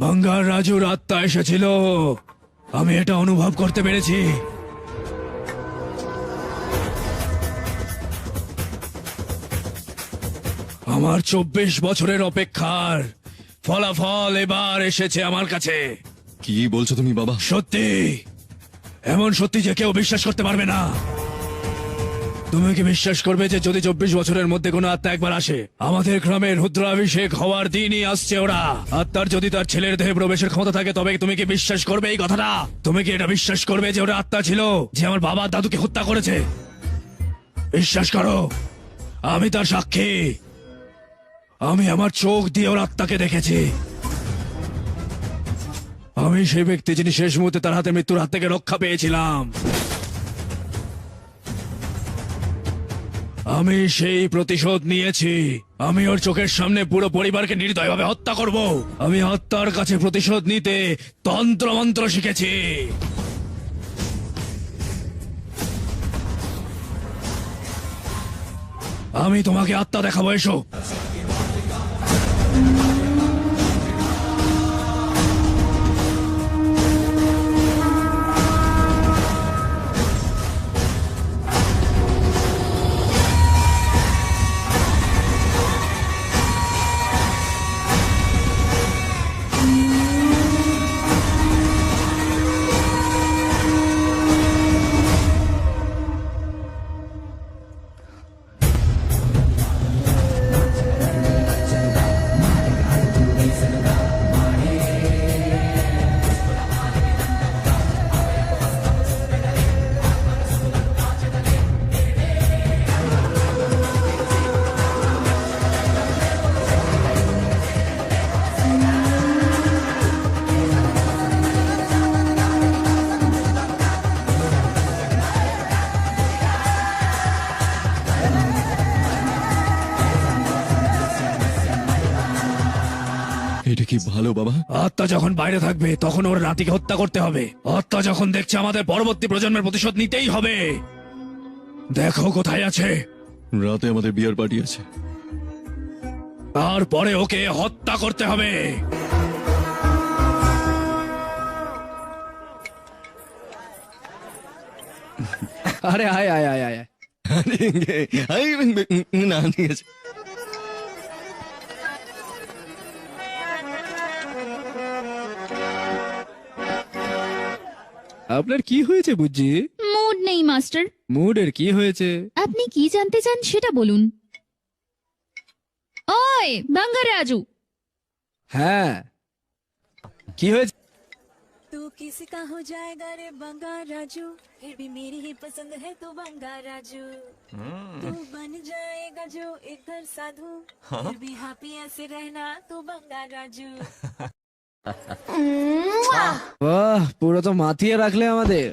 বাঙ্গার রাজুর আত্মা এসেছিল। আমি এটা অনুভব করতে পেরেছি। আমার 24 বছরের অপেক্ষার ফলাফল এবার এসেছে আমার কাছে। কি বলছো তুমি বাবা? সত্যি, এমন সত্যি যে কেউ বিশ্বাস করতে পারবে না। তুমি কি বিশ্বাস করবে যে যদি 24 বছরের মধ্যে কোনো আত্মা একবার আসে, আমাদের গ্রামের রুদ্রাভিষেক হওয়ার দিনই আসছে ওরা। আত্মার যদি তার ছেলের দেহে প্রবেশের ক্ষমতা থাকে, তবে তুমি কি বিশ্বাস করবে এই কথাটা? তুমি কি এটা বিশ্বাস করবে যে ওরা আত্মা ছিল, যে আমার বাবা দাদুকে হত্যা করেছে? বিশ্বাস করো, আমি তার সাক্ষী। আমি আমার চোখ দিয়ে ওর আত্মাকে দেখেছি। আমি সেই ব্যক্তি যিনি শেষ মুহূর্তে তার হাতে মৃত্যুর হাত থেকে রক্ষা পেয়েছিলাম। আমি সেই প্রতিশোধ নিয়েছি। আমি ওর চোখের সামনে পুরো পরিবারকে নির্দয়ভাবে হত্যা করব। আমি আত্মার কাছে প্রতিশোধ নিতে তন্ত্র মন্ত্র শিখেছি। আমি তোমাকে আত্মা দেখাবো, এসো। কি ভালো বাবা। আত্মা যখন বাইরে থাকবে তখন ওর নাতিকে হত্যা করতে হবে। আত্মা যখন দেখছে আমাদের পরবর্তী প্রজন্মের প্রতিশোধ নিতেই হবে, দেখো কোথায় আছে। রাতে আমাদের বিয়ার পার্টি আছে। তারপরে ওকে হত্যা করতে হবে। আরে আয় আয় আয় আয়। না ঠিক আছে। আপনার কি হয়েছে বুঝছি? মুড নেই মাস্টার। মুডের কি হয়েছে? আপনি কি জানতে চান সেটা বলুন। ওই বাঙ্গা রাজু, হ্যাঁ কি হয়েছে? तू किसी का हो जाएगा रे बंगा राजू, फिर भी मेरी ही पसंद है तू बंगा राजू। तू बन जाएगा जो एक घर साधु, फिर भी हैप्पी ऐसे रहना तू बंगा राजू। বাহ, পুরো তো মাতিয়ে রাখলে আমাদের।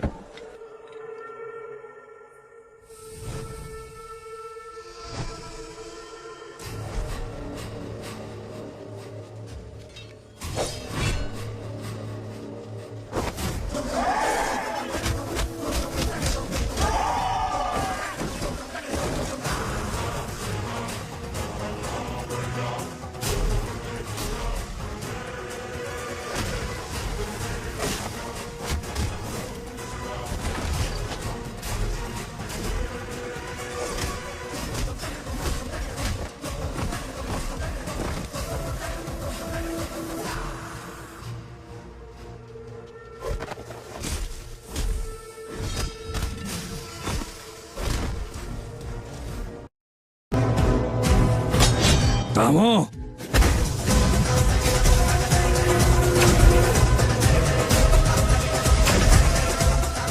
থামো।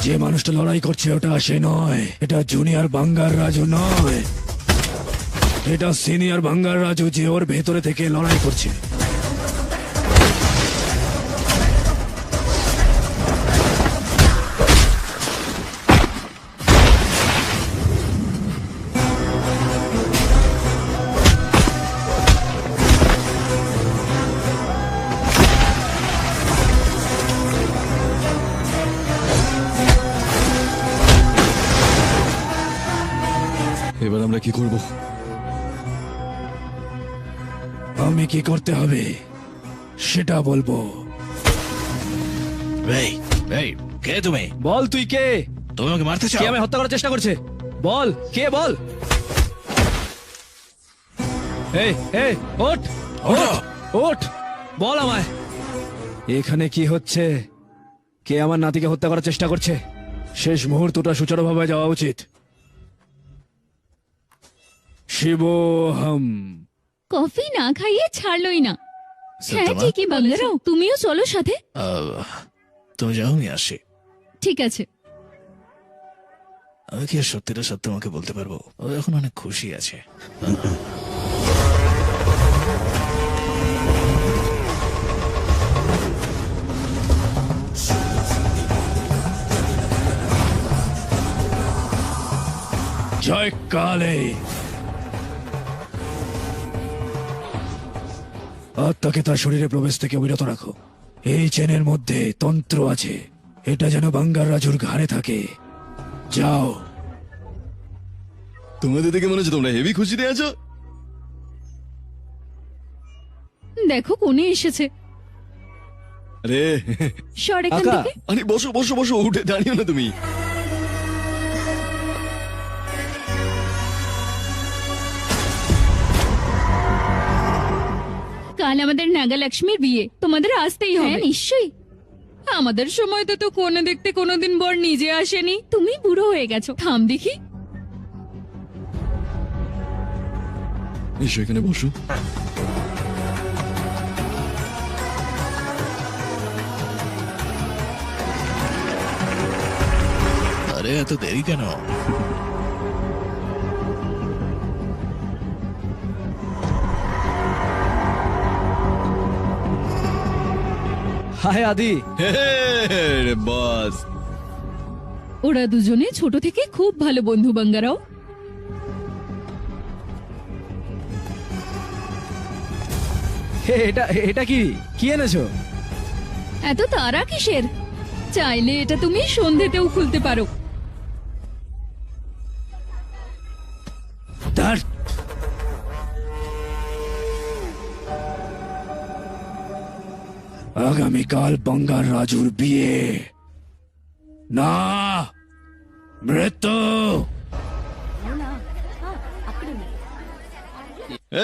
যে মানুষটা লড়াই করছে ওটা সে নয়, এটা জুনিয়র বাঙ্গার রাজু নয়, এটা সিনিয়র বাঙ্গার রাজু যে ওর ভেতরে থেকে লড়াই করছে। এবার আমরা কি করব? আমি কি করতে হবে সেটা বলবো। এই এই কে তুমি? বল তুই কে? তুমি আমাকে মারতে কে চাও? আমায় হত্যা করার চেষ্টা করছে? বল কে, বল। এই এই ওঠ ওঠ ওঠ, বল আমায় এখানে কি হচ্ছে? কে আমার নাতিকে হত্যা করার চেষ্টা করছে? শেষ মুহূর্তটা সুচারুভাবে যাওয়া উচিত। শিবোহম। কফি না খাইয়ে ছাড়লই না। হ্যাঁ সত্যমা? ঠিকই বাঙ্গারাও, তুমিও চলো সাথে। তুমি যাও, আমি আসি। ঠিক আছে। আমি কি আর সত্যিটা সত্যি তোমাকে বলতে পারবো? ও এখন অনেক খুশি আছে। জয় কালে। আত্মাকে তার শরীরে প্রবেশ থেকে বিরত রাখো। এই চেনের মধ্যে তন্ত্র আছে, এটা যেন বাঙ্গার রাজুর ঘাড়ে থাকে। যাও। তোমাদের দেখে মনে হচ্ছে তোমরা হেভি খুশিতে আছো। দেখো কোনে এসেছে। আরে সর এখান কাকা। থেকে। আরে বসো বসো বসো, উঠে দাঁড়িও না তুমি। কাল আমাদের নাগালক্ষ্মীর বিয়ে, তোমাদের আসতেই হবে। নিশ্চয়ই। আমাদের সময় তো কোনে দেখতে কোনোদিন বর নিজে আসেনি। তুমি বুড়ো হয়ে গেছো। থাম দেখি। এসো এখানে বসো। আরে এত দেরি কেন? হায় আদি। বস ওরা দুজনে ছোট থেকে খুব ভালো বন্ধু বাঙ্গারাও। এটা এটা কি কি এনেছো? এত তারা কিসের? চাইলে এটা তুমি সন্ধেতেও খুলতে পারো। তার আগামীকাল বাঙ্গার রাজুর বিয়ে। না, মৃত্যু।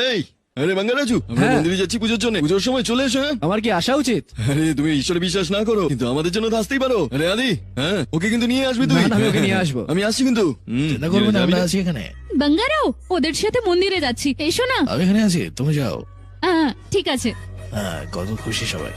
এই আরে বাঙ্গারাজু, আমরা হ্যাঁ। মন্দিরে যাচ্ছি পুজোর জন্য। পুজোর সময় চলে এসো। হ্যাঁ? আমার কি আসা উচিত? আরে তুমি ঈশ্বরে বিশ্বাস না করো, কিন্তু আমাদের জন্য তো আসতেই পারো। আরে আদি, হ্যাঁ ওকে কিন্তু নিয়ে আসবি তুই। না, না, আমি ওকে নিয়ে আসবো। আমি আসছি কিন্তু। চিন্তা করবে না, যাবি আমরা না? আছি এখানে। বাঙ্গারাও, ওদের সাথে মন্দিরে যাচ্ছি, এসো না। আমি এখানে আছি, তুমি যাও। ঠিক আছে। হ্যাঁ, কত খুশি সবাই।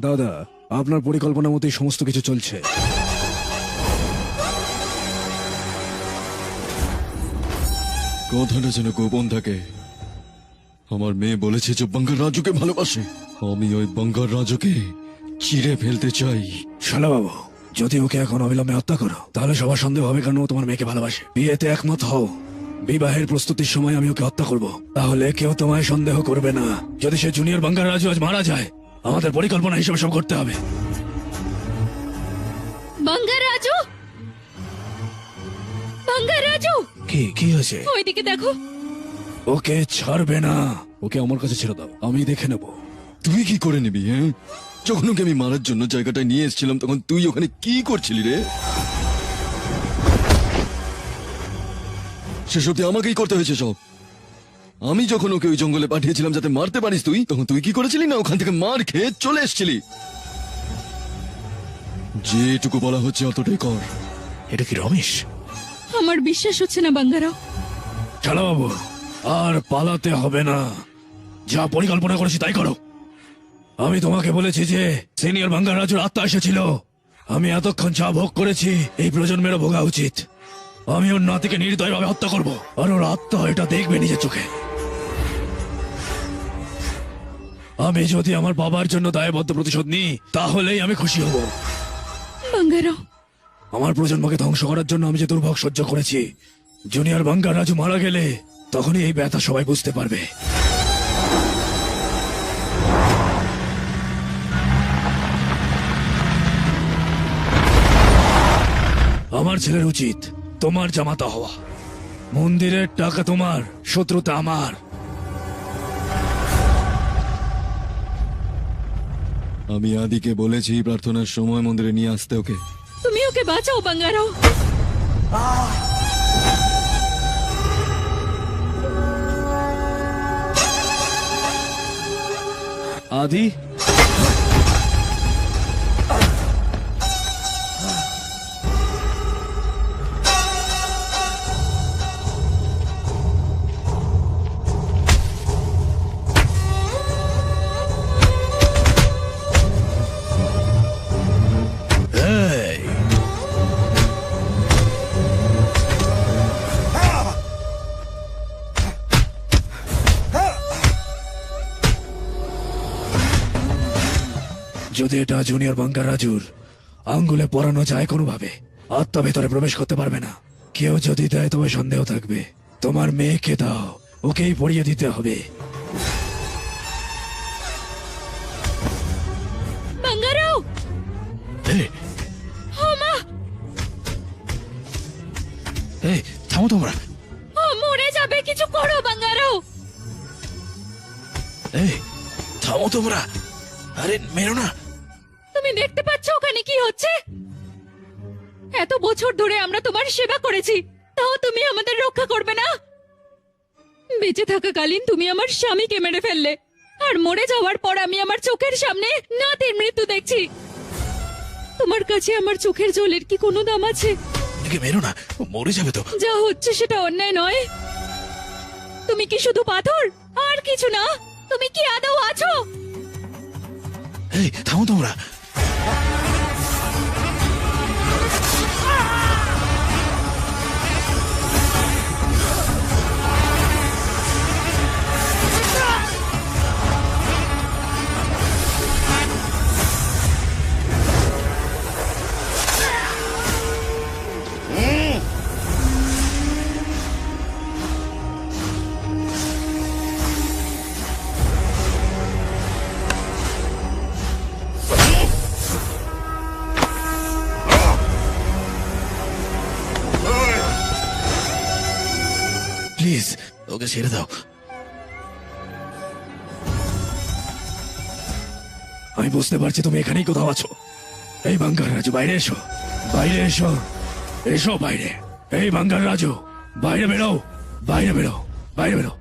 দাদা, আপনার পরিকল্পনা মতোই সমস্ত কিছু চলছে। কথাটা যেন গোপন থাকে। আমার মেয়ে বলেছে যে বাঙ্গার রাজুকে ভালোবাসে। আমি ওই বাঙ্গার রাজুকে চিড়ে ফেলতে চাই। শালা বাবু, যদি ওকে এখন অবিলম্বে হত্যা করো তাহলে সবার সন্দেহ হবে, কারণ ও তোমার মেয়েকে ভালোবাসে। বিয়েতে একমত হও, বিবাহের প্রস্তুতির সময় আমি ওকে হত্যা করব, তাহলে কেউ তোমায় সন্দেহ করবে না। যদি সে জুনিয়র বাঙ্গার রাজু আজ মারা যায়, আমাদের পরিকল্পনা হিসেবে সব করতে হবে। বাঙ্গারাজু, বাঙ্গারাজু, কি হয়েছে? ওইদিকে দেখো। ওকে ছাড়বে না, ওকে আমার কাছে ছেড়ে দাও, আমি দেখে নেব। তুই কি করে নিবি? হ্যাঁ, যখন ওকে আমি মারার জন্য জায়গাটায় নিয়ে এসেছিলাম তখন তুই ওখানে কি করছিলি রে? সেসব তো আমাকেই করতে হয়েছে সব। আমি যখন ওকে ওই জঙ্গলে পাঠিয়েছিলাম যাতে মারতে পারিস তুই, তখন তুই কি করেছিলি না ওখান থেকে মার খেয়ে চলে এসেছিলি। যেটুকু বলা হচ্ছে অতটাই কর। এটা কি রমেশ? আমার বিশ্বাস হচ্ছে না বাঙ্গারাও। শালা বাবু, আর পালাতে হবে না, যা পরিকল্পনা করেছি তাই করো। আমি তোমাকে বলেছি যে সিনিয়র বাঙ্গার রাজুর আত্মা এসেছিল, আমি এতক্ষণ যা ভোগ করেছি এই প্রজন্মেরও ভোগা উচিত। আমি ওর নাতিকে নির্দয়ভাবে হত্যা করব, আর ওর আত্মা এটা দেখবে নিজের চোখে। আমি যদি আমার বাবার জন্য দায়বদ্ধ প্রতিশোধ নিই তাহলেই আমি খুশি হব। বাঙ্গারাও, আমার প্রজন্মকে ধ্বংস করার জন্য আমি যে দুর্ভোগ সহ্য করেছি, জুনিয়র বাঙ্গার রাজু মারা গেলে তখনই এই ব্যথা সবাই বুঝতে পারবে। আমার ছেলের উচিত তোমার জামাতা হওয়া। মন্দিরের টাকা তোমার, শত্রুতা আমার। আমি আদিকে বলেছি প্রার্থনার সময় মন্দিরে নিয়ে আসতে ওকে। তুমি ওকে বাঁচাও বাঙ্গারাও। আদি, এই, যদি এটা জুনিয়র বাঙ্গার রাজুর আঙ্গুলে পরানো যায় কোনোভাবে, আত্মা ভেতরে প্রবেশ করতে পারবে না। কেউ যদি দেয় তবে সন্দেহ থাকবে। তোমার মেয়েকে দাও, ওকেই পড়িয়ে দিতে হবে। বাঙ্গারাও, এই, মা, এই, থামো তোমরা। ও মরে যাবে, কিছু করো বাঙ্গারাও। এই, থামো তোমরা। আরে মেরো না। তুমি দেখতে পাচ্ছ ওখানে কি হচ্ছে? এত বছর ধরে আমরা তোমার সেবা করেছি, তাও তুমি আমাদের রক্ষা করবে না? বেঁচে থাকাকালীন তুমি আমার স্বামীকে মেরে ফেললে, আর মরে যাওয়ার পর আমি আমার চোখের সামনে নাতির মৃত্যু দেখছি। তোমার কাছে আমার চোখের জলের কি কোনো দাম আছে? একে মেরো না, ও মরে যাবে তো। যা হচ্ছে সেটা অন্যায় নয়। তুমি কি শুধু পাথর আর কিছু না? তুমি কি আদৌ আছো? এই থামো তোমরা। প্লিজ ওকে ছেড়ে দাও। আমি বুঝতে পারছি তুমি এখানেই কোথাও আছো। এই বাঙ্গার রাজু, বাইরে এসো, বাইরে এসো, এসো বাইরে। এই বাঙ্গার রাজু, বাইরে বেরো, বাইরে বেরো, বাইরে বেরো।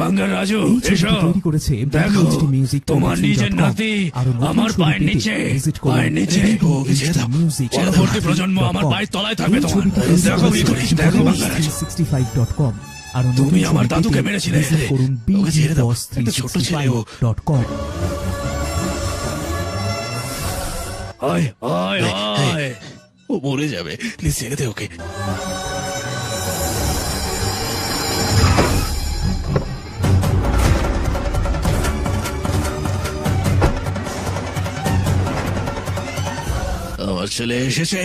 বাঙ্গার রাজু এই এসো, ছবিটি তৈরি করেছে দেখো BHD Music তোমার 23.com নিজের নাতি আরো নতুন আমার ছবি পায়ের পেতে নিচে, visit করুন পায়ের নিচে। ওকে ছেড়ে দাও। Music পরবর্তী প্রজন্ম আমার পায়ের তলায় থাকবে এই তোমার। ছবিটি দেখো কি করিস, দেখো বাঙ্গার রাজু। 365.com আরো নতুন তুমি আমার ছবি দাদুকে পেতে মেরেছিলে। visit করুন ওকে ছেড়ে দাও। একটা ছোট ছেলে ও। BigBoss365.com। আয় আয় আয়। ও মরে যাবে, প্লিজ ছেড়ে দে ওকে। আমার ছেলে এসেছে,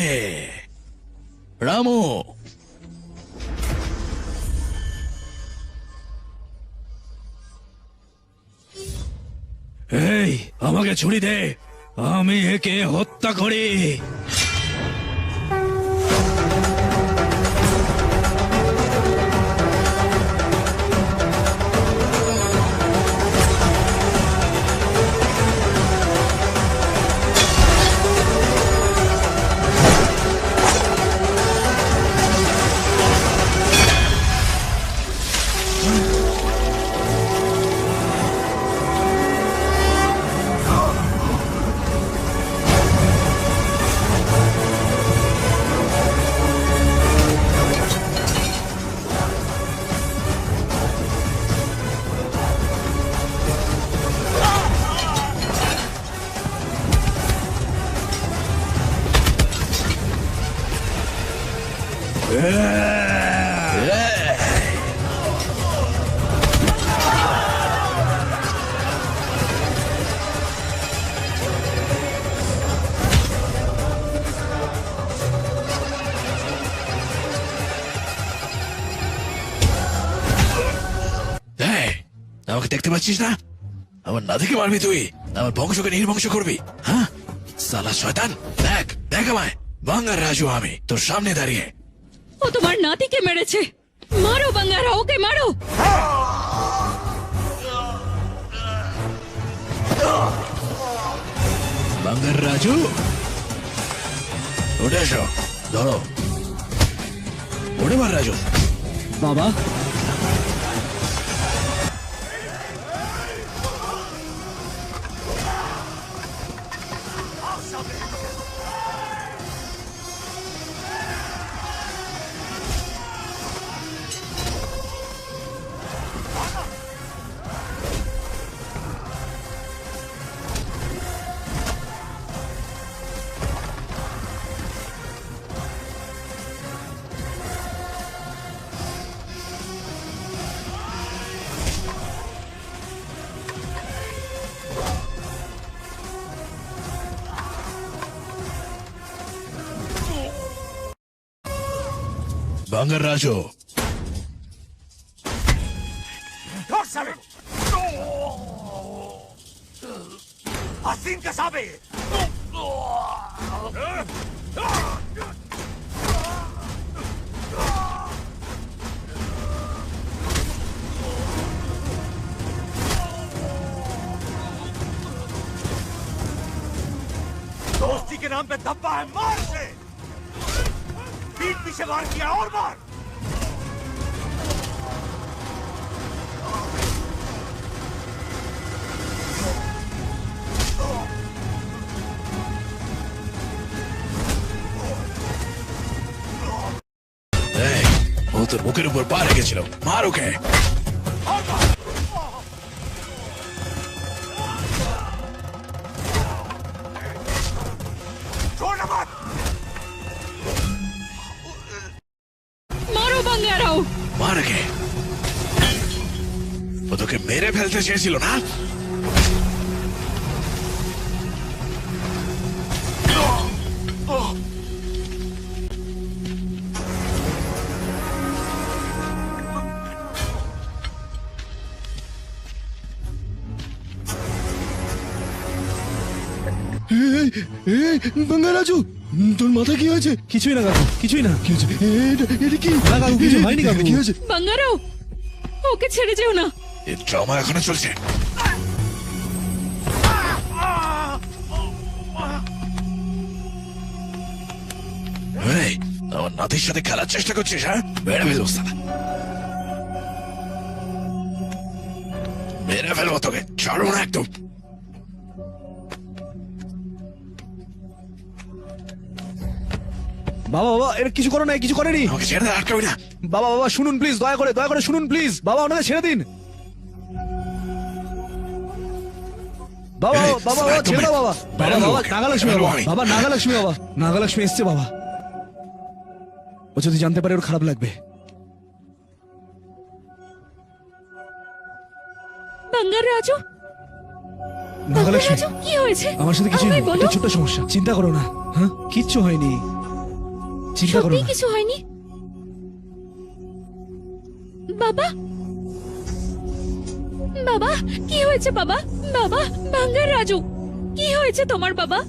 রামু। এই আমাকে ছুরি দে, আমি একে হত্যা করি। আমাকে দেখতে পাচ্ছিস না? আমার নাতিকে মারবি তুই? আমার বংশকে নির্বংশ করবি? হ্যাঁ সালা শয়তান, দেখ দেখ আমায়, বাঙ্গার রাজু আমি তোর সামনে দাঁড়িয়ে। ও তোমার নাতিকে মেরেছে। মারো বাঙ্গারা, ওকে মারো। বাঙ্গার রাজু উঠে এসো, ধরো, উঠে মার রাজু। বাবা bunker Raju Asin ka sabi! दोस्ती के नाम पे धब्बा है, मार से! पीठ पीछे वार किया, और मार! এই, ও তোর বুকের উপর পা রেখেছিল, মার ওকে। छोड़ना मत। মারো বাঙ্গারাও। মার ওকে। ও তোকে মেরে ফেলতে চেয়েছিল না? বাঙ্গারাজু, তোর মাথা কি হয়েছে? কিছুই না কাকু, কিছুই না। কি হয়েছে? এটা কি? না কাকু, কিছু হয়নি কাকু। কি হয়েছে? বাঙ্গারাও, ওকে ছেড়ে যেও না। এই ড্রামা এখনো চলছে। এই, আমার নাতির সাথে খেলার চেষ্টা করছিস, হ্যাঁ? মেরে ফেলবো সালা, মেরে ফেলবো তোকে, ছাড়বো না একদম। বাবা বাবা, এটা কিছু করো না, কিছু করেনি। আমাকে ছেড়ে দে, আটকাবি না। বাবা বাবা শুনুন প্লিজ, দয়া করে শুনুন প্লিজ। বাবা ওনাকে ছেড়ে দিন। বাবা এই, বাবা বাবা একদম ছেড়ে দাও বাবা। বাবা বেরোলো বাবা ওকে, নাগালক্ষ্মী বেরোলো বাবা, আমি। বাবা নাগালক্ষ্মী বাবা, নাগালক্ষ্মী এসছে বাবা। ও যদি জানতে পারে ওর খারাপ লাগবে। বাঙ্গারাজু, নাগালক্ষ্মী, বাঙ্গারাজু, কি হয়েছে? আমার সাথে কিছু আমায় বলো। একটা ছোট্ট সমস্যা, চিন্তা করো না। হ্যাঁ, কিচ্ছু হয়নি, চিন্তা করো সত্যি না। কিছু হয়নি? বাবা, বাবা কি হয়েছে বাবা? বাবা, বাঙ্গারাজু, কি হয়েছে তোমার বাবা?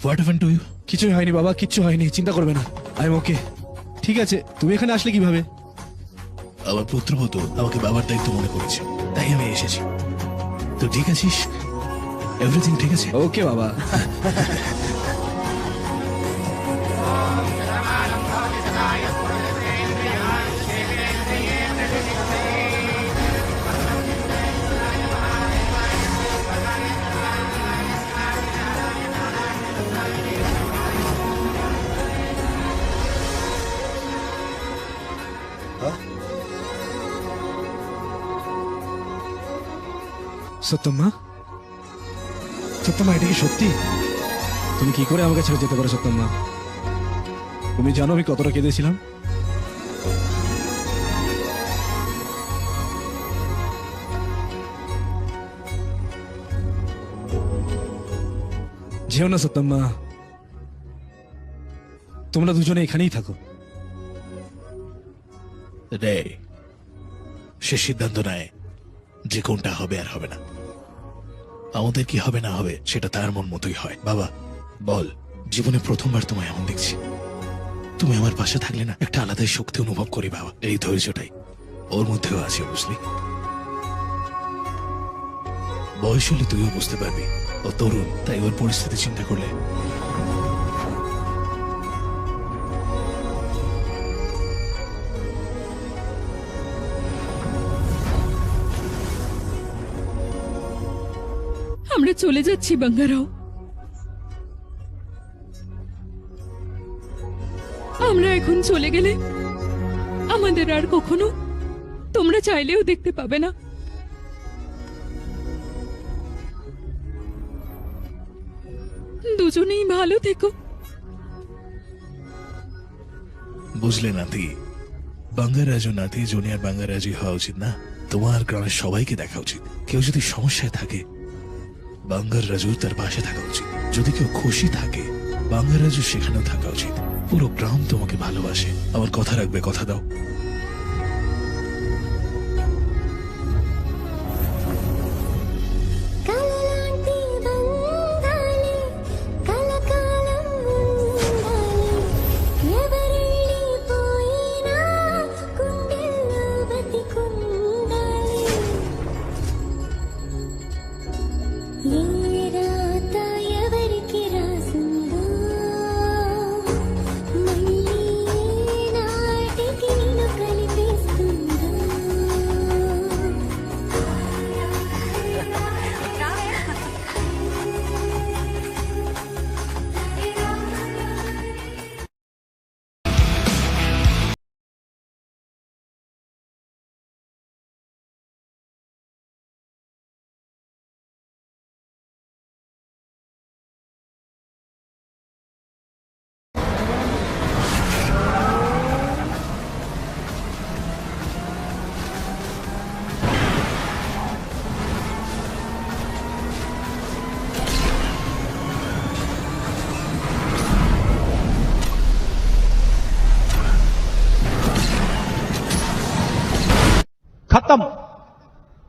What happened to you? কিছুই হয়নি বাবা, কিচ্ছু হয়নি, চিন্তা করবে না। I am okay. ঠিক আছে, তুমি এখানে আসলে কিভাবে? আমার পুত্রবধূ আমাকে বাবার দায়িত্ব মনে করেছে, তাই আমি এসেছি। তো ঠিক আছিস? এভরিথিং ঠিক আছে? ওকে বাবা। সত্যম্মা, সত্যম্মা এটা কি সত্যি? তুমি কি করে আমাকে ছেড়ে যেতে পারো সত্যম্মা? তুমি জানো আমি কতটা কেঁদেছিলাম? যেও না সত্যম্মা, তোমরা দুজনে এখানেই থাকো। রে, সে সিদ্ধান্ত নেয় যে কোনটা হবে আর হবে না। আমাদের কি হবে না হবে সেটা তার মন মতোই হয়। বাবা বল, জীবনে প্রথমবার তোমায় এমন দেখছি। তুমি আমার পাশে থাকলে না একটা আলাদাই শক্তি অনুভব করি বাবা। এই ধৈর্যটাই ওর মধ্যেও আছে, বুঝলি? বয়স হলে তুইও বুঝতে পারবি, ও তরুণ, তাই ওর পরিস্থিতি চিন্তা করলে আমরা চলে যাচ্ছি বাঙ্গারাও। আমরা এখন চলে গেলে আমাদের আর কখনো তোমরা চাইলেও দেখতে পাবে না। দুজনেই ভালো থেকো। বুঝলে নাতি, বাঙ্গারাজু নাতি জুনিয়র বাঙ্গারাজি হওয়া উচিত না? তোমার গ্রামের সবাইকে দেখা উচিত। কেউ যদি সমস্যায় থাকে, বাঙ্গারাজু তার পাশে থাকা উচিত। যদি কেউ খুশি থাকে, বাঙ্গারাজু সেখানেও থাকা উচিত। পুরো গ্রাম তোমাকে ভালোবাসে। আমার কথা রাখবে, কথা দাও?